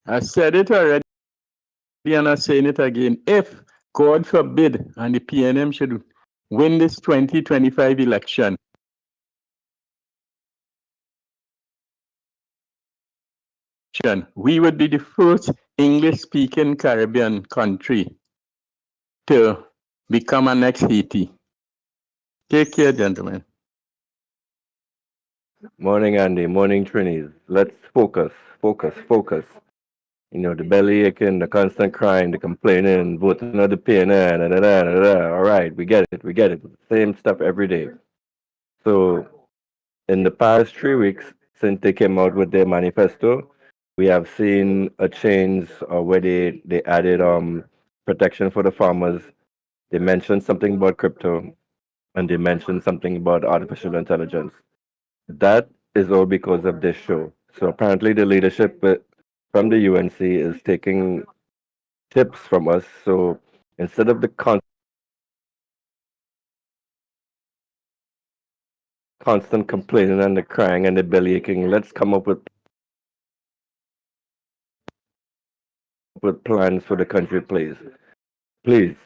I said it already, and I'm saying it again. If, God forbid, and the PNM should win this 2025 election, we would be the first English-speaking Caribbean country to become a next Haiti. Take care, gentlemen. Morning, Andy. Morning, Trinis. Let's focus. You know, the belly aching, the constant crying, the complaining, voting on the PNN, All right, we get it. Same stuff every day. So, in the past 3 weeks, since they came out with their manifesto, we have seen a change where they added protection for the farmers. They mentioned something about crypto, and they mentioned something about artificial intelligence. That is all because of this show. So apparently, the leadership from the UNC is taking tips from us. So instead of the constant complaining and the crying and the belly aching, let's come up with plans for the country, please. Please.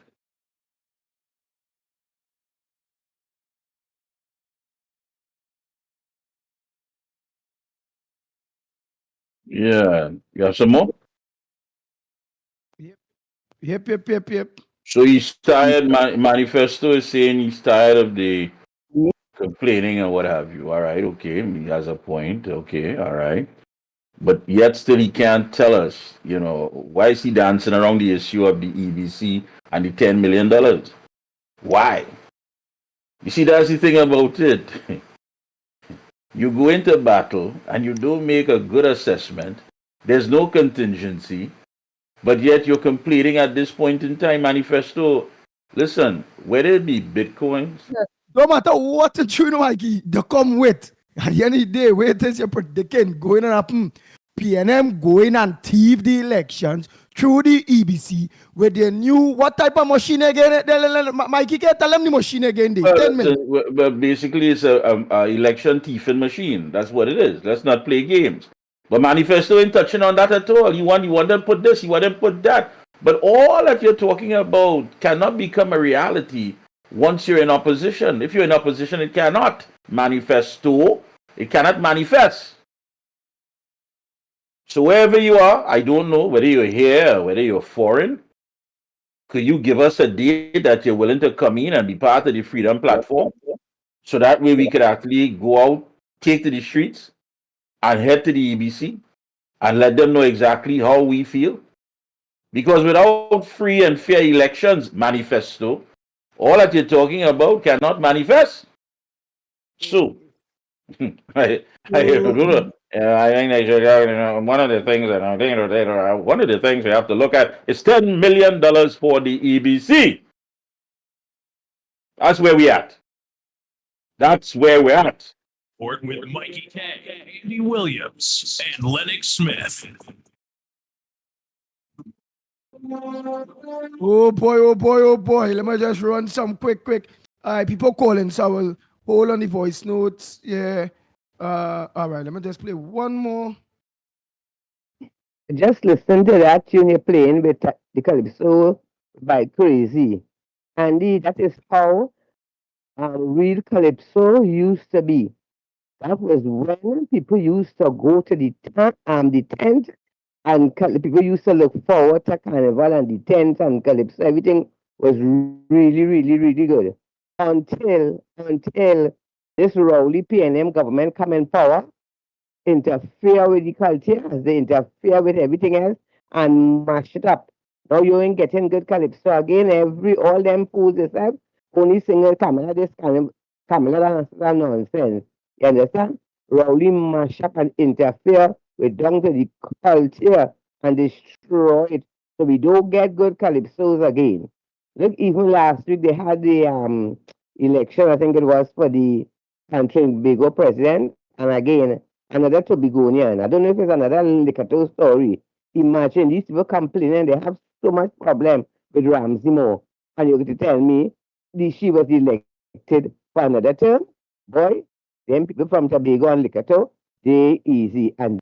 Yeah. You have some more? Yep. So he's tired. Manifesto is saying he's tired of the complaining and what have you. All right, okay. He has a point. Okay, all right. But yet still he can't tell us, why is he dancing around the issue of the EBC and the $10 million? Why? You see, that's the thing about it. You go into battle and you don't make a good assessment. There's no contingency, but yet you're complaining at this point in time. Manifesto, listen, whether it be Bitcoins, no matter what you know, Mikey, they come with. At the end of the day, wait till you predicting going and happen. PNM going and thief the elections through the EBC with the new what type of machine again? Mikey, can tell them the machine again? But basically, it's a election thieving machine. That's what it is. Let's not play games. But Manifesto ain't touching on that at all. You want them to put this, you want them to put that. But all that you're talking about cannot become a reality once you're in opposition. If you're in opposition, it cannot manifesto. It cannot manifest. So wherever you are, I don't know whether you're here or whether you're foreign. Could you give us a date that you're willing to come in and be part of the Freedom Platform? So that way we could actually go out, take to the streets, and head to the EBC and let them know exactly how we feel. Because without free and fair elections, manifesto, all that you're talking about cannot manifest. So, I don't know. I think they should, one of the things that I think one of the things we have to look at is $10 million for the EBC. That's where we at. That's where we're at. With Mikey K, Andy Williams, and Lennox Smith. Oh boy. Let me just run some quick. All right, people calling, so I will hold on the voice notes. Yeah. All right, let me just play one more. Just listen to that tune you're playing with the Calypso by Crazy. Andy, that is how real Calypso used to be. That was when people used to go to the tent and people used to look forward to Carnival and the tent and Calypso. Everything was really, really, really good. Until this rowdy PNM government come in power, interfere with the culture as they interfere with everything else and mash it up. Now you ain't getting good Calypso again. All them fools they have only singing Camilla this kind of Camilla and nonsense. You understand? Rowley mash up and interfere with down to the culture and destroy it. So we don't get good Calypsos again. Look, even last week they had the election, I think it was for the Trinbago president, and again another Tobagonian. I don't know if it's another Likato story. Imagine these people complaining they have so much problem with Ramsey Moore. And you're going to tell me she was elected for another term? Boy, them people from Tobago and Likato, they easy. And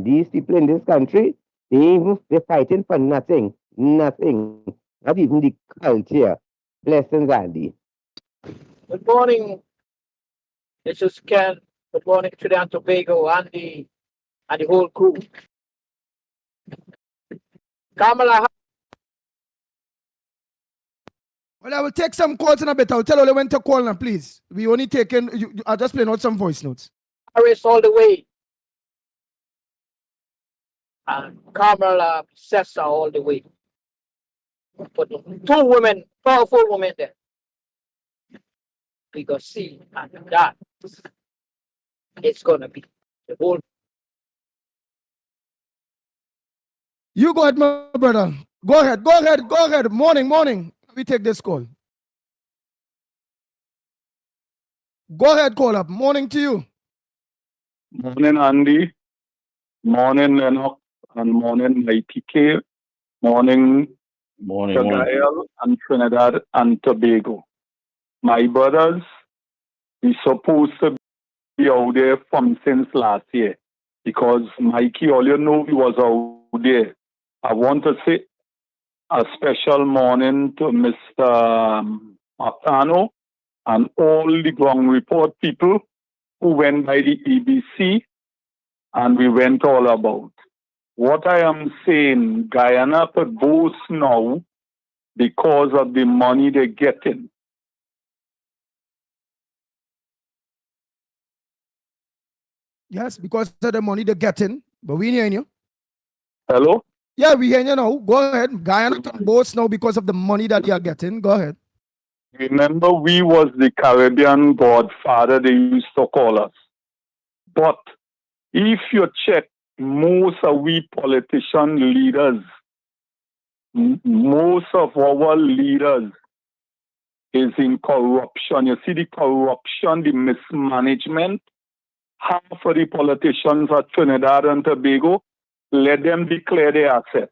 these people in this country, they're fighting for nothing. Nothing. Not even the culture. Blessings, Andy. Good morning. This is Ken. Good morning, Trinidad and Tobago, Andy, and the whole crew. Kamala. Well, I will take some calls in a bit. I'll tell you when to call now, please. We only taking. I'll just play out some voice notes. Harris all the way. And Kamala Sessa all the way. But two women, powerful women there. We go see, and that it's gonna be the whole. You go ahead, my brother. Go ahead. Morning. We take this call. Go ahead, call up. Morning to you. Morning, Andy. Morning, Lennox. And morning, IPK. Morning, Gael and Trinidad and Tobago. My brothers, we supposed to be out there from since last year because Mikey, all you know, he was out there. I want to say a special morning to Mr. Martano and all the ground report people who went by the EBC and we went all about. What I am saying, Guyana could boast now because of the money they're getting. Yes, because of the money they're getting. But we hearing you. Hello? Yeah, we hear you now. Go ahead. Guyana can boast now because of the money that they are getting. Go ahead. Remember, we was the Caribbean godfather they used to call us. But if you check most of we politician leaders, most of our leaders is in corruption. You see the corruption, the mismanagement. Half of the politicians at Trinidad and Tobago, let them declare their asset.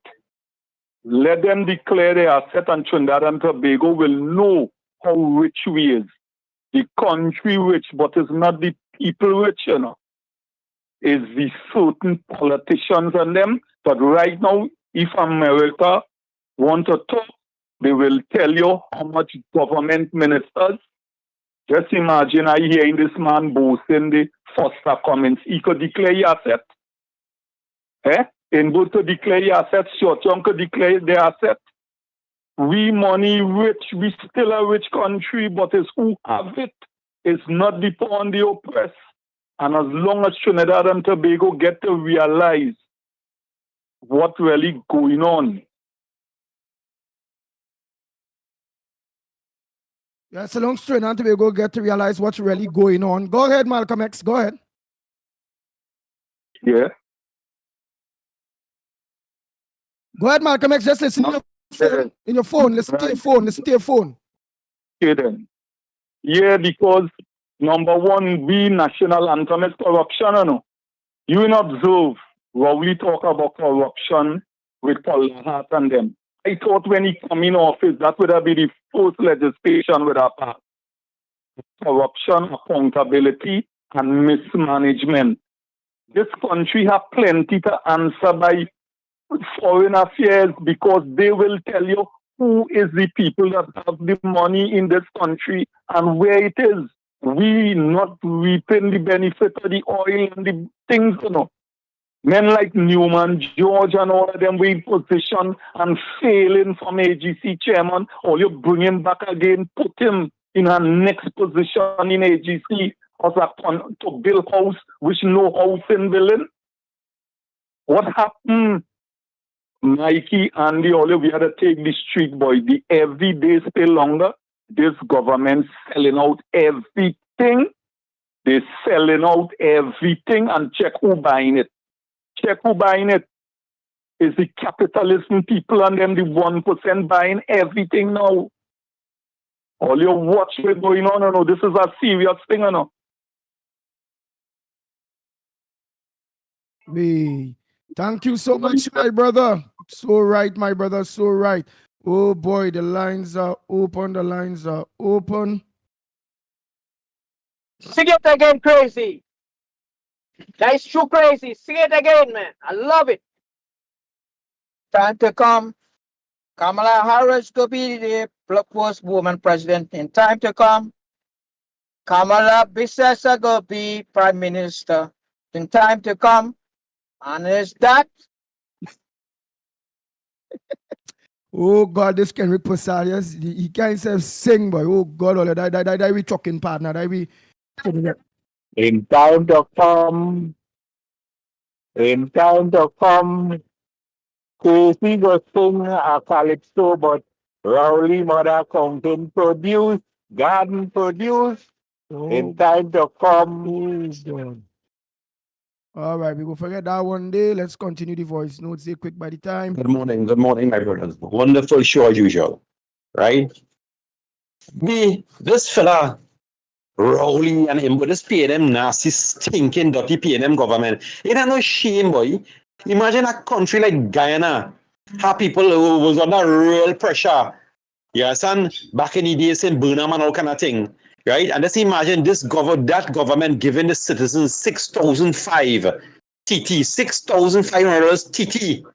Let them declare their asset and Trinidad and Tobago will know how rich we is. The country rich, but it's not the people rich, you know. It's the certain politicians and them. But right now, if America want to talk, they will tell you how much government ministers. Just imagine I hearing this man boasting the Foster Cummins. He could declare your asset. In both to declare your asset, short young could declare their asset. We money rich, we still a rich country, but it's who have it. It's not the poor and the oppressed. And as long as Trinidad and Tobago get to realize what really going on. Yeah, so long as Trinidad and Tobago get to realize what's really going on. Go ahead, Malcolm X. Go ahead. Yeah. Go ahead, Malcolm X. Just listen in your phone. Listen to your phone. Listen to your phone. Okay then. Yeah, because number one, we national anthem is corruption, you know. You will observe Rowley talk about corruption with Paul Hart and them. I thought when he come in office, that would have been the first legislation with our part. Corruption, accountability, and mismanagement. This country have plenty to answer by foreign affairs because they will tell you who is the people that have the money in this country and where it is. We not reaping the benefit of the oil and the things, you know. Men like Newman, George, and all of them were in position and failing from AGC chairman. Or you bring him back again, put him in a next position in AGC as to build house, which no house in building. What happened? Mikey, Andy, all of we had to take the street, boy. The every day stay longer. This government selling out everything. They selling out everything and check who buying it. Check who buying it. Is the capitalism people and them the 1% buying everything now. All your watch what's going on, you know. This is a serious thing, you know. Thank you so much, my brother. So right, my brother, so right. Oh boy, the lines are open, the lines are open. Sing it again, crazy. That is true crazy. Sing it again, man. I love it. Time to come. Kamala Harris to be the first woman president in time to come. Kamala Bissessa to be prime minister in time to come. And is that? Oh God, this Kenrick Posarius, he can't say sing, boy. Oh God, all that we talking partner, that we. In time to come, in time to come, Casey go sing a calypso, but Rowley mother counting produce, garden produce, in time to come. All right, we will forget that one day. Let's continue the voice notes here quick by the time. Good morning, my brothers. Wonderful show as usual, right? This fella, Rowley and him with this PNM nasty, stinking, dirty PNM government. It ain't no shame, boy. Imagine a country like Guyana, how people who was under real pressure. You understand? Back in the days in Burnham and all kind of thing, right? And just imagine that government giving the citizens 6,005 TT, $6,500 TT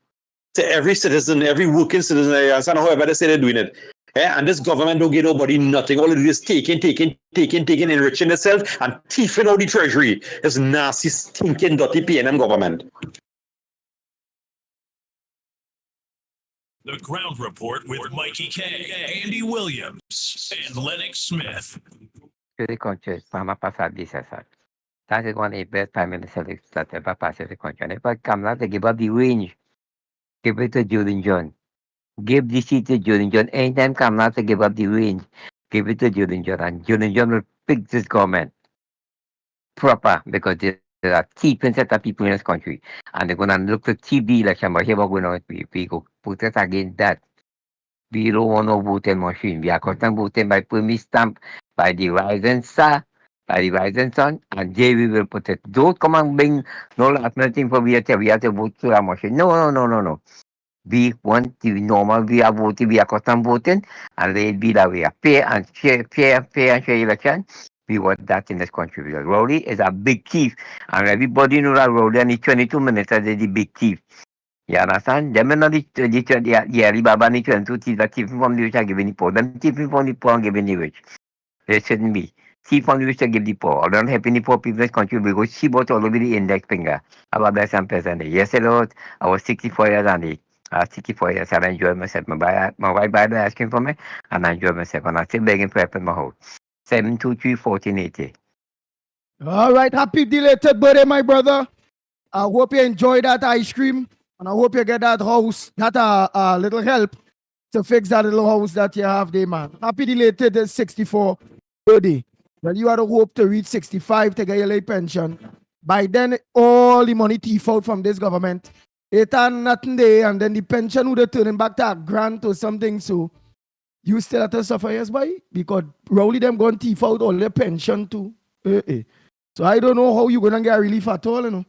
to every citizen, every working citizen. You understand? However they say they're doing it. Yeah, and this government don't give nobody nothing. All it is taking, enriching itself and thieving out the treasury. It's nasty, stinking, dirty PNM government. The Ground Report with Mikey K, Andy Williams, and Lennox Smith. Very conscious, Mama Passad this as such. That is one of the best prime minister that ever passed the country. But Kamala to give up the range, give it to Jordan John. Give the seat to Jordan John. Anytime Kamala to give up the range, give it to Jordan John. And Jordan John will pick this government proper because there are cheap set of people in this country. And they're going to look to TV election, but here we're going on. We go put us against that. We don't want no voting machine. We are custom voting by permit stamp, by the rising star, by the rising sun, and there we will put it. Don't come and bring no last minute thing for we have to vote through our machine. No. We want the normal, we are voting, we are custom voting, and let it be that way. Fair and fair election. We want that in this country. Because Rowley is a big thief, and everybody knows that Rowley and the 22 ministers is the big thief. You understand? Them not the Alibaba and the 22 thieves that thief from the rich are giving the poor. Them thieving from the poor and giving the rich. They shouldn't be. Thief from the rich to give the poor. Or don't help any poor people in this country. We go see about all over the index finger. About that some person. Yesterday, I was 64 years and 64 years, and I enjoy myself. My wife buy the ice cream for me, and I enjoy myself. And I'm still begging for help in my house. 723-1480. All right, happy belated birthday, my brother. I hope you enjoy that ice cream, and I hope you get that house, that little help to fix that little house that you have there, man. Happy belated 64 birthday. Well, you had a hope to reach 65 to get your late pension. By then, all the money thief out from this government. It ain't nothing there, and then the pension would have turned back to a grant or something. So you still have to suffer, yes, boy, because Rowley them going to thief out all their pension too. So I don't know how you're gonna get relief at all, you know.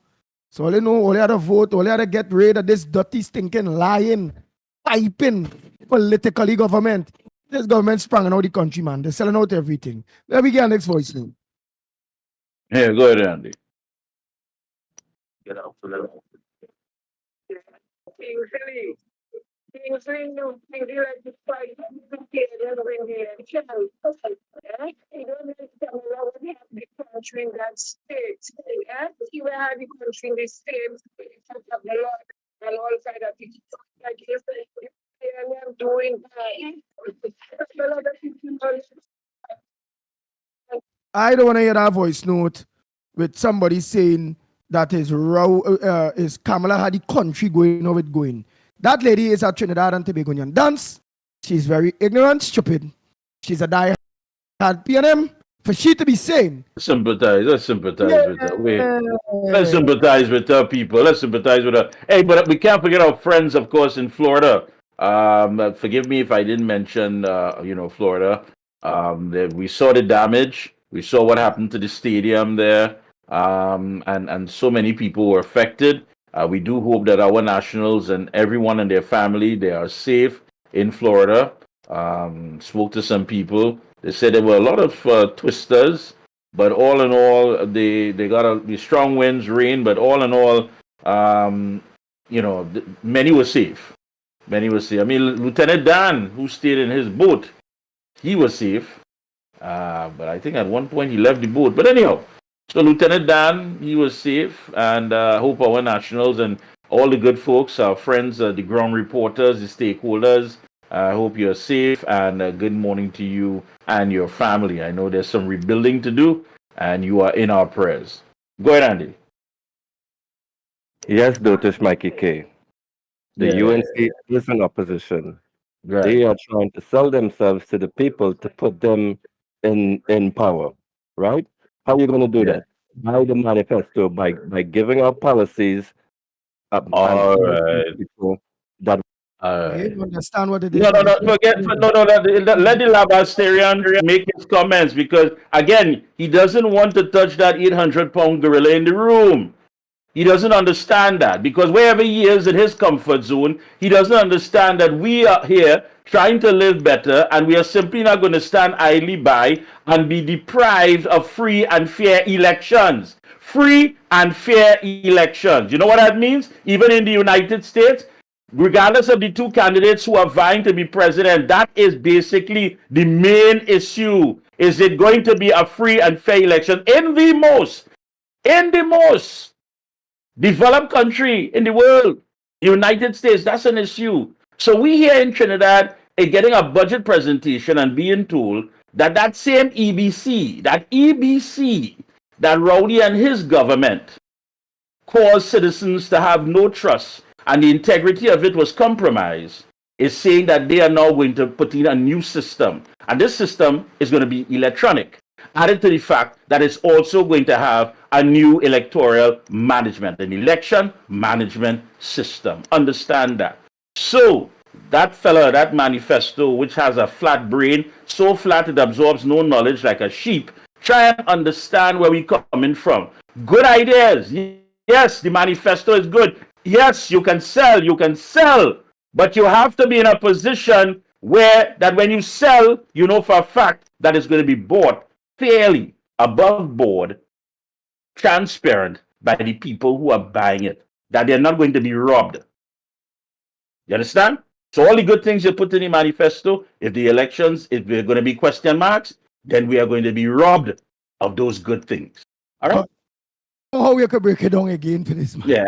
So all you know, all you had to vote, all you had to get rid of this dirty, stinking, lying, piping, politically government. This government sprung out the country, man. They're selling out everything. Let me get our next voice now. Yeah, go ahead, Andy. Get out. Usually you like to fight together when the election. You don't need to tell me what we have the country in that state. You will have the country in the state of the Lord and all kind of things. Like you say, I am doing I don't want to hear that voice note with somebody saying that is Kamala had the country going or it going. That lady is a Trinidad and Tobagonian dance. She's very ignorant, stupid. She's a die-hard PNM. For she to be saying, Let's sympathize with her. Let's sympathize with her people. Let's sympathize with her. Hey, but we can't forget our friends, of course, in Florida. Forgive me if I didn't mention, Florida. We saw the damage. We saw what happened to the stadium there, and so many people were affected. We do hope that our nationals and everyone and their family, they are safe in Florida. Spoke to some people. They said there were a lot of twisters, but all in all, they got the strong winds, rain, but all in all, many were safe. Many were safe. I mean, Lieutenant Dan, who stayed in his boat, he was safe. But I think at one point he left the boat. But anyhow, so Lieutenant Dan, he was safe, and hope our nationals and all the good folks, our friends, the ground reporters, the stakeholders, I hope you're safe, and good morning to you and your family. I know there's some rebuilding to do, and you are in our prayers. Go ahead, Andy. Yes, Dotish Mikey K. The UNC is in opposition. Right. They are trying to sell themselves to the people to put them in power, right? How are you going to do that? By the manifesto, by giving out policies. All right. People that you understand what it is. No, forget. Let the Labasterian make his comments, because again, he doesn't want to touch that 800-pound gorilla in the room. He doesn't understand that, because wherever he is in his comfort zone, he doesn't understand that we are here trying to live better, and we are simply not going to stand idly by and be deprived of free and fair elections. Free and fair elections. You know what that means? Even in the United States, regardless of the two candidates who are vying to be president, that is basically the main issue. Is it going to be a free and fair election in the most developed country in the world, United States? That's an issue. So we here in Trinidad are getting a budget presentation and being told that that same EBC, that Rowley and his government caused citizens to have no trust, and the integrity of it was compromised, is saying that they are now going to put in a new system. And this system is going to be electronic, added to the fact that it's also going to have a new electoral management, an election management system. Understand that. So that fella, that manifesto, which has a flat brain, so flat it absorbs no knowledge like a sheep, try and understand where we're coming from. Good ideas. Yes, the manifesto is good. Yes, you can sell, but you have to be in a position where that when you sell, you know for a fact that it's going to be bought fairly, above board, transparent by the people who are buying it, that they're not going to be robbed. You understand? So all the good things you put in the manifesto, if the elections, if they're going to be question marks, then we are going to be robbed of those good things. All right? How we could break it down again for this, man. Yeah.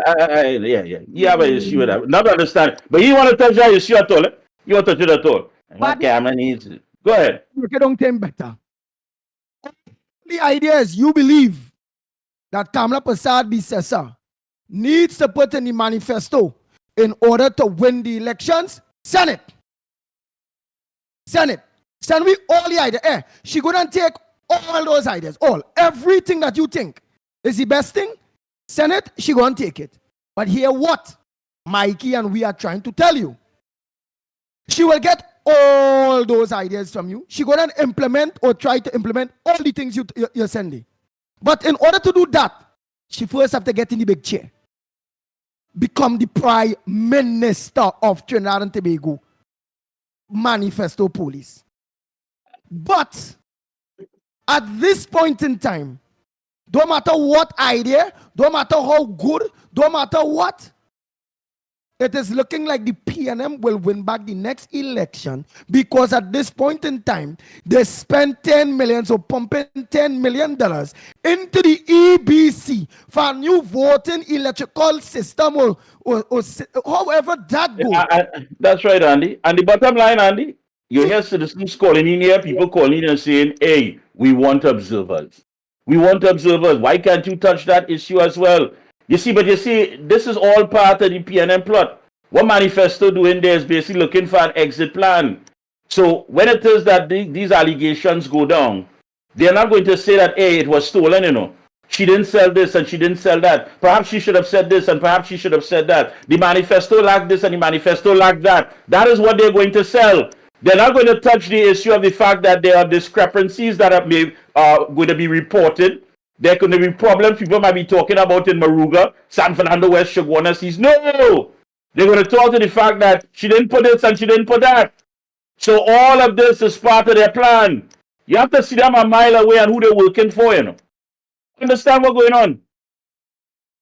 You have an issue with that. Not understand. But you want to touch that issue at all? You want to touch it at all? What camera needs it. Go ahead. Break it down them better. The idea is you believe that Kamala Prasad Bissessa needs to put in the manifesto in order to win the elections. Send it. Send me all the ideas. She gonna take all those ideas. Everything that you think is the best thing. Send it, she gonna take it. But hear what Mikey and we are trying to tell you. She will get all those ideas from you. She gonna implement or try to implement all the things you're sending. But in order to do that, she first have to get in the big chair. become the Prime Minister of Trinidad and Tobago manifesto police. But at this point in time, don't matter what idea, don't matter how good, don't matter what, it is looking like the PNM will win back the next election because at this point in time, they spent 10 million, so pumping $10 million into the EBC for a new voting electrical system or however that goes. That's right, Andy. And the bottom line, Andy, you hear citizens calling in here, people calling in and saying, hey, we want observers. We want observers. Why can't you touch that issue as well? You see, this is all part of the PNM plot. What manifesto doing there is basically looking for an exit plan. So when it is that these allegations go down, they're not going to say that, hey, it was stolen, you know. She didn't sell this and she didn't sell that. Perhaps she should have said this and perhaps she should have said that. The manifesto lacked this and the manifesto lacked that. That is what they're going to sell. They're not going to touch the issue of the fact that there are discrepancies that are going to be reported. There are going to be problems people might be talking about in Maruga, San Fernando West, Shoguana Seas. No! They're going to talk to the fact that she didn't put this and she didn't put that. So all of this is part of their plan. You have to see them a mile away and who they're working for, you know. Understand what's going on?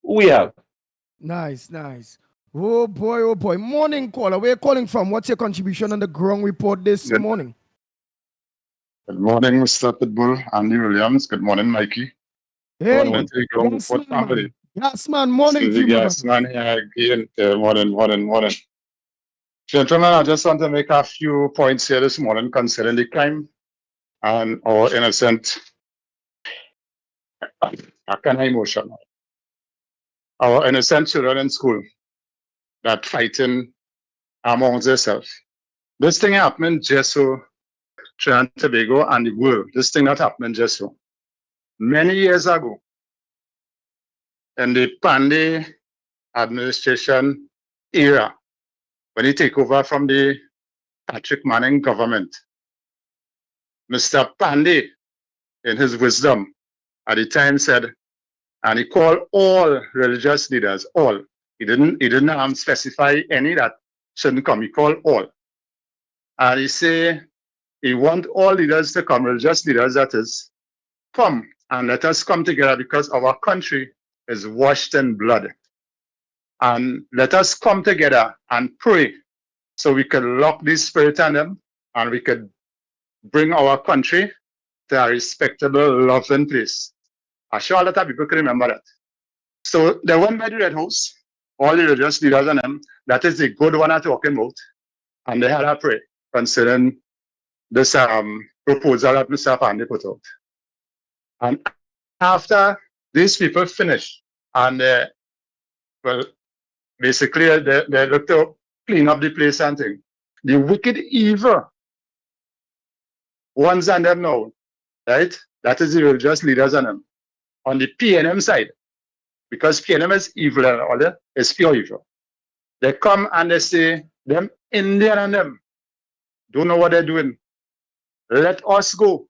Who we have? Nice. Oh boy. Morning caller. Where you calling from? What's your contribution on the ground report this morning? Good morning, Mr. Pitbull, Andy Williams. Good morning, Mikey. Hey, morning to the yes, man. Yes, man. Morning to you, yes, man. Again, morning. Gentlemen, I just want to make a few points here this morning concerning the crime and our innocent, kind of emotional. Our innocent children in school that fighting amongst themselves. This thing happened just so Trinidad and Tobago and the world. This thing not happening just so. Many years ago, in the Pandey administration era, when he take over from the Patrick Manning government, Mr. Pandey, in his wisdom, at the time said, and he called all religious leaders, all. He didn't specify any that shouldn't come. He called all. And he say he want all leaders to come, religious leaders that is, come and let us come together because our country is washed in blood. And let us come together and pray so we can lock this spirit on them and we could bring our country to a respectable, loving place. I'm sure a lot of people can remember that. So they went by the Red House, all the religious leaders and them, that is the good one I'm talking about. And they had a prayer concerning this proposal that Mr. Pandey put out. And after these people finished, and basically they looked to clean up the place and thing. The wicked evil ones and them now, right? That is the religious leaders and them. On the PNM side, because PNM is evil and all that, it's pure evil. They come and they say, them Indian and them don't know what they're doing. Let us go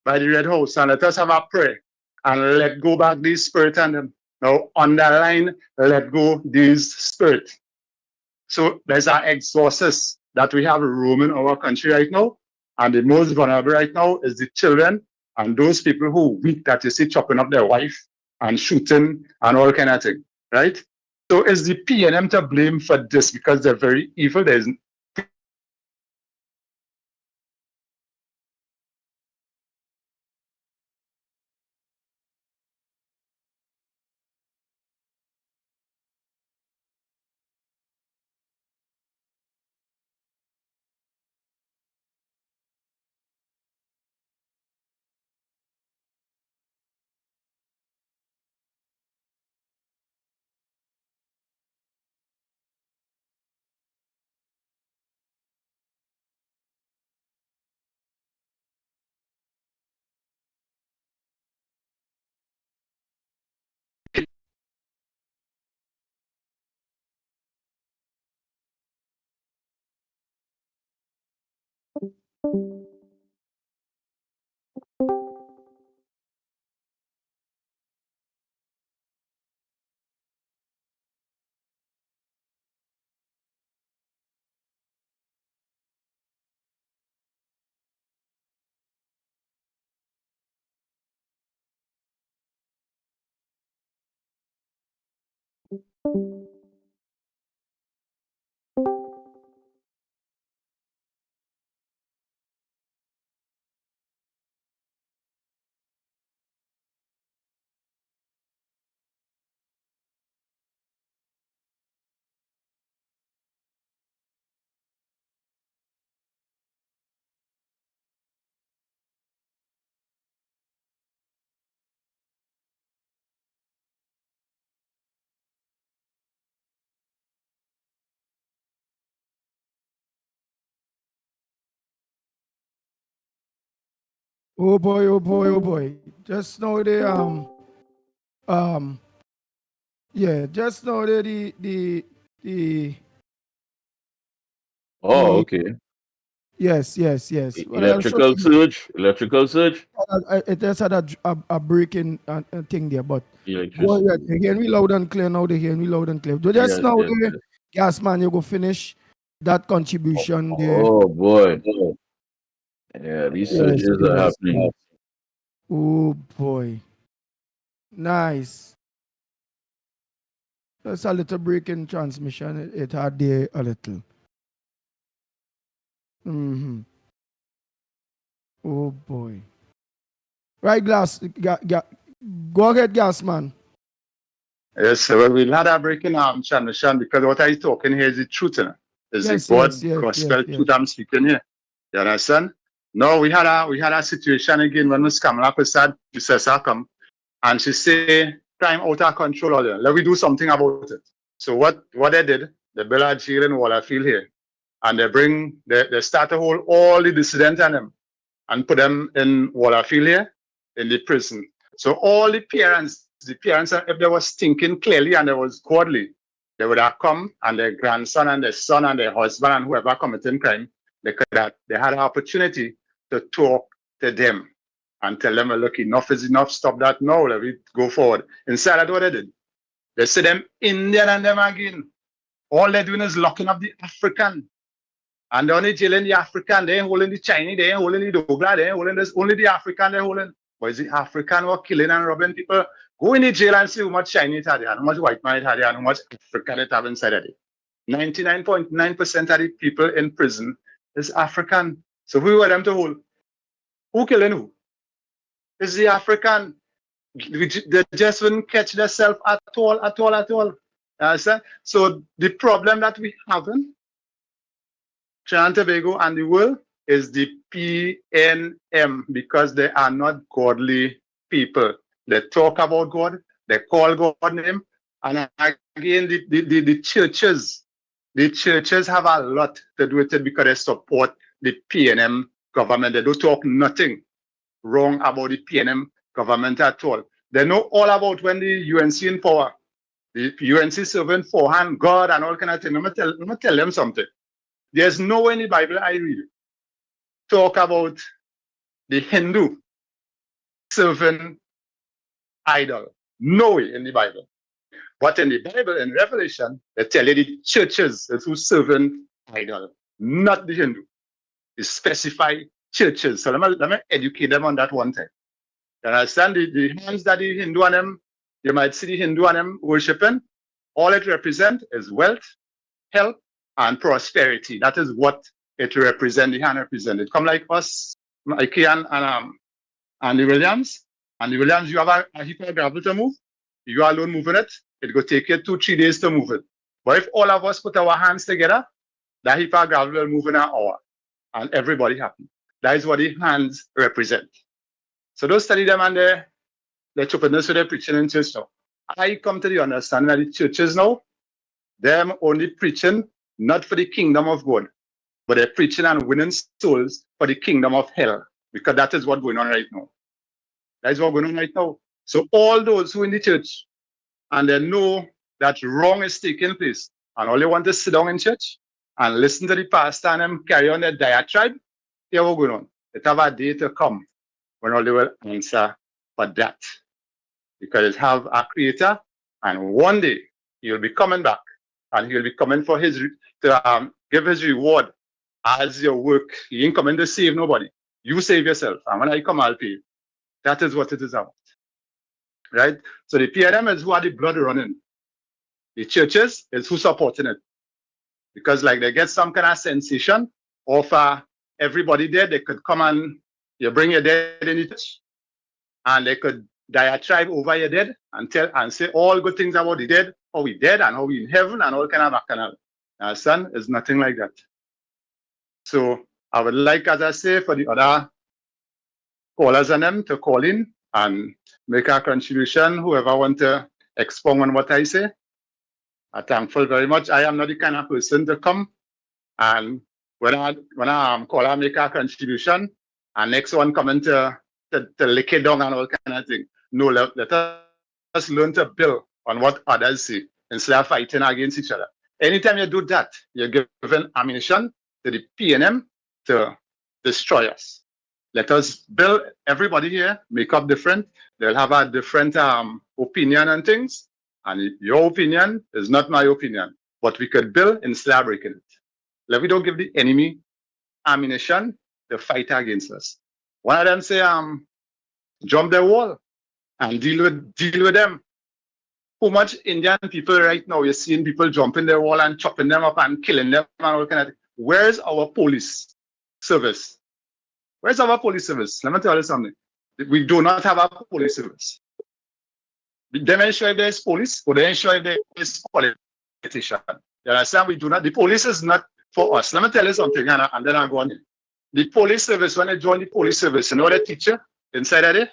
by the Red House and let us have a prayer and let go back these spirit and them. Now underline, let go these spirit. So there's an exorcist that we have roaming our country right now. And the most vulnerable right now is the children and those people who weak that you see chopping up their wife and shooting and all kind of thing, right? So is the PNM to blame for this because they're very evil? There's Oh boy, oh boy, oh boy. Just now yeah, just now the Oh, okay. yes. What I was Electrical talking, surge. Electrical surge. it just had a breaking thing there, but go ahead. Electricity. They hear me loud and clear now. They hear me loud and clear. Just Yes, now, yes, the yes. gas man, you go finish that contribution there. Oh boy. Yeah, these Yes, surges are happening. Oh boy, nice. Just a little break in transmission. It had there a little. Mm-hmm. Oh boy. Right, go ahead, gas man. Yes, sir. Well, we'll have that breaking transmission because what I'm talking here is the truth, you know. Is the Yes. God gospel truth I'm speaking here. You understand? No, we had a situation again when Miss Kamala Prasad, Mrs. come, and she say crime out of control all there. Let we do something about it. So what they did, they build a jail in Waterfield here. And they start to hold all the dissidents and them and put them in Waterfield here in the prison. So all the parents, if they was thinking clearly and they was godly, they would have come and their grandson and their son and their husband and whoever committing crime, they had an opportunity to talk to them and tell them, look, enough is enough, stop that now, let me go forward. Instead, that's what they did. They see them Indian and them again. All they're doing is locking up the African. And they're only jailing the African, they ain't holding the Chinese, they ain't holding the Douglas, they ain't holding this, only the African they're holding. But it's the African who are killing and robbing people. Go in the jail and see how much Chinese it had there, how much white man it had there, and how much African it have inside of it. 99.9% of the people in prison is African. So who were them to hold? Who killing who? It's the African. They just wouldn't catch themselves at all. Understand? So the problem that we have in Trinidad and Tobago and the world is the PNM because they are not godly people. They talk about God, they call God name, and again the churches have a lot to do with it because they support the PNM government. They don't talk nothing wrong about the PNM government at all. They know all about when the UNC in power, the UNC serving forehand God and all kind of things. Let me tell them something. There's nowhere in the Bible I read talk about the Hindu serving idol. Nowhere in the Bible. But in the Bible, in Revelation, they tell you the churches is who serving idol, not the Hindu. They specify churches. So let me educate them on that one thing. You understand the hands that the Hindu and them, you might see the Hindu and them worshiping, all it represents is wealth, health, and prosperity. That is what it represents, the hand represented. Come like us, Mikey and the Williams. And the Williams, you have a heap of gravel to move. You alone moving it, it will take you 2-3 days to move it. But if all of us put our hands together, that heap of gravel will move in an hour. And everybody happy. That is what the hands represent. So don't study them and their stupidness with their preaching in church now. I come to the understanding that the churches now, them only preaching not for the kingdom of God, but they're preaching and winning souls for the kingdom of hell, because that is what's going on right now. That is what's going on right now. So all those who in the church and they know that wrong is taking place and all they want to sit down in church and listen to the pastor and them carry on their diatribe, hear what's going on. It have a day to come when all they will answer for that. Because it have a creator, and one day he'll be coming back and he'll be coming for to give his reward as your work. He ain't coming to save nobody. You save yourself. And when I come, I'll pay you. That is what it is about. Right? So the PNM is who are the blood running. The churches is who supporting it. Because like they get some kind of sensation of everybody there, they could come and you bring your dead in the church and they could diatribe over your dead and tell and say all good things about the dead, how we dead and how we in heaven and all kind of bacchanal. Son, it's nothing like that. So I would like, as I say, for the other callers and them to call in and make a contribution, whoever want to expound on what I say. I'm thankful very much. I am not the kind of person to come and when I call and make a contribution and next one coming to lick it down and all kind of thing. No, let us learn to build on what others say instead of fighting against each other. Anytime you do that, you're giving ammunition to the PNM to destroy us. Let us build, everybody here, make up different. They'll have a different opinion on things. And your opinion is not my opinion. But we could build instead of breaking it. Let me don't give the enemy ammunition to fight against us. One of them say, jump the wall and deal with them. How much Indian people right now, you're seeing people jumping the wall and chopping them up and killing them and all kind of thing. Where's our police service? Where's our police service? Let me tell you something. We do not have a police service. They ain't sure if there's police, or they ain't sure if there is politician. You understand? We do not. The police is not for us. Let me tell you something, and then I'll go on. The police service, when they join the police service, you know what they teach you inside of it?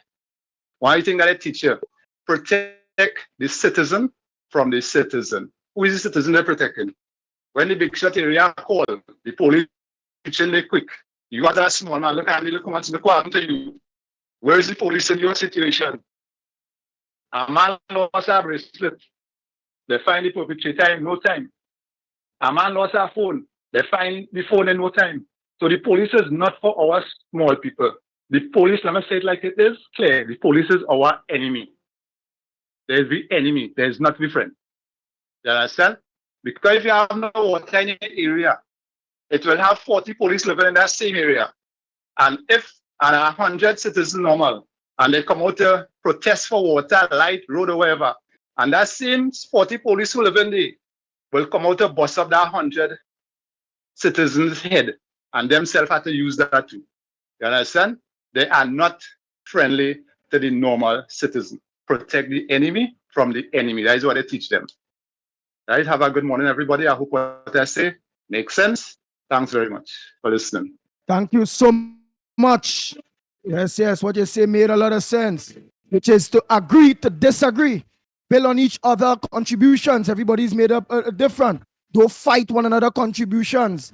Why do you think that they teach you? Protect the citizen from the citizen. Who is the citizen they're protecting? When the big shot area call, the police teaching they quick. You got that small man, look at me, look what happened to you. Where is the police in your situation? A man lost a bracelet. They find the perpetrator in no time. A man lost a phone. They find the phone in no time. So the police is not for our small people. The police, let me say it like it is, clear. The police is our enemy. There's the enemy. There's not the friend. You understand? Because if you have no water in the area, it will have 40 police living in that same area. And if 100 citizens normal, and they come out to protest for water, light, road, or whatever, and that same 40 police who live in there will come out to bust up that 100 citizens' head, and themselves have to use that too. You understand? They are not friendly to the normal citizen. Protect the enemy from the enemy. That is what they teach them. Right? Have a good morning, everybody. I hope what I say makes sense. Thanks very much for listening. Thank you so much. Yes, what you say made a lot of sense, which is to agree to disagree, build on each other contributions. Everybody's made up different. Don't fight one another contributions.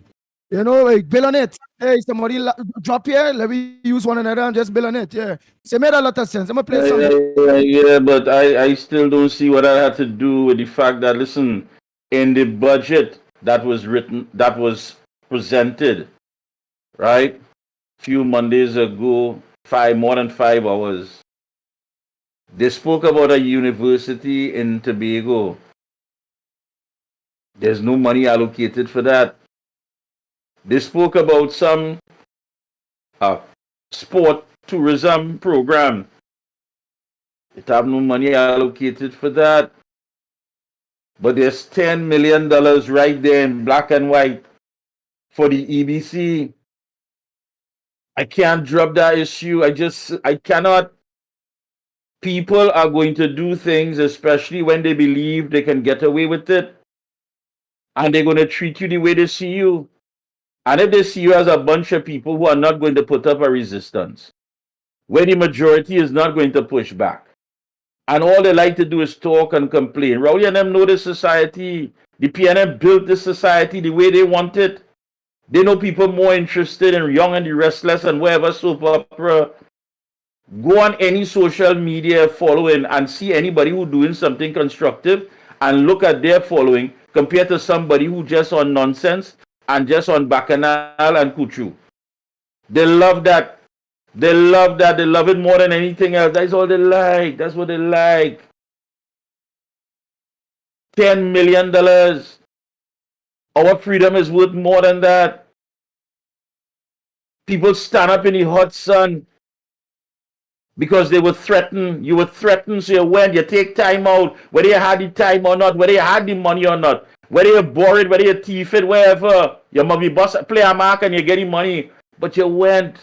You know, like build on it. Hey, somebody drop here, let me use one another and just build on it. Yeah. So it made a lot of sense. I'm gonna play something. Yeah, but I still don't see what that had to do with the fact that, listen, in the budget that was written, that was presented, right? Few Mondays ago, more than 5 hours. They spoke about a university in Tobago. There's no money allocated for that. They spoke about some sport tourism program. It have no money allocated for that. But there's $10 million right there in black and white for the EBC. I can't drop that issue. I cannot. People are going to do things, especially when they believe they can get away with it. And they're going to treat you the way they see you. And if they see you as a bunch of people who are not going to put up a resistance, where the majority is not going to push back, and all they like to do is talk and complain. Rowley and them know this society. The PNM built this society the way they want it. They know people more interested in Young and the Restless and whatever soap opera. Go on any social media following and see anybody who doing something constructive and look at their following compared to somebody who just on nonsense and just on bacchanal and kuchu. They love that. They love that. They love it more than anything else. That's all they like. That's what they like. $10 million. Our freedom is worth more than that. People stand up in the hot sun. because they were threatened. You were threatened, so you went, you take time out, whether you had the time or not, whether you had the money or not, whether you borrowed, whether you thief it, wherever. You might be boss, play a mark and you get the money, but you went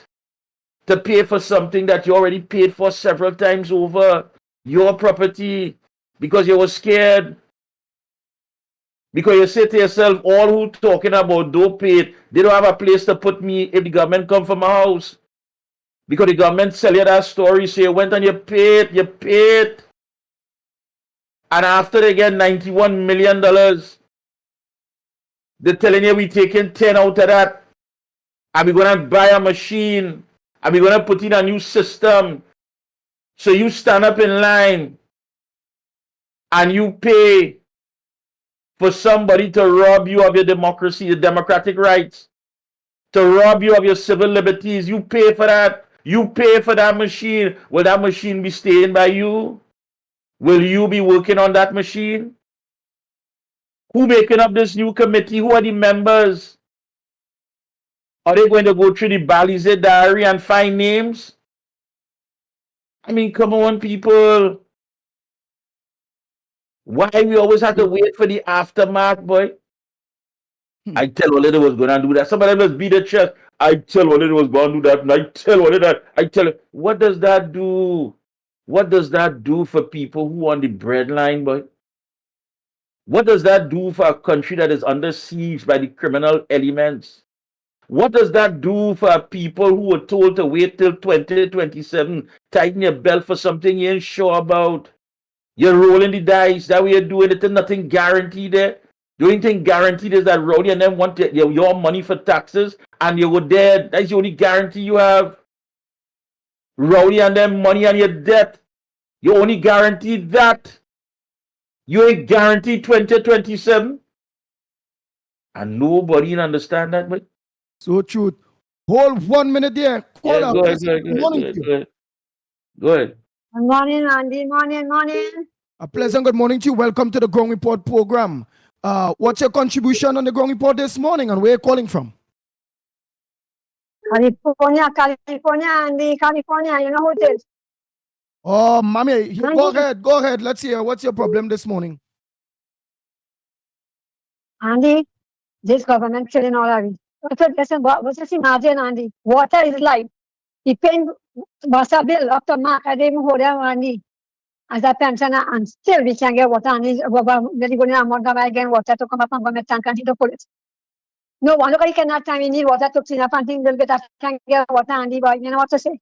to pay for something that you already paid for several times over, your property, because you were scared. Because you say to yourself, all who talking about don't pay it, they don't have a place to put me if the government come from my house. Because the government sell you that story, so you went and you paid. And after they get $91 million, they're telling you we taking 10 out of that. And we're going to buy a machine. And we're going to put in a new system. So you stand up in line and you pay for somebody to rob you of your democracy, your democratic rights, to rob you of your civil liberties. You pay for that. You pay for that machine. Will that machine be staying by you? Will you be working on that machine? Who making up this new committee? Who are the members? Are they going to go through the Balize diary and find names? I mean, come on, people. Why we always have to wait for the aftermath, boy? I tell Olede was going to do that. Somebody must beat the chest. I tell Olede was going to do that, and I tell Olede that. I tell her, what does that do? What does that do for people who are on the breadline, boy? What does that do for a country that is under siege by the criminal elements? What does that do for people who were told to wait till 2027, tighten your belt for something you ain't sure about? You're rolling the dice. That way you're doing it. There's nothing guaranteed there. The only thing guaranteed is that Rowdy and them want your money for taxes and you were dead. That's the only guarantee you have. Rowdy and them money and your debt. You only guaranteed that. You ain't guaranteed 2027. And nobody understand that, but so true. Hold 1 minute there. Call yeah, up. go ahead. Go ahead. Good morning, Andy. Morning. A pleasant good morning to you. Welcome to the Ground Report program. What's your contribution on the Ground Report this morning and where are you calling from? California, Andy, California. You know who it is? Oh, mommy, go ahead. Let's hear. What's your problem this morning? Andy, this government killing all of it. Listen, just imagine, Andy. Water is life. He paying Basa bill up to Mark. I didn't even hold them, Andy. As a pensioner, and still we can get water. Andy, very good. I'm not going to get water to come up and government tank and to pull it. No one look, cannot time we need water to clean up and things will can get water, Andy, but you know what to say?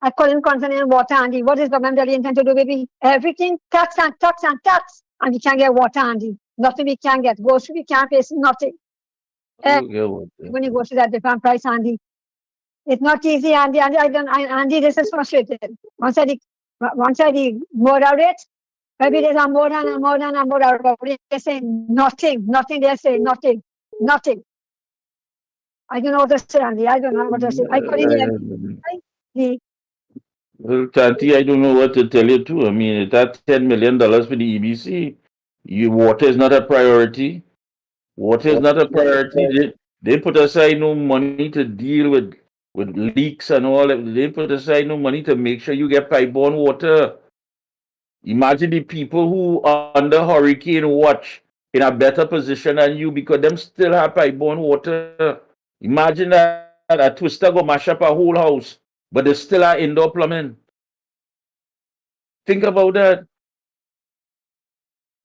I couldn't contain water, Andy. What is government really intend to do, baby? Everything tax, and we can't get water, Andy. Nothing we can get. Grocery we can't pay nothing. When you go to that different price, Andy. It's not easy, Andy. Andy, this is frustrated. Once I moderate, maybe there's a more than they say nothing. They say nothing. I don't know what to say, Andy. I don't know what to say. I couldn't hear. Well, Tanti, I don't know what to tell you too. I mean, that $10 million for the EBC, water is not a priority. Water is not a priority. They put aside no money to deal with leaks and all. They put aside no money to make sure you get pipe-borne water. Imagine the people who are under hurricane watch in a better position than you because them still have pipe-borne water. Imagine that a twister go mash up a whole house, but they still are indoor plumbing. Think about that.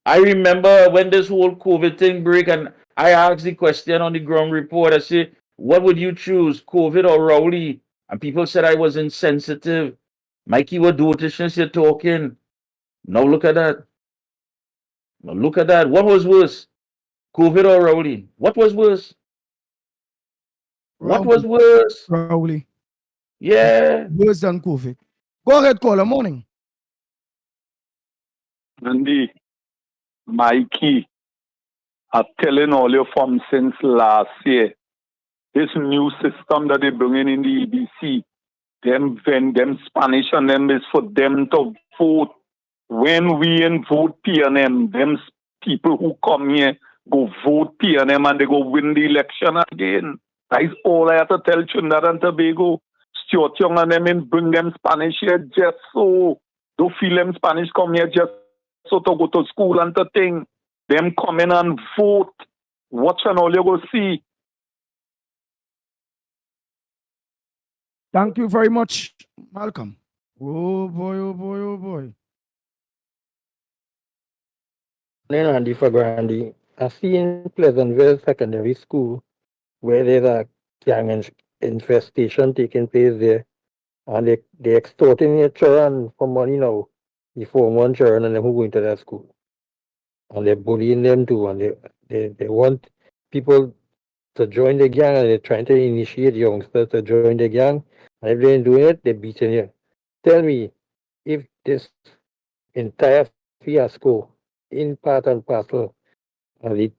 I remember when this whole COVID thing break and I asked the question on the ground report. I said, what would you choose, COVID or Rowley? And people said I was insensitive. Mikey, what dotishness you're talking? Now look at that. What was worse? COVID or Rowley? What was worse? What was worse? Rowley. Yeah. Worse than COVID. Go ahead, caller. Morning. Andy, Mikey, I'm telling all you from since last year, this new system that they bringing in the EBC, them Spanish and them is for them to vote. When we vote PNM, them people who come here go vote PNM and they go win the election again. That is all I have to tell Trinidad and Tobago. Stuart Young and them in bring them Spanish here just so don't feel them Spanish come here just so to go to school and to thing. Them come in and vote. Watch and all you go see. Thank you very much, Malcolm. Oh boy, oh boy, oh boy. Then Andy for Grandy, I see in Pleasantville Secondary School where there's a gang infestation taking place there, and they extorting your children for money now. The Form 1 children and them who go into that school. And they're bullying them too, and they want people to join the gang, and they're trying to initiate youngsters to join the gang. And if they ain't doing it, they're beating you. Tell me, if this entire fiasco in part and parcel of the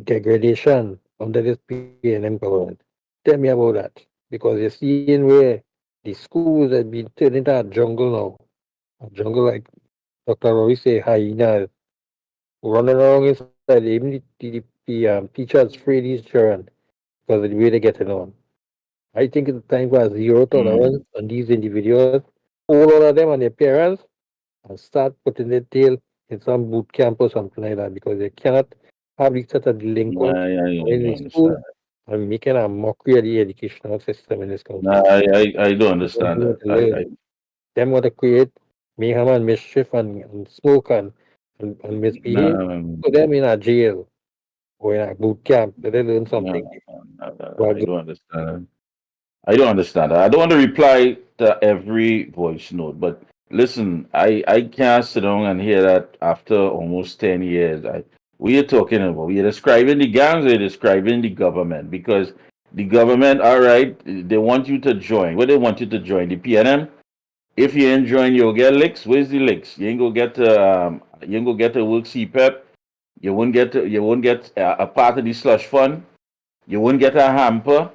degradation under this PNM government, tell me about that. Because you're seeing where the schools have been turned into a jungle now. A jungle like Dr. Rory say, hyenas running around inside. Even the teachers free these children because of the way they're getting on. I think it's time for a zero tolerance on these individuals, all of them and their parents, and start putting their tail in some boot camp or something like that, because they cannot have these sort of delinquents in the school and making a mockery of the educational system in this country. I do understand that. Them want to create mayhem and mischief and smoke and misbehave. Put them in a jail or in a boot camp. Let them learn something. I don't understand. I don't understand. I don't want to reply to every voice note, but listen, I can't sit down and hear that after almost 10 years. We are talking about, we are describing the gangs, we are describing the government, because the government, all right, they want you to join. What they want you to join? The PNM? If you ain't join, you'll get licks. Where's the licks? You ain't gonna get to work CPEP. You won't get a part of the slush fund. You won't get a hamper.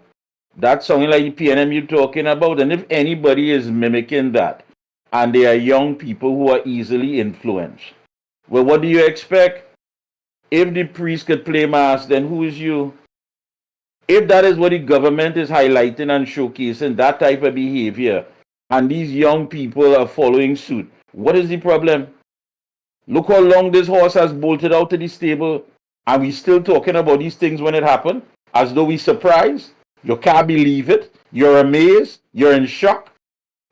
That's something like the PNM you're talking about. And if anybody is mimicking that, and they are young people who are easily influenced, well, what do you expect? If the priest could play mass, then who is you? If that is what the government is highlighting and showcasing, that type of behavior, and these young people are following suit, what is the problem? Look how long this horse has bolted out to the stable, and we still talking about these things when it happened, as though we surprised. You can't believe it. You're amazed. You're in shock.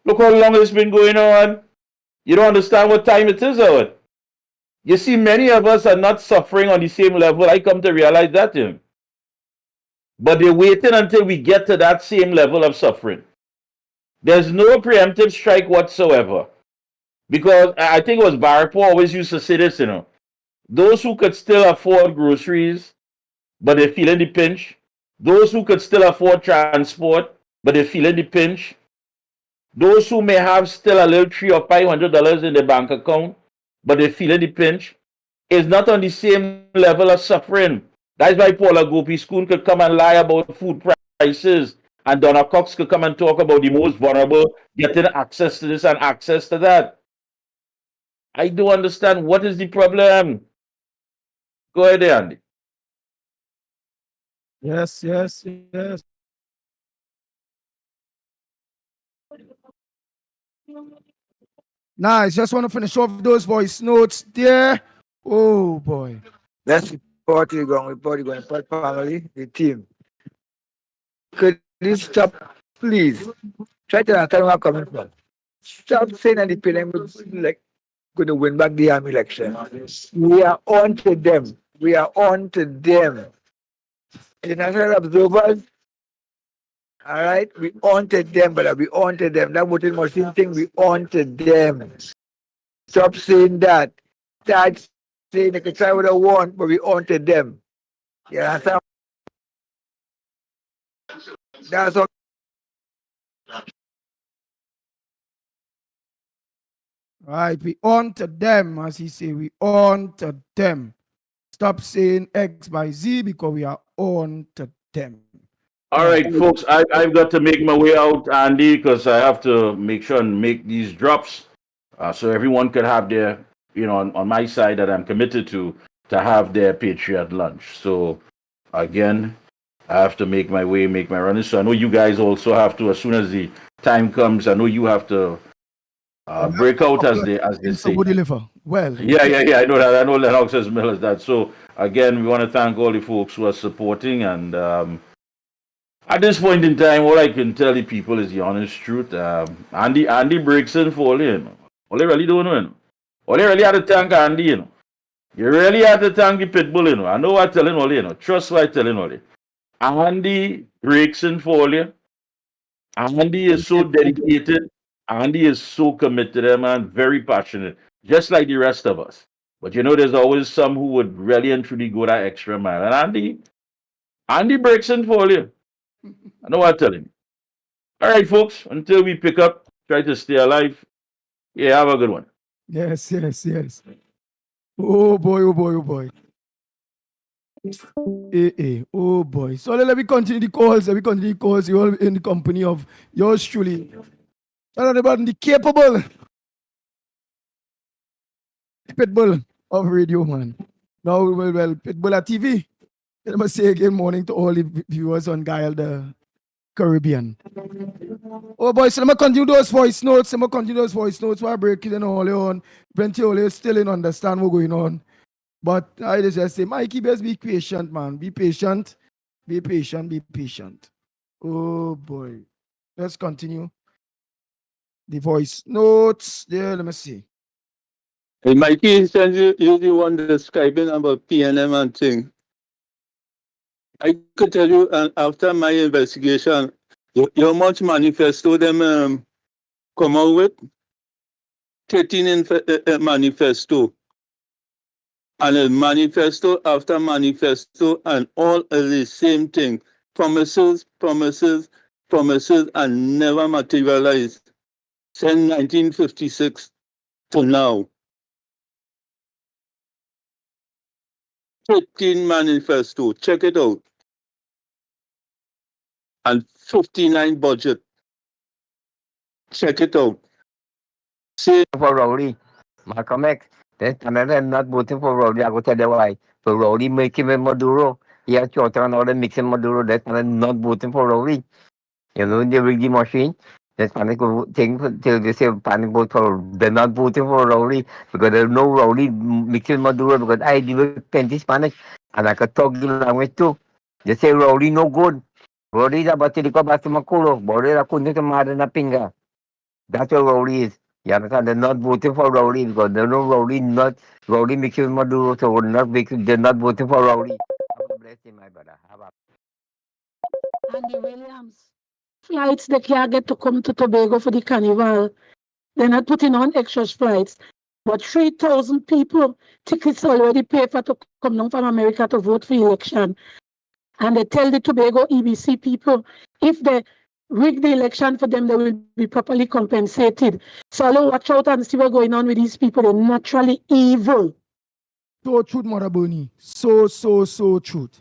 Look how long it's been going on. You don't understand what time it is, Howard. You see, many of us are not suffering on the same level. I come to realize that, Jim. But they're waiting until we get to that same level of suffering. There's no preemptive strike whatsoever. Because I think it was Barpo always used to say this, those who could still afford groceries, but they're feeling the pinch. Those who could still afford transport, but they're feeling the pinch. Those who may have still a little $300 or $500 in their bank account, but they're feeling the pinch, is not on the same level of suffering. That's why Paula Gopi School could come and lie about food prices, and Donna Cox could come and talk about the most vulnerable getting access to this and access to that. I do understand. What is the problem? Go ahead, Andy. Yes. Nice. Just want to finish off those voice notes there. Oh boy. Let's report going, report family, the team. Could you stop, please? Try to understand where I'm coming from. Stop saying that the PNM is like going to win back the army election. We are on to them. We are on to them. International observers, all right, we on to them, but we on to them. That voting machine thing, we on to them. Stop saying that. Start saying they can try what they want, but we on to them. Yeah, that's all. Right, we on to them, as he say, we on to them. Stop saying X by Z because we are on to them. All right, folks, I've got to make my way out, Andy, because I have to make sure and make these drops so everyone could have their, on my side that I'm committed to have their Patriot lunch. So, again, I have to make my way, make my running. So I know you guys also have to, as soon as the time comes, I know you have to break out, as they say. Well, Yeah. I know that. I know Lennox as well as that. So again, we want to thank all the folks who are supporting. And at this point in time, all I can tell the people is the honest truth. Andy breaks in for all, you know. All they really don't know, you know. All they really had to thank Andy, you know. You really have to thank the Pitbull, you know. I know what I'm telling all you know. Trust what I'm telling all you. Andy breaks in for you. Andy is so dedicated. Andy is so committed to them and very passionate, just like the rest of us. But you know, there's always some who would really and truly go that extra mile. And Andy breaks in for you. I know what I'm telling you. All right, folks, until we pick up, try to stay alive. Yeah, have a good one. Yes. Oh boy. Oh boy. So let me continue the calls. You're all in the company of yours truly. Tell about the capable Pitbull of radio, man. Now, well, Pitbull at TV. Let me say again, morning to all the viewers on Guile, the Caribbean. Oh boy, so let me continue those voice notes. While breaking and all on. Plenty of still in understand what's going on. But I just say, Mikey, best be patient, man. Be patient. Oh boy. Let's continue. The voice notes there. Let me see. Hey, Mikey, since you're the one describing about PNM and thing, I could tell you after my investigation, how much manifesto them come out with? 13 manifesto. And a manifesto after manifesto, and all is the same thing. Promises, and never materialized. Since 1956 to now. 13 manifesto, check it out. And 59 budget. Check it out. See for Rowley, Malcolm X. Then another not voting for Rowley. I go tell you why. For Rowley making Maduro. He has Chota and all the mixing Maduro. That's not voting for Rowley. You know, they rig the machine. That's panic thing till they say panic vote for. They're not voting for Rowley because there's no Rowley mixing Maduro because I deal with plenty Spanish and I could talk the language too. They say Rowley no good. Rowley is about to go back to Makulo. Rowley is going to mad na pinga. That's what Rowley is. You understand? They're not voting for Rowley because they know Rowley mixing Maduro, so they're not voting for Rowley. Bless you, my brother. Andy Williams. Flights they can't get to come to Tobago for the carnival. They're not putting on extra flights. But 3,000 people, tickets already paid for to come down from America to vote for election. And they tell the Tobago EBC people, if they rig the election for them, they will be properly compensated. So I'll watch out and see what's going on with these people. They're naturally evil. So truth, Maraboni. So truth.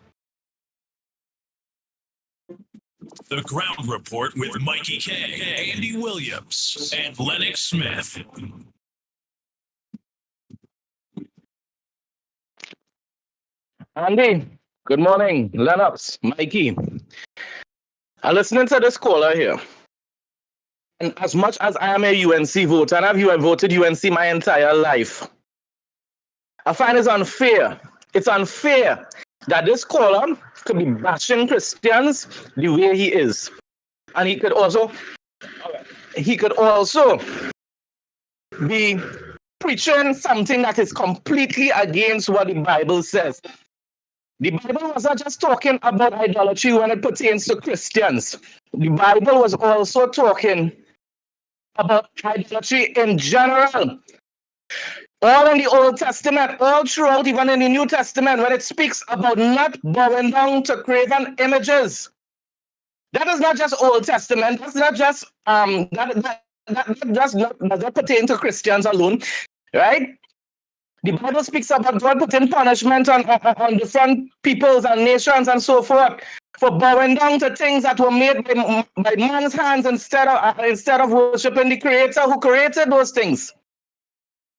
The Ground Report with Mikey K, Andy Williams, and Lennox Smith. Andy, good morning. Lennox, Mikey. I'm listening to this caller here. And as much as I am a UNC voter, and I've voted UNC my entire life, I find it's unfair. It's unfair that this caller could be bashing Christians the way he is. And he could also be preaching something that is completely against what the Bible says. The Bible was not just talking about idolatry when it pertains to Christians. The Bible was also talking about idolatry in general. All in the Old Testament, all throughout, even in the New Testament, when it speaks about not bowing down to graven images. That is not just Old Testament. That's not just that does not pertain to Christians alone, right? The Bible speaks about God putting punishment on different peoples and nations and so forth for bowing down to things that were made by man's hands instead of worshiping the Creator who created those things.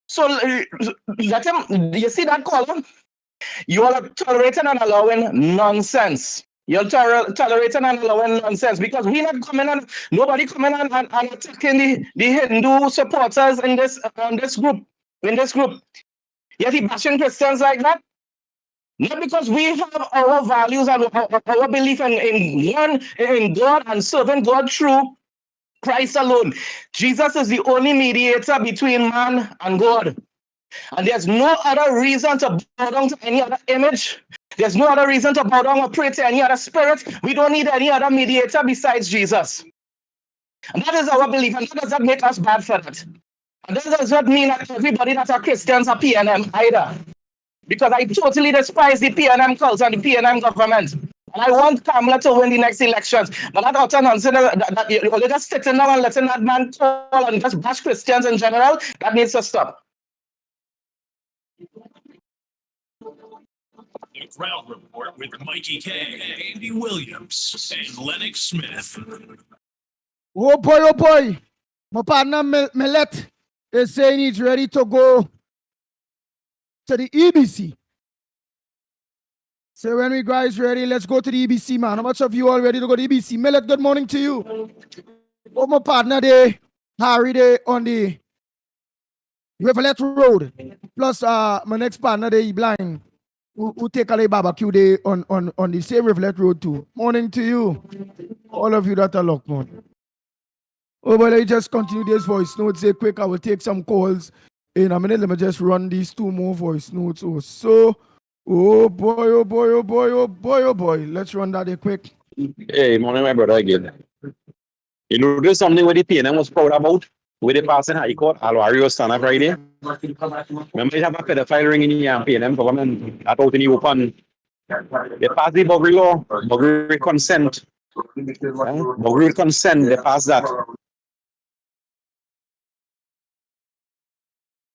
So let him. You see that column? You are tolerating and allowing nonsense. You're tolerating and allowing nonsense because we not coming on, nobody coming on and attacking the Hindu supporters in this on this group. In this group. Yet he bashing Christians like that. Not because we have our values and our belief in God and serving God through Christ alone. Jesus is the only mediator between man and God. And there's no other reason to bow down to any other image. There's no other reason to bow down or pray to any other spirit. We don't need any other mediator besides Jesus. And that is our belief, and that doesn't make us bad for that. And that does not mean that everybody that are Christians are PNM either. Because I totally despise the PNM culture and the PNM government. And I want Kamala to win the next elections. But that utter nonsense that you're just sitting down and letting that man call and just bash Christians in general, that needs to stop. The Ground Report with Mikey K, Andy Williams, and Lennox Smith. Oh boy. My partner Millet is saying he's ready to go to the EBC. So when we guys ready, let's go to the EBC, man. How much of you all ready to go to EBC? Millet, good morning to you. Oh, my partner there, Harry there on the Rivulet Road. Plus my next partner there, he blind. Who take a barbecue day on the same Rivulet Road too. Morning to you. All of you that are locked, man. Oh, but let me just continue this voice note. Say quick, I will take some calls in a minute. Let me just run these two more voice notes. Oh boy. Let's run that quick. Hey, morning, my brother again. You know, there's something where the PNM was proud about, where they passed in High Court, Alwari was stand up right there. Remember, you have a pedophile ring in the PNM government out in the open. They passed the Buggery law, Buggery consent. Buggery consent, they passed that.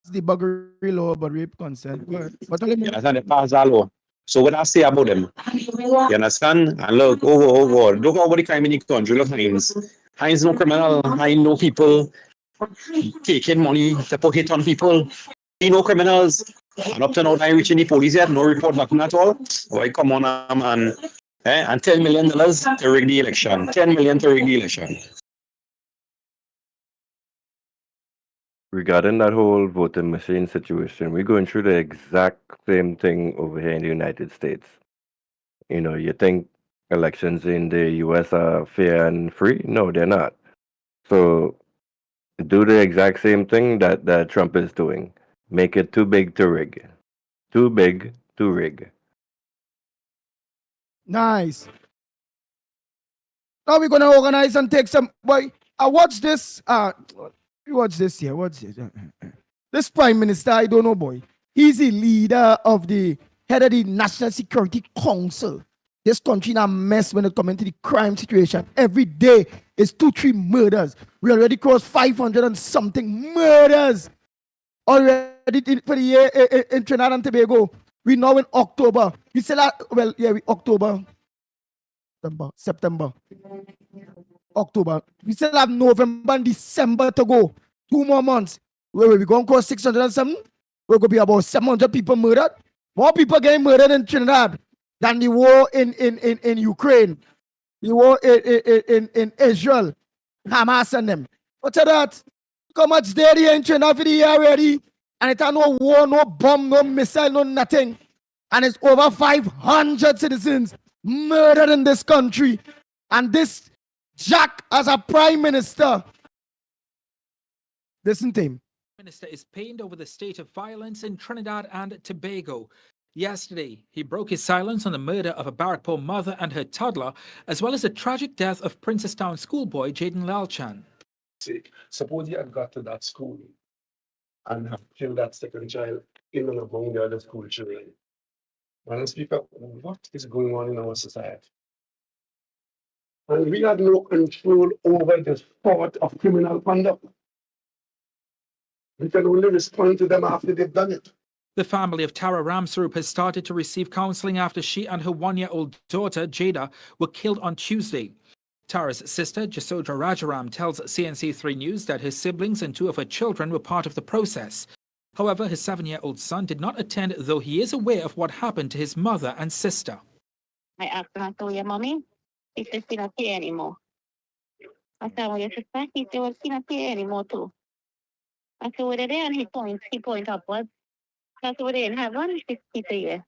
The Buggery law, but rape consent. But You understand? They passed that law. So what I say about them, you understand? And look, oh God, look how the crime in the country. Look, Heinz no criminal, Heinz no people taking money to put hit on people. He no criminals. And up to now, I reaching the police yet, no report, nothing at all. Why come on, man? And $10 million to rig the election. $10 million to rig the election. Regarding that whole voting machine situation, we're going through the exact same thing over here in the United States. You know, you think elections in the US are fair and free? No, they're not. So do the exact same thing that Trump is doing. Make it too big to rig. Too big to rig. Nice. Now we're gonna organize and take some. Boy, I watched this. Watch this here. What's this? This Prime Minister, I don't know, boy. He's the leader of the head of the National Security Council. This country in a mess when it comes to the crime situation. Every day is 2-3 murders. We already crossed 500 and something murders already for the year in Trinidad and Tobago. We now in October. We still are, well, yeah, October, September, October. We still have November and December to go. 2 more months. We're going to cross 600 and something. We're going to be about 700 people murdered. More people getting murdered in Trinidad than the war in Ukraine. The war in Israel. Hamas and them. What's that? Look how much there in Trinidad for the year already. And it's no war, no bomb, no missile, no nothing. And it's over 500 citizens murdered in this country. And this Jack, as a prime minister, listen to him. Minister is pained over the state of violence in Trinidad and Tobago. Yesterday, he broke his silence on the murder of a Barrackpore mother and her toddler, as well as the tragic death of Princestown schoolboy Jaden Lalchan. Suppose you had got to that school and have killed that second child in and among the other school children. Madam Speaker, what is going on in our society? And we have no control over the thought of criminal conduct. We can only respond to them after they've done it. The family of Tara Ramsrup has started to receive counseling after she and her 1-year-old daughter, Jada, were killed on Tuesday. Tara's sister, Jasodra Rajaram, tells CNC3 News that her siblings and 2 of her children were part of the process. However, his 7-year-old son did not attend, though he is aware of what happened to his mother and sister. I asked her, so your mommy? She said she not here anymore. I said, well, your sister? He said, well, she not here anymore too. I said, where they there? And he point upwards. I said, were they in heaven? He said, yeah.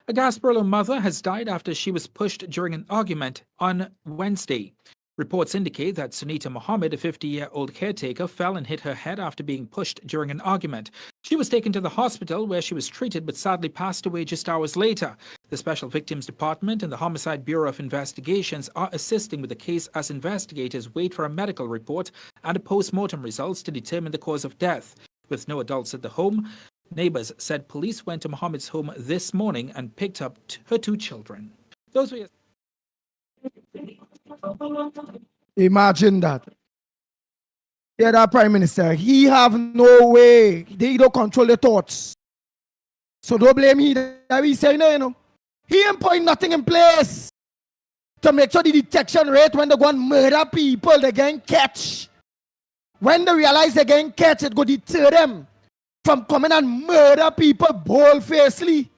A Gasparilla mother has died after she was pushed during an argument on Wednesday. Reports indicate that Sunita Mohammed, a 50-year-old caretaker, fell and hit her head after being pushed during an argument. She was taken to the hospital where she was treated but sadly passed away just hours later. The Special Victims Department and the Homicide Bureau of Investigations are assisting with the case as investigators wait for a medical report and a post-mortem results to determine the cause of death. With no adults at the home, neighbors said police went to Mohammed's home this morning and picked up her 2 children. Those were Imagine that. Yeah, that Prime Minister, he have no way. They don't control the thoughts. So don't blame he that we say no, you know. He ain't putting nothing in place to make sure the detection rate when they go and murder people, they can catch. When they realize they can catch, it go deter them from coming and murder people bold-facedly.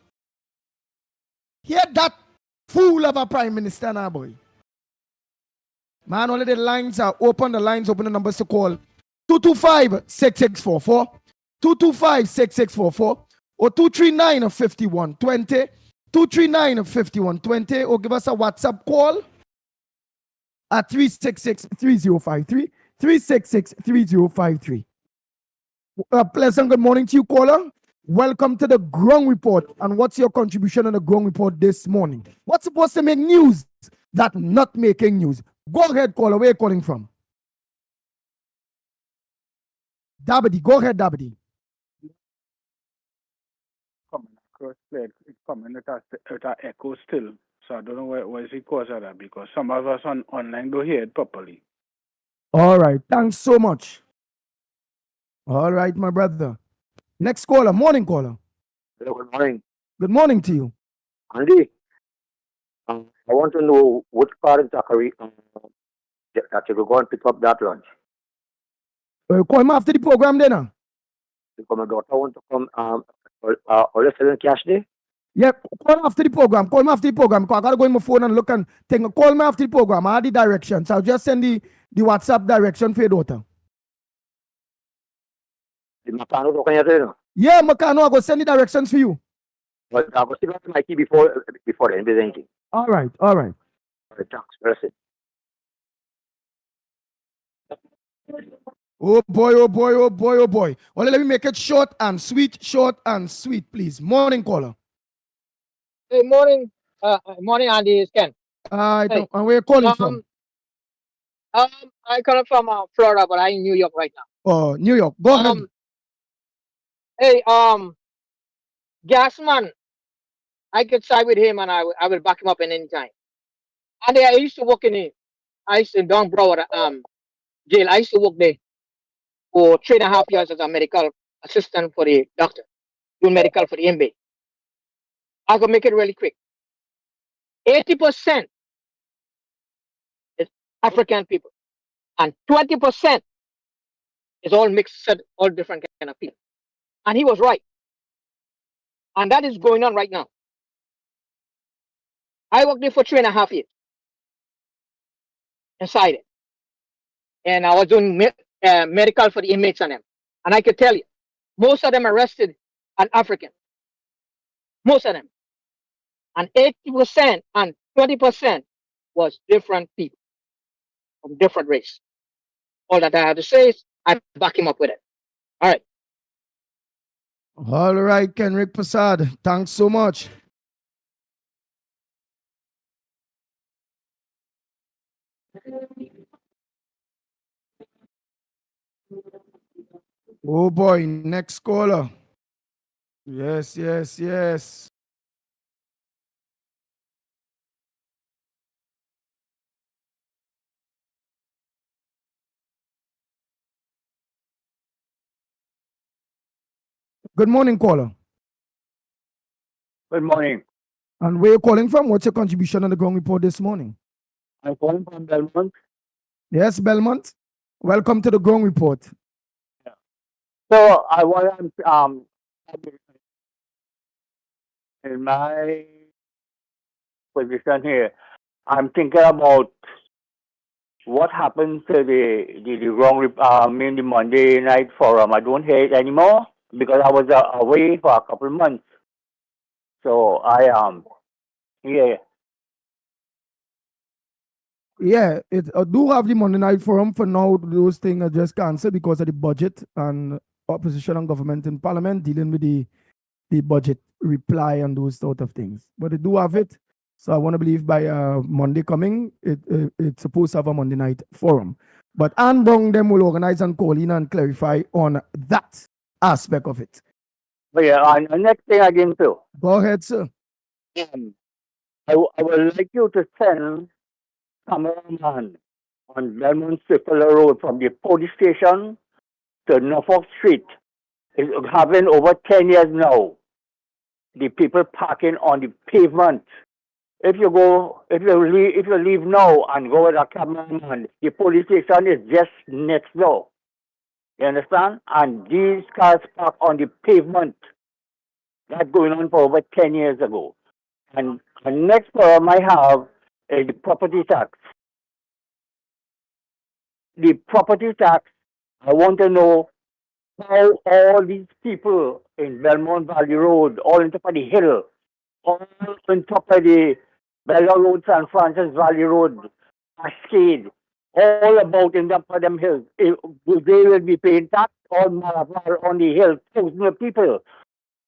Hear that fool of a Prime Minister now, boy. Man, only the lines are open. The lines open. The numbers to call 225-6644, 225-6644, or 239-5120, 239-5120, or give us a WhatsApp call at 366-3053, 366-3053. Pleasant good morning to you, caller. Welcome to the Ground Report. And what's your contribution on the Ground Report this morning? What's supposed to make news that not making news? Go ahead, caller. Where are you calling from? Dabadi. Go ahead, Dabadi. Coming across clear. It's coming at an echo still. So I don't know what is the cause of that, because some of us online don't hear it properly. All right. Thanks so much. All right, my brother. Next caller. Morning caller. Hello, good morning. Good morning to you. Andy, I want to know which car in Zachary that you will go and pick up that lunch. Call me after the program then. Huh? Because my daughter want to come or you selling cash day? Yep, call me after the program. Call me after the program. Because I gotta go in my phone and look and think. Call me after the program. I have the directions. I'll just send the WhatsApp direction for your daughter. The Macano talking here, you know? Yeah, Macano, I go send the directions for you. But I will still have my key before the end of the anything. All right, all right. All right, thanks. That's it. Oh boy, oh boy, oh boy, oh boy. Only let me make it short and sweet, please. Morning caller. Hey, morning. Morning, Andy. It's Ken. And where you calling from? I come from Florida, but I'm in New York right now. Oh, New York. Go ahead. Hey, Gasman, I could side with him and I will back him up in any time. And I used to work in Don Broward jail. I used to work there for 3.5 years as a medical assistant for the doctor, doing medical for the inmate. I can make it really quick. 80% is African people, and 20% is all mixed, all different kind of people. And he was right. And that is going on right now. I worked there for 3.5 years inside it. And I was doing medical for the inmates and them. And I could tell you, most of them arrested are African. Most of them. And 80% and 20% was different people from different race. All that I have to say is I back him up with it. All right. All right, Kenrick Prasad. Thanks so much. Oh boy, next caller. Yes, yes, yes. Good morning, caller. Good morning. And where you calling from? What's your contribution on the Ground Report this morning? I'm calling from Belmont. Yes, Belmont. Welcome to the Ground Report. So I want in my position here. I'm thinking about what happened to the wrong, the Monday night forum. I don't hear it anymore because I was away for a couple of months. So yeah. Yeah, it do have the Monday night forum for now. Those things are just cancelled because of the budget and opposition and government in parliament dealing with the budget reply and those sort of things. But they do have it. So I want to believe by Monday coming, it's supposed to have a Monday night forum. But Anne Brown them will organize and call in and clarify on that aspect of it. But yeah, and next thing again too. Go ahead, sir. I would like you to send cameraman on Belmont Circular Road from the police station to Norfolk Street. It's having over 10 years now. The people parking on the pavement. If you leave now and go with a cameraman, the police station is just next door. You understand? And these cars park on the pavement. That's going on for over 10 years ago. And the next problem I have is the property tax. The property tax, I want to know how all these people in Belmont Valley Road, all on top of the hill, all on top of the Bella Road, San Francis Valley Road, Cascade, all about in top of them hills, they will be paying tax on the hill, thousands of people,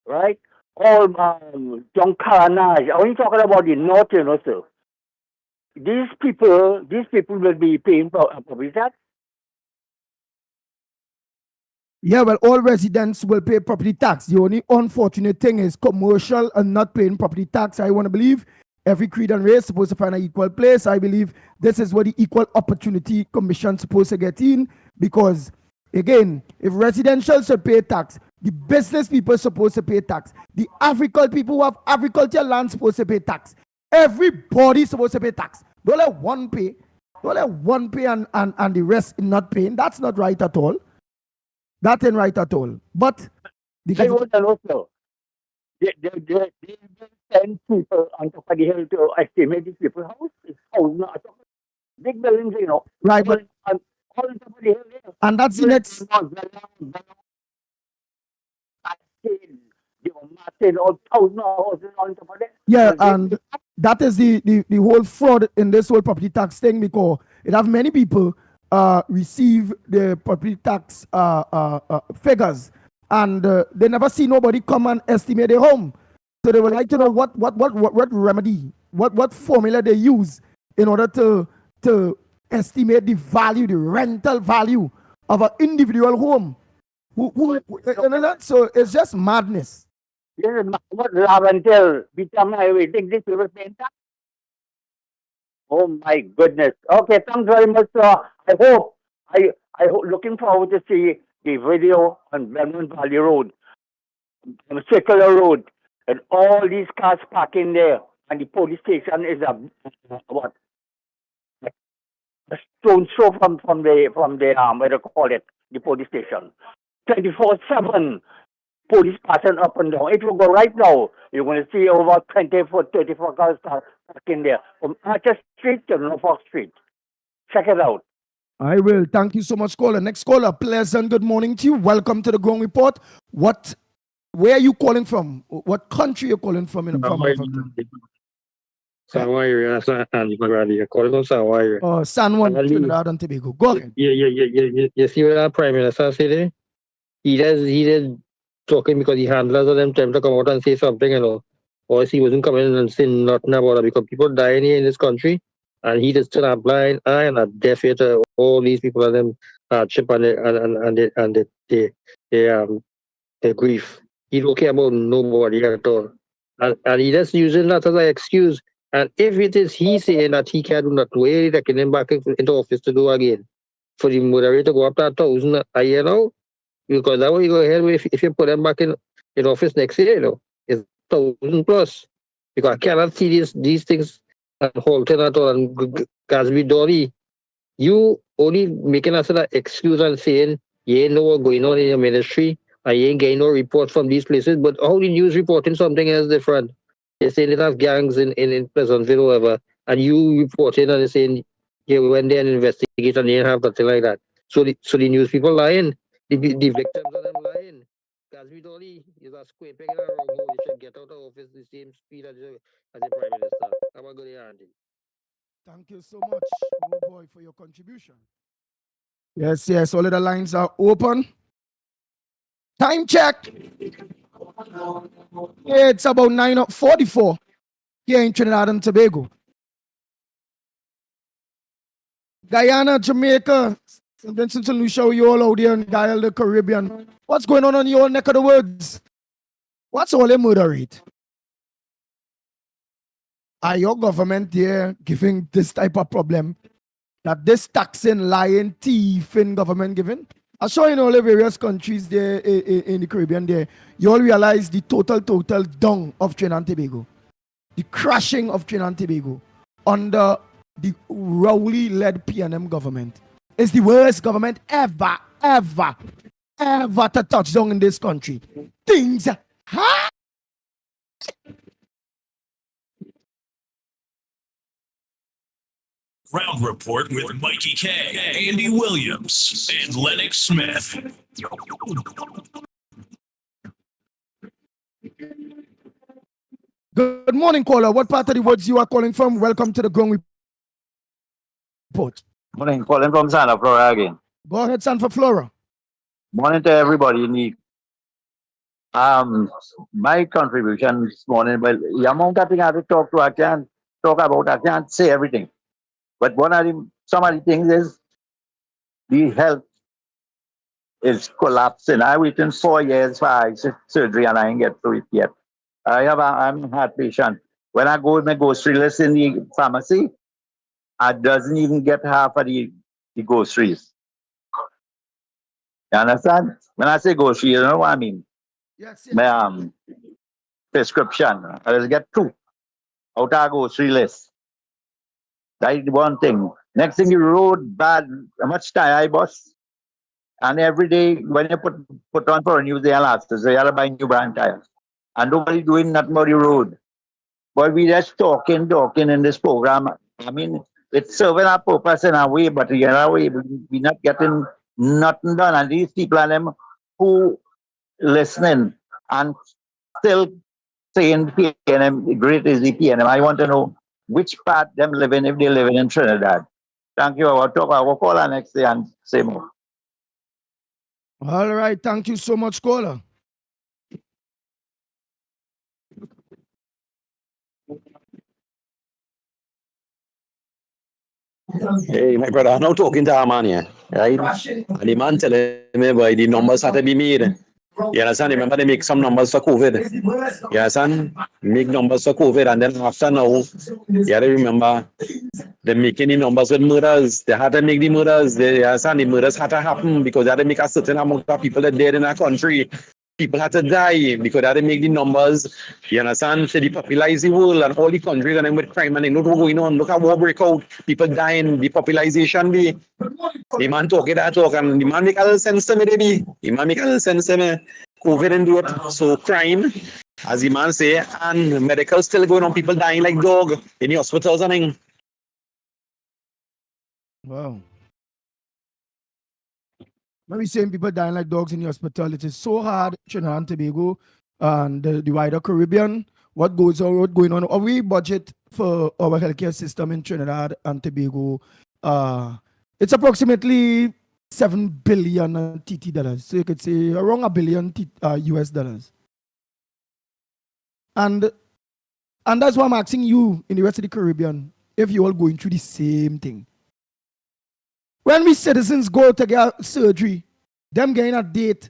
right? All John Carnage. I'm only talking about the north, you know, sir. These people will be paying property tax. Yeah, well, all residents will pay property tax. The only unfortunate thing is commercial and not paying property tax. I want to believe every creed and race is supposed to find an equal place. I believe this is where the Equal Opportunity Commission is supposed to get in because, again, if residential should pay tax, the business people are supposed to pay tax. The agricultural people who have agricultural land supposed to pay tax. Everybody is supposed to pay tax. Don't let one pay. Don't let one pay and the rest not paying. That's not right at all. That ain't right at all. But I want to know, sir. They send people on top of the hill to estimate these people's house. It's big buildings, you know. Right, but all on top of the hill. Yeah. And that's the next. All thousand houses on top of it. Yeah, and that is the whole fraud in this whole property tax thing because it have many people receive the property tax figures and they never see nobody come and estimate their home. So they would like to know what remedy, what formula they use in order to estimate the value, the rental value of an individual home. So it's just madness. This is what Laventel become I think this will pay tax. Oh my goodness. Okay, thanks very much, sir. I hope looking forward to see the video on Belmont Valley Road, Circular Road, and all these cars parking there, and the police station is a stone's throw from the what do you call it, the police station. 24/7 police passing up and down. If you go right now, you're going to see over 34 cars parking there from Archer Street to Norfolk Street. Check it out. I will. Thank you so much, caller. Next caller, pleasant good morning to you. Welcome to the Ground Report. Where are you calling from? What country are you calling from? Samoa area, calling from Samoa area. Oh, San Juan, Trinidad and Tobago. Go ahead. You see what our Prime Minister said there? He did talking because the handlers of them trying to come out and say something, you know. Or he wasn't coming in and saying nothing about it because people dying here in this country. And he just turned a blind eye and a deaf ear to all these people and them hardship and their grief. He don't care about nobody at all. And he just using that as an excuse. And if it is he saying that he can't do nothing, where they can him back into office to do again. For the moderator to go up to 1,000 a year now, because that way you go ahead with if you put them back in office next year, you know, it's 1,000 plus. Because I cannot see these things and Holton at all and Gasby Dory. You only making us an excuse and saying you ain't know what's going on in your ministry and you ain't getting no reports from these places, but how the news reporting something else different. They're saying it has gangs in Pleasantville or whatever, and you reporting and they're saying yeah, we went there and investigated and they didn't have nothing like that. So the news people lying, the victims of them lying. Because we don't is a square peg in a round hole. You should get out of office the same speed as the Prime Minister. Have a good day, Andy. Thank you so much, oh boy, for your contribution. Yes, yes, all of the lines are open. Time check. It's about 9:44 here in Trinidad and Tobago. Guyana, Jamaica, St. Vincent and Lucia, you all out there in Guyana, the Caribbean. What's going on in your neck of the woods? What's all the murder rate? Are your government there giving this type of problem that this taxing, lying, thieving government giving? I saw in all the various countries there in the Caribbean there, you all realize the total down of Trinidad and Tobago. The crashing of Trinidad and Tobago under the Rowley-led PNM government is the worst government ever to touch down in this country. Things, huh? Ground Report with Mikey K, Andy Williams, and Lennox Smith. Good morning, caller. What part of the woods you are calling from? Welcome to the Ground Report. Morning, calling from Santa Flora again. Go ahead, Santa Flora. Morning to everybody in the my contribution this morning, well, the amount of things I have to talk to, I can't talk about, I can't say everything. But some of the things is the health is collapsing. I waiting 4 years for surgery and I ain't get through it yet. I'm a heart patient. When I go with my grocery list in the pharmacy, I doesn't even get half of the groceries. You understand? When I say grocery, you know what I mean? Yes, yes. My prescription. I just get 2 out of grocery list. That is one thing. Next thing, you road bad. How much time I bus? And every day when you put on for a new day last, so you have to buy new brand tires. And nobody doing nothing about the road. But we just talking in this program. I mean, it's serving our purpose in a way, but in a way, we're not getting nothing done. And these people are them who listening and still saying PNM, great is the PNM. I want to know which part them living if they living in Trinidad. Thank you. I will call her next day and say more. All right. Thank you so much, caller. Hey, my brother, I'm now talking to a man here, right? And the man telling me, boy, the numbers have to be made. You understand? Remember, they make some numbers for COVID. You understand? Make numbers for COVID, and then after now, you have to remember, they're making the numbers with murders. They had to make the murders. You understand? The murders had to happen because they had to make a certain amount of people that dead in our country. People had to die because they had to make the numbers. You understand? So they popularize the world and all the countries and then with crime and they know what's going on. Look at war breakout. People dying. The population be. The man talking that talk and the man make a little sense to me, baby. The man make a little sense to me. COVID didn't do it. So crime, as the man say, and medical still going on. People dying like dog in the hospitals and things. Wow. Maybe seeing people dying like dogs in the hospital. It is so hard, Trinidad and Tobago and the wider Caribbean. What going on? We budget for our healthcare system in Trinidad and Tobago. It's approximately $7 billion TT dollars. So you could say around $1 billion US dollars. And that's why I'm asking you in the rest of the Caribbean if you all going through the same thing. When we citizens go to get surgery, them getting a date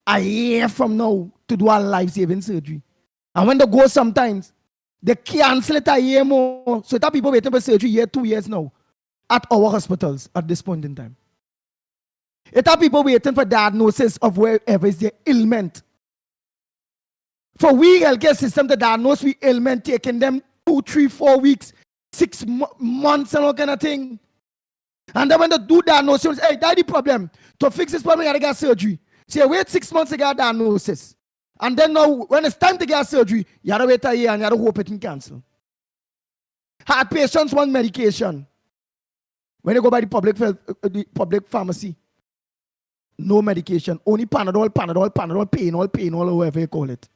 a year from now to do a life-saving surgery. And when they go sometimes, they cancel it a year more. So that people waiting for surgery 2 years now at our hospitals at this point in time. It are people waiting for diagnosis of wherever is their ailment. For we healthcare system to diagnose we ailment taking them 2, 3, 4 weeks, 6 months and all kind of thing. And then when they do diagnosis, hey, that's the problem. To fix this problem, you gotta get surgery. So you wait 6 months to get diagnosis. And then now, when it's time to get surgery, you have to wait a year and you have to hope it can cancel. Heart patients want medication. When you go by the public pharmacy, no medication, only Panadol, pain, or whatever you call it.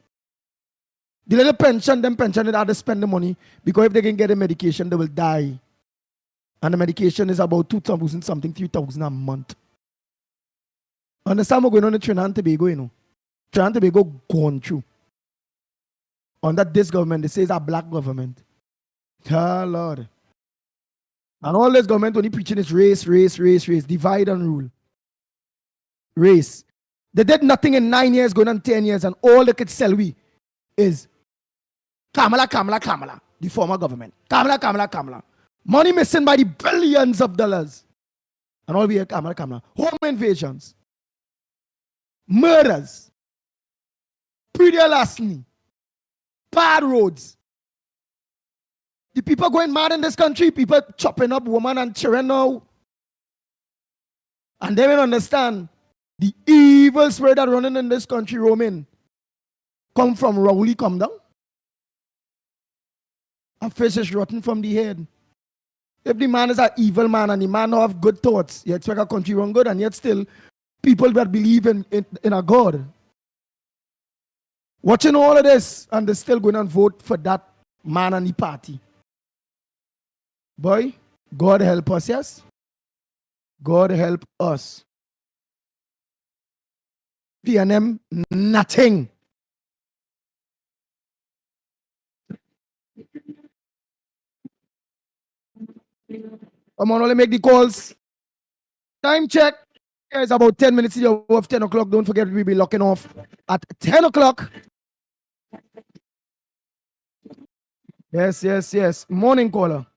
The little pension, them pension, they have to spend the money because if they can get the medication, they will die. And the medication is about 2,000 something, 3,000 a month. Understand what's going on in Trinidad and Tobago, you know? Trinidad and Tobago gone through. Under this government, they say it's a black government. Oh, Lord. And all this government only preaching is race, divide and rule. Race. They did nothing in 9 years, going on 10 years, and all they could sell we is Kamala, the former government. Kamala. Money missing by the billions of dollars. And all we hear Kamala. Home invasions. Murders. Pretty larceny. Bad roads. The people going mad in this country, people chopping up women and children now. And they don't understand the evil spirit that running in this country, roaming, come from Rowley, come down. A fish is rotten from the head. If the man is an evil man and the man don't have good thoughts, you expect a country run good, and yet still people that believe in a God. Watching all of this, and they're still going and vote for that man and the party. Boy, God help us, yes? God help us. PNM, nothing. Come on, only make the calls. Time check. It's about 10 minutes of 10 o'clock. Don't forget, we'll be locking off at 10 o'clock. Yes. Morning, caller.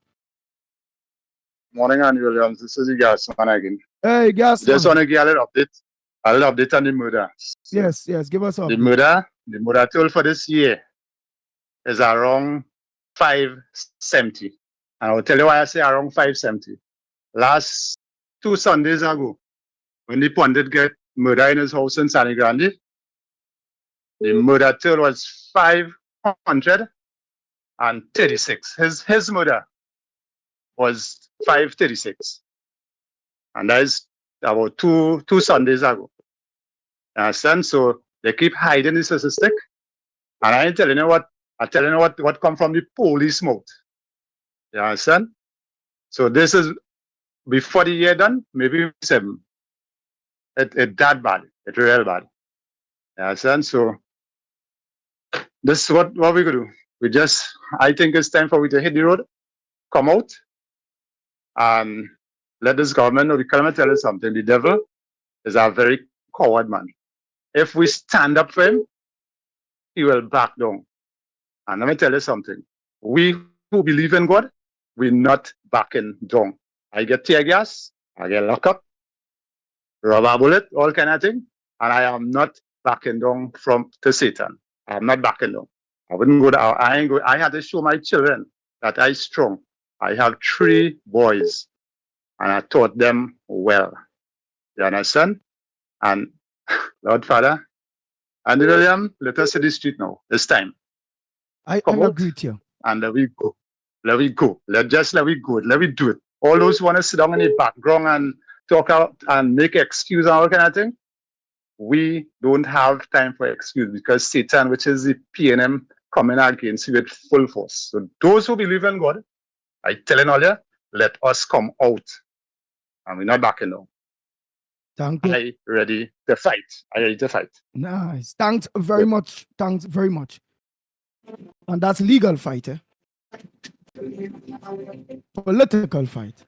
Morning, Andy Williams. This is the gas man again. Hey, gas man. Just want to give a little update. A little update on the murder. Yes. Give us up. The murder toll for this year is around 570. And I'll tell you why I say around 570. Last 2 Sundays ago, when the pundit get murder in his house in San Grande, the murder toll was 536. His murder was 536. And that is about two Sundays ago. You understand? So they keep hiding the statistic. And I ain't telling you what come from the police mouth. You understand? So this is before the year done, maybe 7. It's that bad. It's real bad. You understand? So this is what we could do. I think it's time for we to hit the road, come out, and let this government know. We can tell you something. The devil is a very coward man. If we stand up for him, he will back down. And let me tell you something. We who believe in God, we're not backing down. I get tear gas, I get locked up, rubber bullet, all kind of thing, and I am not backing down to Satan. I'm not backing down. I wouldn't go down. I had to show my children that I'm strong. I have 3 boys, and I taught them well. You understand? And Lord Father, and William, let us see the street now. It's time. I agree with you. And let we go. Let we go. Let we go. Let we do it. All those who want to sit down in the background and talk out and make excuse and all kind of thing, we don't have time for excuse because Satan, which is the PNM, coming against you with full force. So those who believe in God, I telling all you, let us come out. And we're not backing down. Thank you. I ready to fight. Nice. Thanks very much. And that's legal fight, eh? Political fight.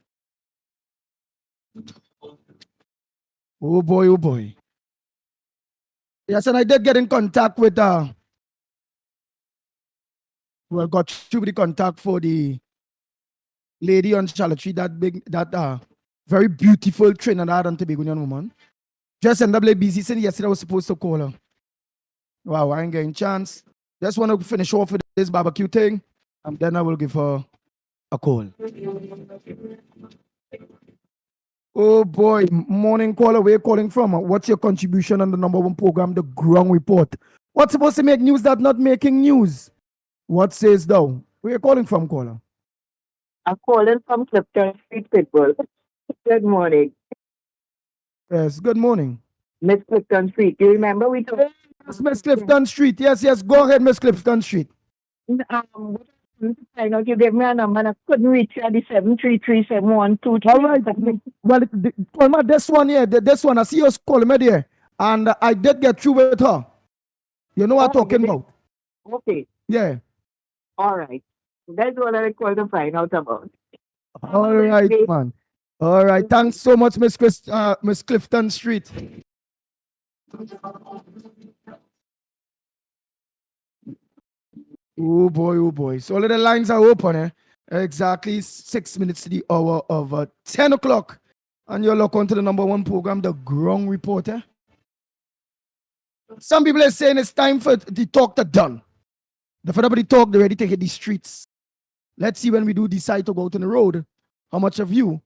Oh boy. Yes, and I did get in contact with got through the contact for the lady on Charlotte Street, that very beautiful Trinidad and Tobagoan woman. Just ended up like busy since yesterday I was supposed to call her. Wow, I ain't getting chance. Just want to finish off with this barbecue thing, and then I will give her a call. Oh boy, morning caller, where you calling from? What's your contribution on the #1 program, The Ground Report? What's supposed to make news that not making news? What says thou? Where you calling from, caller? I'm calling from Clifton Street, Pitbull. Good morning. Yes, good morning. Miss Clifton Street. You remember we talked? Yes, Miss Clifton Street. Yes, yes. Go ahead, Miss Clifton Street. I know you gave me a number and I couldn't reach you at the 733-7123. All right. Well, Colma, this one here, this one, I see you calling me there. And I did get through with her. You know what I'm talking about? Okay. Yeah. All right. That's what I called to find out about. All right, man. All right. Thanks so much, Miss Clifton Street. Oh boy. So all of the lines are open, eh? Exactly 6 minutes to the hour of 10 o'clock. And you're locked onto the number one program, The Ground Report, eh? Some people are saying it's time for the talk to done. The further the talk, they're ready to hit the streets. Let's see when we do decide to go out on the road, how much of you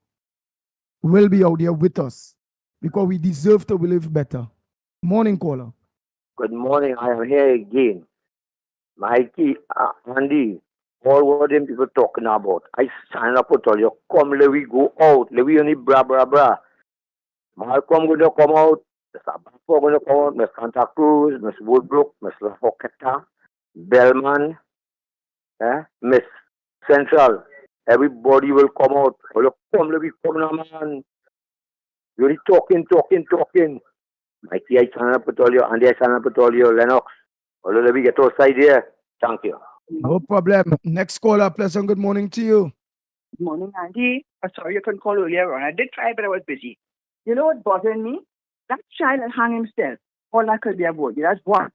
will be out there with us. Because we deserve to live better. Morning, caller. Good morning. I am here again. Mikey, Andy, all what them people talking about. I sign up to tell you, come, let we go out. Let we only bra. Malcolm going to come out. Mr. Bampo going to come out. Miss Santa Cruz, Miss Woodbrook, Miss La Foqueta, Bellman, Miss Central. Everybody will come out. Well, come, let we come now, man. You're talking. Mikey, I sign up to tell you. Andy, I sign up to tell you. Lennox. Well, let me get outside here. Thank you. No problem. Next caller, pleasant good morning to you. Good morning, Andy. I'm sorry you couldn't call earlier on. I did try, but I was busy. You know what bothered me? That child that hung himself. All that could be avoided. That's one.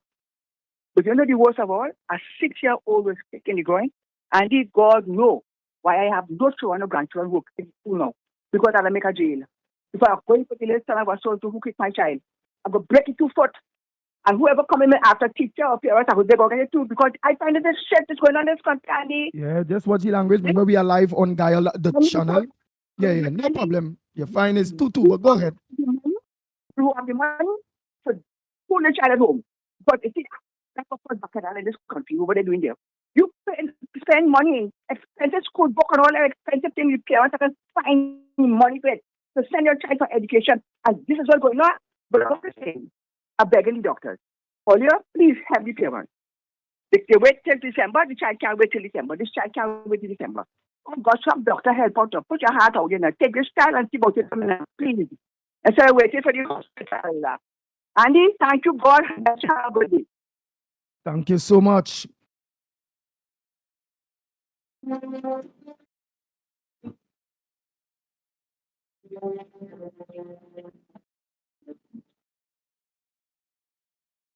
But you know the worst of all? A 6-year-old was kicking the groin. Andy, God know why I have no children or grandchildren who in school now. Because I'll make a jail. If I'm going to the list and I was told to who kick my child, I'm going to break it 2 foot. And whoever coming in after teacher or parents, I will beg organize too, because I find that this shit is going on in this country, Andy. Yeah, just watch the language. Remember, we are live on Gaia, the channel. Yeah, no problem. Your fine is 2-2, but go ahead. You have the money to pull the child at home. But you see, that's what back in this country, what they're doing there. You spend money, expensive school book and all that expensive things, your parents are going to find money for it to send your child for education. And this is what's going on. But I'm just saying, I'm begging the doctors. Earlier, please help the parents. If they wait till December, the child can't wait till December. This child can't wait till December. Oh God, some doctor help out. Put your heart out, take this child and see about it, please. Instead of waiting for the hospital. Andy, thank you, God. That's how good it is. Thank you so much.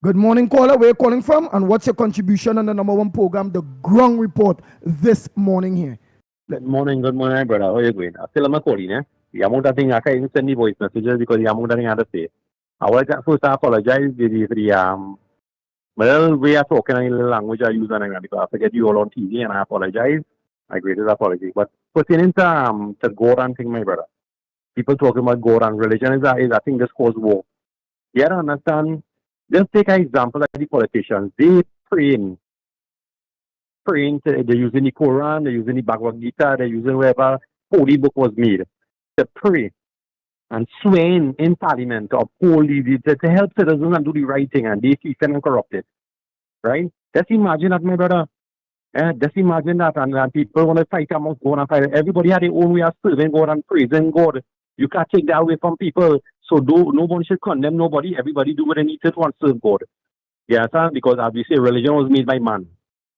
Good morning, caller. Where are you calling from? And what's your contribution on the number one program, The Ground Report, this morning here? Good morning, brother. How are you going? I still am calling, eh? The amount of things I can't even send the voice messages because the amount of things I have to say. I want to first apologize for the well, we are talking in the language I use and because I forget you all on TV and I apologize. My greatest apology. But pertaining to God and thing, my brother. People talking about God and religion is I think this cause war. You have to understand. Just take an example like the politicians. They praying. They're using the Quran, they're using the Bhagavad Gita, they're using whatever holy book was made to pray and swearing in parliament to uphold to help citizens and do the right thing, and they keep and corrupted. Right? Just imagine that, my brother. Just imagine that, and people want to fight amongst God and fight. Everybody had their own way of serving God and praising God. You can't take that away from people. So nobody should condemn nobody. Everybody do what they need to and serve God. Yeah, sir? Because as we say, religion was made by man.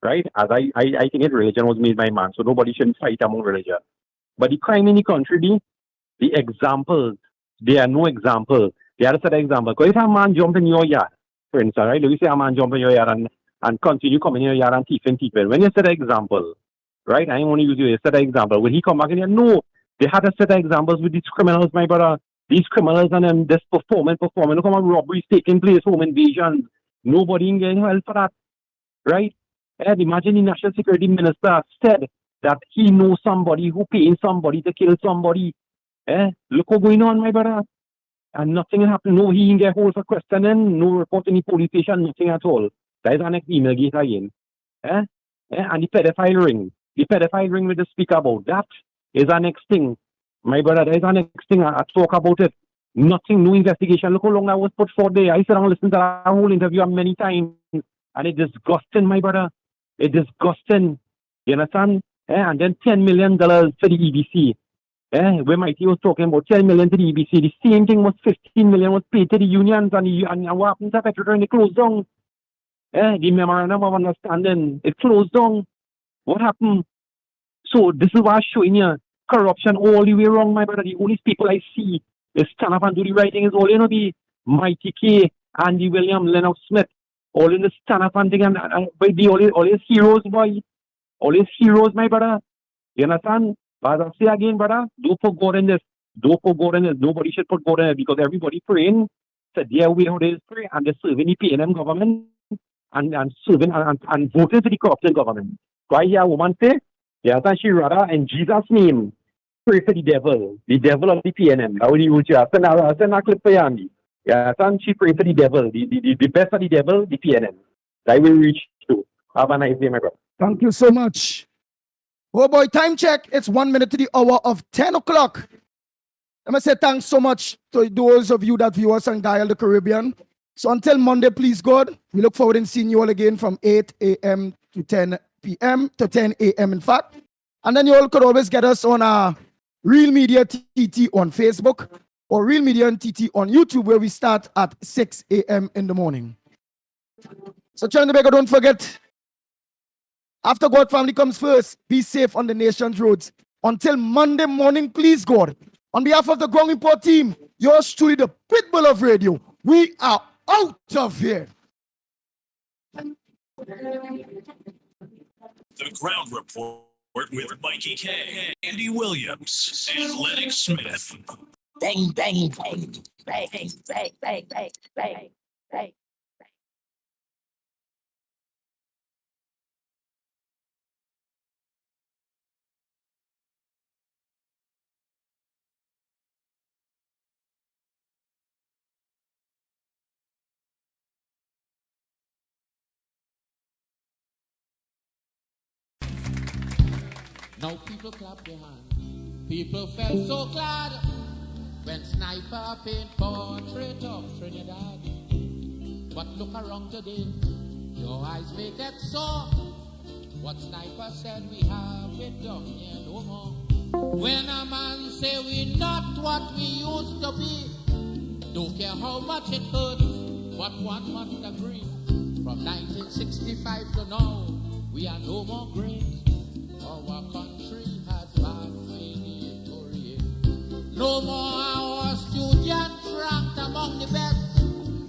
Right? As I think religion was made by man. So nobody shouldn't fight among religion. But the crime in the country, the examples, there are no examples. They are to set an example. Because if a man jump in your yard, for instance, right? Let me say a man jump in your yard and continue coming in your yard and thieving people. When you set an example, right? I want to use you set an example. When he come back in here, no. They had to set examples with these criminals, my brother. These criminals and then this performing. Look how much robberies taking place, home invasions. Nobody in getting help for that. Right? And imagine the National Security Minister said that he knows somebody who paying somebody to kill somebody. Look what's going on, my brother. And nothing happened. No, he didn't get hold for questioning, no report in the police station, nothing at all. That is our next email gate again. And the pedophile ring. The pedophile ring we just speak about. That is our next thing. My brother, that is our next thing. I talk about it. Nothing, no investigation. Look how long I was put forward there. I sat down and listened to that whole interview many times. And it's disgusting, my brother. It's disgusting. You understand? And then $10 million for the EBC. Where Mikey was talking about $10 million to the EBC. The same thing was $15 million was paid to the unions and what happened to Electoral? They closed down. The memorandum of understanding, it closed down. What happened? So this is what I'm showing you. Corruption all the way wrong, my brother. The only people I see is stand up and do the right thing is all the Mikey K, Andy William, Lennox Smith. All in the stand up and thing and all his heroes, boy. All his heroes, my brother. You understand? But I'll say again, brother, don't put God in this. Don't put God in this. Nobody should put God in it because everybody praying. Said their way how they pray and they're serving the PNM government and serving and voting for the corruption government. So I hear a woman say, yeah, she rather in Jesus' name pray for the devil of the PNM. Now you would just send a clip for Andy. Yeah, she pray for the devil, the best of the devil, the PNM. That will reach to. Have a nice day, my brother. Thank you so much. Oh boy, time check. It's 1 minute to the hour of 10 o'clock. Let me say thanks so much to those of you that view us on Dial the Caribbean. So until Monday, please God, we look forward to seeing you all again from 8 a.m. to 10 p.m. to 10 a.m. in fact. And then you all could always get us on Real Media TT on Facebook or Real Media TT on YouTube where we start at 6 a.m. in the morning. So John the Baker, don't forget, after God family comes first, be safe on the nation's roads. Until Monday morning, please God, on behalf of the Ground Report team, yours truly, the Pitbull of Radio, we are out of here. The Ground Report with Mikey K, Andy Williams, and Lennox Smith. Bang, bang, bang, bang, bang, bang, bang, bang, bang. Now people clap their hands. People felt so glad when Sniper paint portrait of Trinidad. But look around today, your eyes make it so. What Sniper said we have it down here no more. When a man say we not what we used to be, don't care how much it hurts, but one must agree. From 1965 to now, we are no more great. Our country has vast victory. No more our students ranked among the best.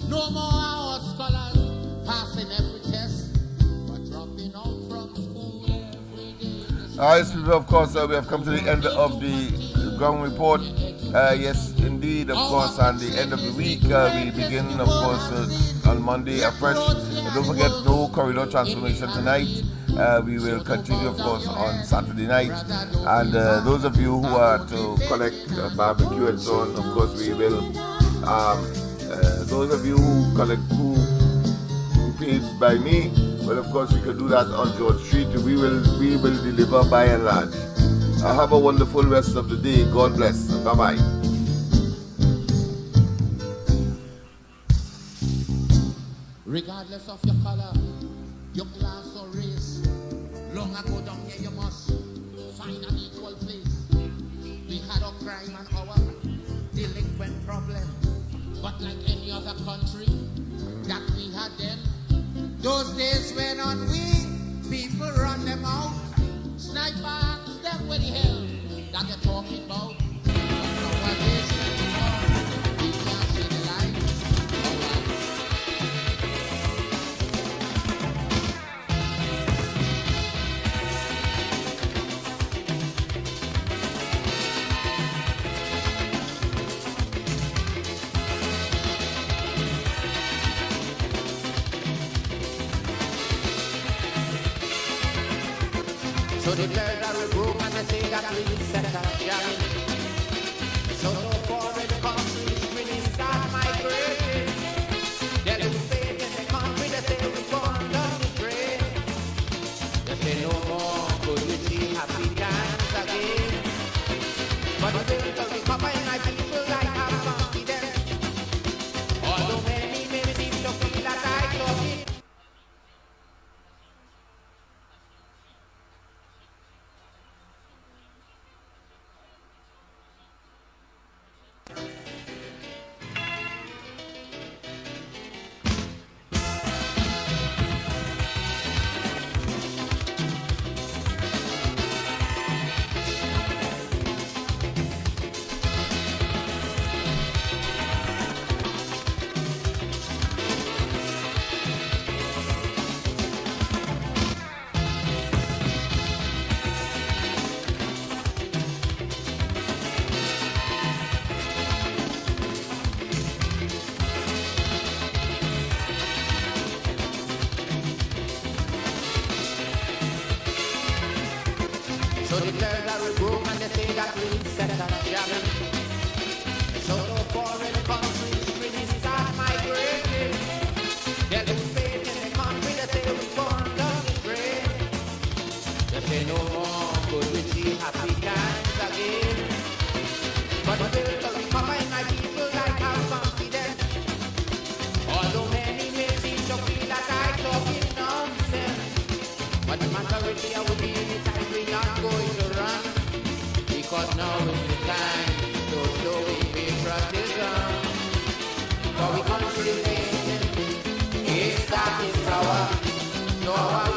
No more our scholars passing every test, but dropping out from school every day. Alright, people, of course, we have come to the end of the Ground Report. Yes, indeed, of course, on the end of the week, we begin, of course, on Monday afresh. Don't forget, no corridor transformation tonight. We will continue, of course, on Saturday night. And those of you who are to collect barbecue and so on, of course, we will. Those of you who collect food paid by me, well, of course, you can do that on George Street. We will deliver by and large. Have a wonderful rest of the day. God bless. Bye-bye. Regardless of your color, your class or race, long ago down here you must find an equal place. We had our crime and our delinquent problem, but like any other country that we had then, those days went on, we people run them out. Sniper asked them where the hell that they're talking about. But nowadays we can't see the light. So the bird are a broom and they say that we set a challenge. So no foreign countries really start migrating. They're living in the country they say we born. So the girls are broke and they say that we set up jamming. So no foreign countries really start migrating. They lose faith in the country that they were born down the drain. They say no more could we see happy times again. But we will recover in my people like our confidence. Although many may seem to feel that I talking nonsense, but the majority of we in the time we not going to run, because now is the time to show patriotism. For we country living is that is our, so our